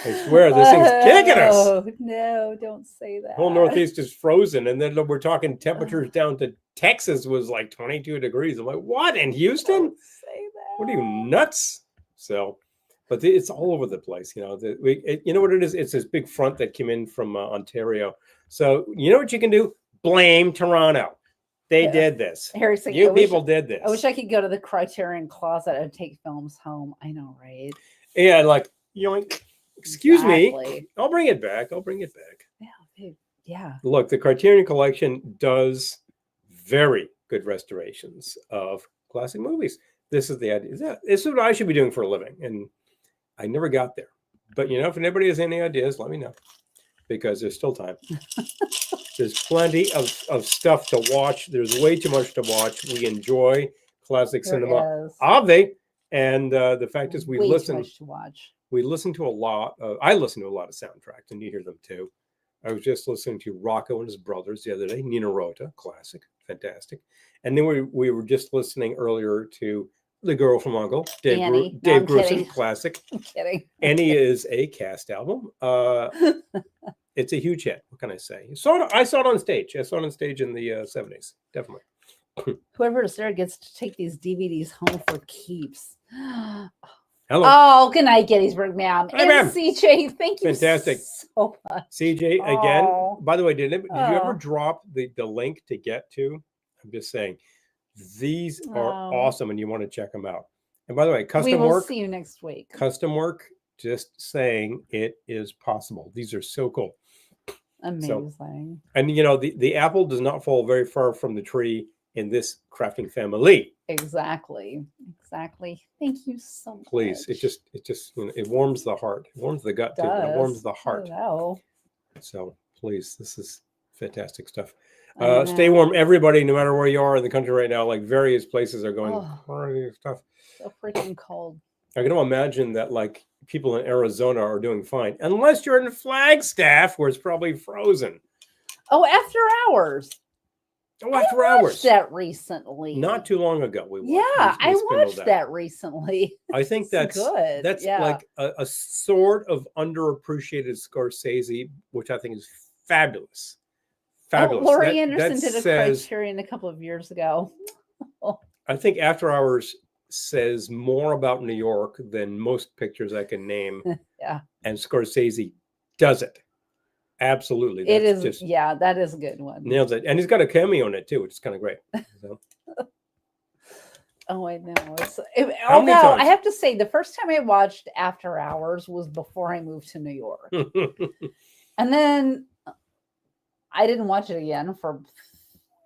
I swear, this thing's kicking us. Oh, no, don't say that. Whole Northeast is frozen, and then we're talking temperatures down to Texas was like 22 degrees. I'm like, what, in Houston? Don't say that. What are you, nuts? So, but it's all over the place. You know, you know what it is? It's this big front that came in from Ontario. So you know what you can do? Blame Toronto. They did this. Harrison, You people did this. I wish I could go to the Criterion closet and take films home. I know, right? Yeah, like, you know, excuse me. Exactly. I'll bring it back. I'll bring it back. Yeah, dude. Yeah. Look, the Criterion Collection does very good restorations of classic movies. This is the idea. This is what I should be doing for a living. And I never got there. But, you know, if anybody has any ideas, let me know. Because there's still time. There's plenty of stuff to watch. There's way too much to watch. We enjoy classic cinema. Ave. And the fact is, we listen to watch. We listen to a lot. I listen to a lot of soundtracks, and you hear them too. I was just listening to Rocco and his brothers the other day. Nina Rota, classic, fantastic. And then we were just listening earlier to The Girl from U.N.C.L.E., Dave Grusin, classic. I'm kidding. Annie is a cast album. It's a huge hit. What can I say? I saw it on stage. I saw it on stage in the 70s. Definitely. Whoever is there gets to take these DVDs home for keeps. Hello. Oh, good night, Gettysburg, ma'am. Hi, and ma'am. CJ, thank you Fantastic. so much. CJ, again, by the way, did you ever Oh. drop the link to get to? I'm just saying, these are awesome, and you want to check them out. And by the way, custom we will work. See you next week. Custom work, just saying it is possible. These are so cool. Amazing. So, and you know, the apple does not fall very far from the tree in this crafting family. Exactly. Thank you so much. Please, it just you know, it warms the heart. It warms the gut too, but it warms the heart. So please, this is fantastic stuff. Stay warm, everybody, no matter where you are in the country right now. Like various places are going crazy stuff. So freaking cold. I can imagine that like people in Arizona are doing fine, unless you're in Flagstaff, where it's probably frozen. Oh, After Hours. Oh, After Hours. I watched that recently. Not too long ago. I watched that recently. I think that's good. That's like a sort of underappreciated Scorsese, which I think is fabulous. Fabulous. Laurie Anderson did a Criterion a couple of years ago. I think After Hours says more about New York than most pictures I can name. Yeah. And Scorsese does it. Absolutely. It is just, that is a good one. Nails it. And he's got a cameo in it too, which is kind of great. So. Oh, I know. Although I have to say, the first time I watched After Hours was before I moved to New York. And then I didn't watch it again for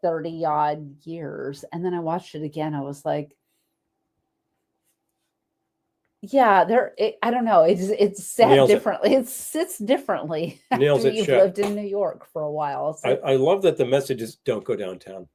30 odd years. And then I watched it again. I was like, yeah, I don't know. It's set differently. It sits differently after you've lived in New York for a while. So. I love that the message is don't go downtown.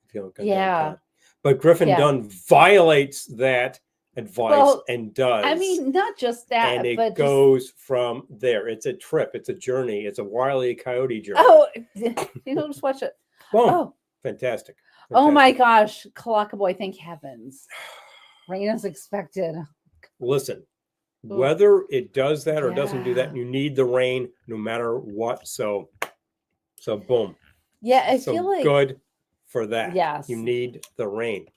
If you don't go downtown. But Griffin Dunn violates that advice and does. I mean, not just that, and it but goes from there. It's a trip. It's a journey. It's a Wile E. Coyote journey. Oh, you know, just watch it. Boom. Fantastic. Oh my gosh, Kalaka Boy, thank heavens. Rain is expected. Listen, whether it does that or doesn't do that, you need the rain no matter what. So boom. Yeah, I feel like good for that. Yes. You need the rain.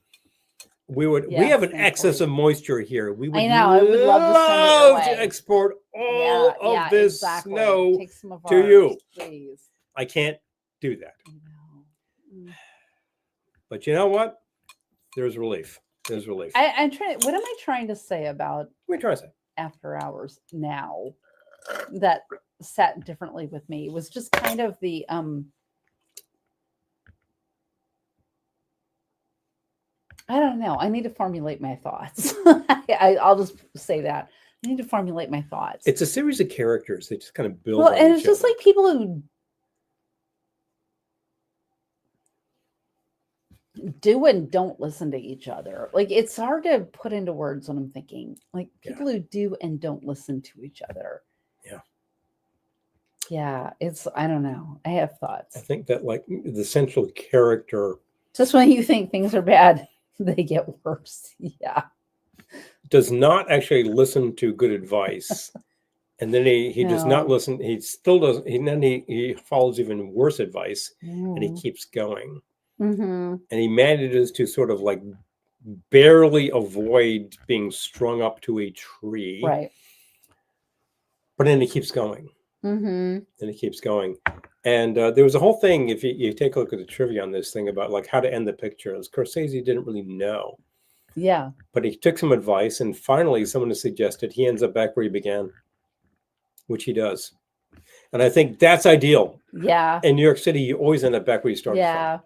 We have an excess of moisture here. We would I would love to export all of this snow to you. Please. I can't do that. But you know what? There's relief. There's relief. I'm trying. What am I trying to say about After Hours now that sat differently with me? It was just kind of the I don't know. I need to formulate my thoughts. I'll just say that I need to formulate my thoughts. It's a series of characters. They just kind of build well, on and each it's just other. like people who do and don't listen to each other. Like it's hard to put into words what I'm thinking. Like people who do and don't listen to each other. Yeah. Yeah, I don't know. I have thoughts. I think that like the central character, just when you think things are bad, they get worse. Yeah. does not actually listen to good advice. And then he does not listen. He still doesn't. And then he follows even worse advice, and he keeps going. Mm-hmm. And he manages to sort of like barely avoid being strung up to a tree. Right. But then he keeps going. Mm-hmm. And he keeps going. And there was a whole thing, if you take a look at the trivia on this thing about like how to end the picture, as Scorsese didn't really know. Yeah. But he took some advice, and finally someone has suggested he ends up back where he began, which he does. And I think that's ideal. Yeah. In New York City, you always end up back where you started from.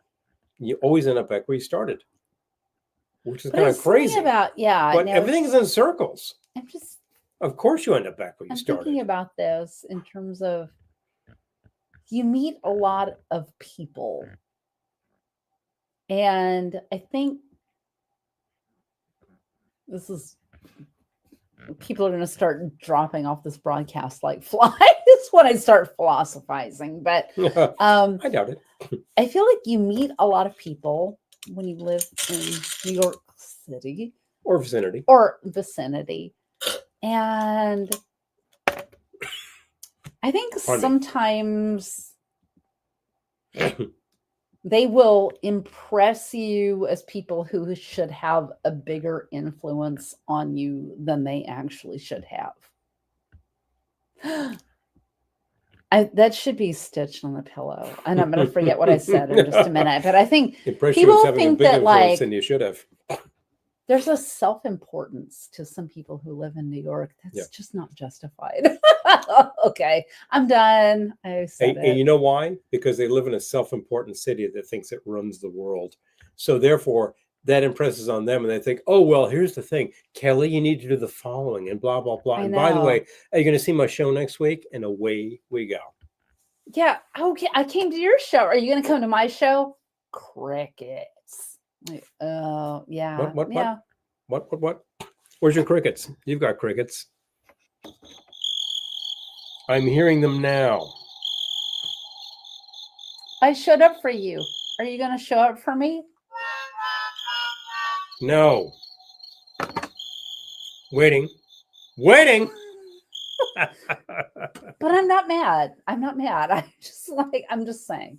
You always end up back where you started, which is kind of crazy. But everything's in circles. I'm just. Of course, you end up back where you started. I'm thinking about this in terms of you meet a lot of people, and I think this is people are going to start dropping off this broadcast like flies when I start philosophizing. But I doubt it. I feel like you meet a lot of people when you live in New York City or vicinity. And I think sometimes they will impress you as people who should have a bigger influence on you than they actually should have. That should be stitched on the pillow. And I'm going to forget what I said in just a minute. But I think people think that like than you should have. There's a self-importance to some people who live in New York that's just not justified. Okay, I'm done. I said it. And you know why? Because they live in a self-important city that thinks it runs the world. So therefore, that impresses on them, and they think, oh, well, here's the thing. Kelly, you need to do the following, and blah, blah, blah. And by the way, are you going to see my show next week? And away we go. Yeah. Okay, I came to your show. Are you going to come to my show? Crickets. Like, oh, yeah. What? Where's your crickets? You've got crickets. I'm hearing them now. I showed up for you. Are you going to show up for me? No. Waiting. But I'm not mad. I'm just saying.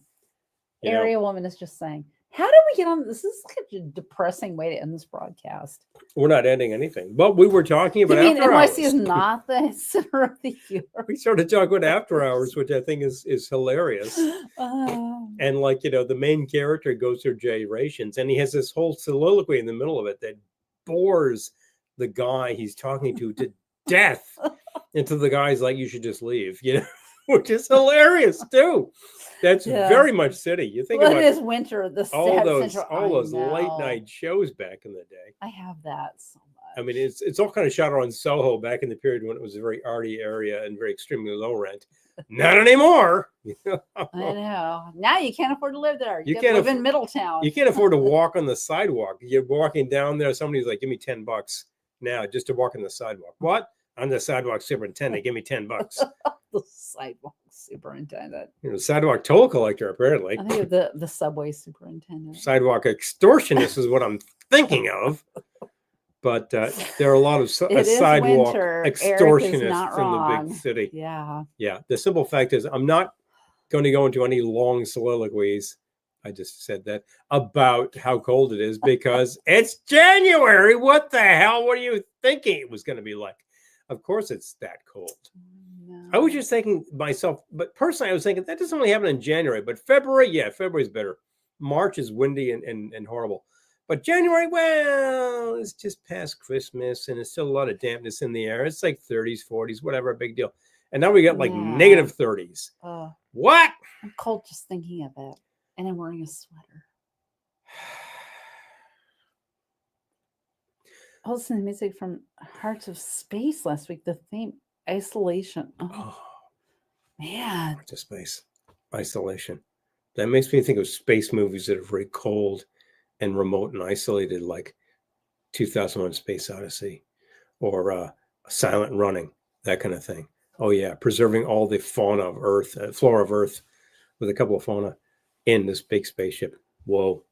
Area woman is just saying. How did we get on? This is like a depressing way to end this broadcast. We're not ending anything, but we were talking about after hours. NYC is not the center of the year. We started talking about after hours, which I think is hilarious. And like, the main character goes through gyrations, and he has this whole soliloquy in the middle of it that bores the guy he's talking to death. Until the guy's like, you should just leave, which is hilarious too. That's very much city. You think about it is winter. All those late night shows back in the day. I have that so much. I mean, it's all kind of shot on Soho back in the period when it was a very arty area and very extremely low rent. Not anymore. I know. Now you can't afford to live there. You can't live in Middletown. You can't afford to walk on the sidewalk. You're walking down there. Somebody's like, give me $10 now just to walk on the sidewalk. What? I'm the sidewalk superintendent. Give me $10. The sidewalk superintendent. Sidewalk toll collector, apparently. I think of the subway superintendent. Sidewalk extortionist is what I'm thinking of. But there are a lot of sidewalk extortionists in the big city. Yeah. Yeah. The simple fact is, I'm not going to go into any long soliloquies. I just said that about how cold it is because it's January. What the hell were you thinking it was going to be like? Of course, it's that cold. No. I was just thinking myself, but personally, I was thinking that doesn't only happen in January, but February, February's better. March is windy and horrible. But January, well, it's just past Christmas and there's still a lot of dampness in the air. It's like 30s, 40s, whatever, big deal. And now we got like negative 30s. What? I'm cold just thinking of it. And I'm wearing a sweater. I listened to music from Hearts of Space last week. The theme, Isolation. Oh, Oh, man. to space. Isolation. That makes me think of space movies that are very cold and remote and isolated, like 2001 Space Odyssey or Silent Running, that kind of thing. Oh, yeah. Preserving all the fauna of Earth, flora of Earth with a couple of fauna in this big spaceship. Whoa.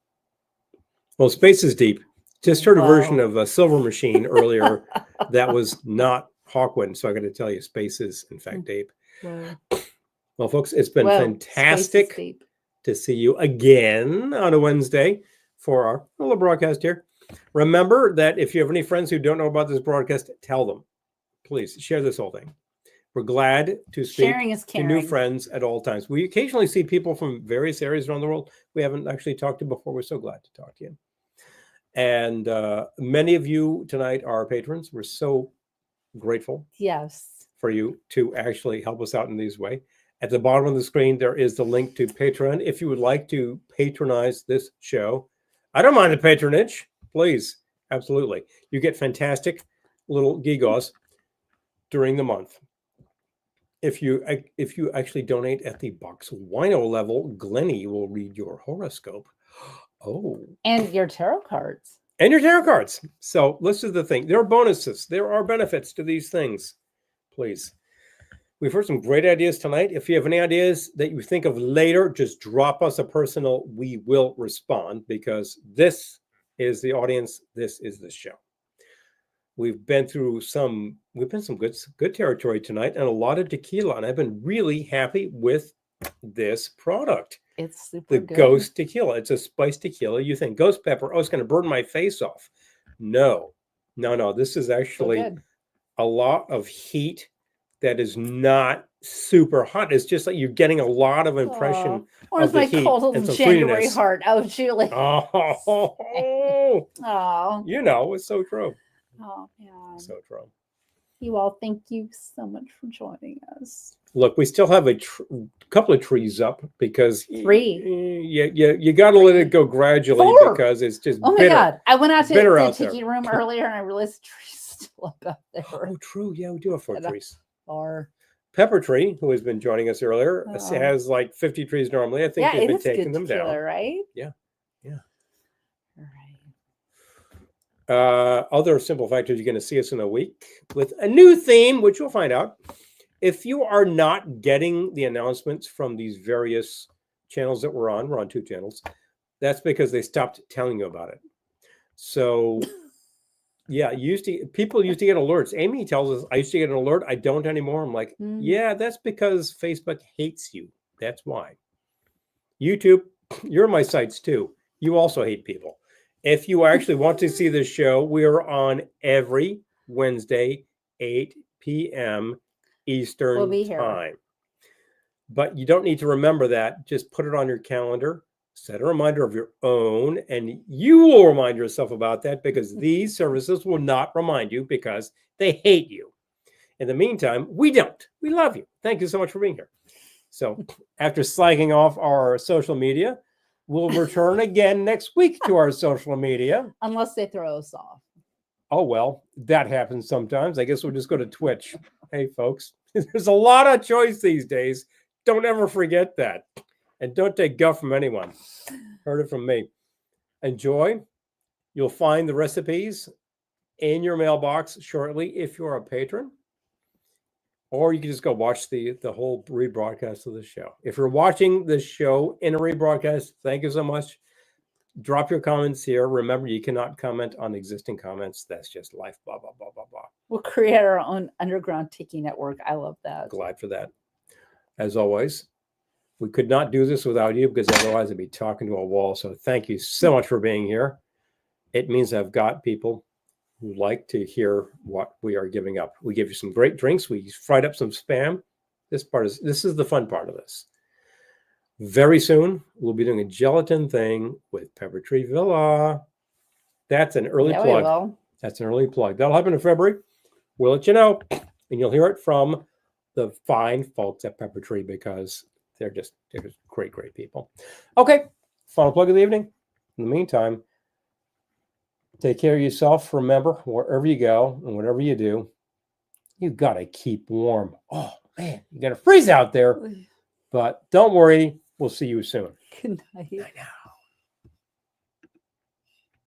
Well, space is deep. Just heard a version of a Silver Machine earlier that was not Hawkwind. So I got to tell you, space is, in fact, deep. Whoa. Well, folks, it's been Space is fantastic deep. to see you again on a Wednesday for our little broadcast here. Remember that if you have any friends who don't know about this broadcast, tell them. Please share this whole thing. We're glad to speak Sharing is to caring. new friends at all times. We occasionally see people from various areas around the world we haven't actually talked to before. We're so glad to talk to you. And many of you tonight are patrons. We're so grateful Yes. for you to actually help us out in this way. At the bottom of the screen, there is the link to Patreon. If you would like to patronize this show, I don't mind the patronage. Please, absolutely. You get fantastic little gigaws during the month. If you actually donate at the box wino level, Glennie will read your horoscope. Oh. And your tarot cards. And your tarot cards. So this is the thing. There are bonuses. There are benefits to these things. Please. We've heard some great ideas tonight. If you have any ideas that you think of later, just drop us a personal. We will respond because this is the audience. This is the show. We've been through some good territory tonight and a lot of tequila. And I've been really happy with this product. It's super good. Ghost tequila. It's a spiced tequila. You think ghost pepper, oh, it's going to burn my face off. No. This is actually a lot of heat that is not super hot. It's just like you're getting a lot of impression of the heat and some January fruitiness. heart. Oh, Julie. Oh, you know, it's so true. Oh, yeah. So true. You all, thank you so much for joining us. Look, we still have a couple of trees up because you got to let it go gradually because it's just oh my bitter. God. I went out to the tiki room there. earlier and I realized the tree's still up there. Oh, true. Yeah, we do have 4 trees. Or Pepper Tree, who has been joining us earlier, has like 50 trees normally. I think they've been taking them down. Right? Yeah. All right. Other simple factors, you're going to see us in a week with a new theme, which you'll find out. If you are not getting the announcements from these various channels that we're on 2 channels, that's because they stopped telling you about it. So yeah, people used to get alerts. Amy tells us, I used to get an alert. I don't anymore. I'm like, yeah, that's because Facebook hates you. That's why. YouTube, you're my sites too. You also hate people. If you actually want to see this show, we are on every Wednesday, 8 p.m. Eastern time. But you don't need to remember that. Just put it on your calendar. Set a reminder of your own, and you will remind yourself about that because these services will not remind you because they hate you. In the meantime, we don't. We love you. Thank you so much for being here. So after slagging off our social media, we'll return again next week to our social media. Unless they throw us off. Oh, well, that happens sometimes. I guess we'll just go to Twitch. Hey, folks, there's a lot of choice these days. Don't ever forget that. And don't take guff from anyone. Heard it from me. Enjoy. You'll find the recipes in your mailbox shortly if you're a patron. Or you can just go watch the whole rebroadcast of the show. If you're watching this show in a rebroadcast, thank you so much. Drop your comments here. Remember, you cannot comment on existing comments. That's just life, blah, blah, blah, blah, blah. We'll create our own underground tiki network. I love that. Glad for that. As always, we could not do this without you because otherwise I'd be talking to a wall. So thank you so much for being here. It means I've got people who like to hear what we are giving up. We give you some great drinks. We fried up some spam. This is the fun part of this. Very soon, we'll be doing a gelatin thing with Pepper Tree Villa. That's an early plug. We will. That's an early plug. That'll happen in February. We'll let you know. And you'll hear it from the fine folks at Pepper Tree because they're just great, great people. Okay. Final plug of the evening. In the meantime, Take care of yourself. Remember, wherever you go and whatever you do, you got to keep warm. Oh, man, you're going to freeze out there. But don't worry. We'll see you soon. Good night. I know.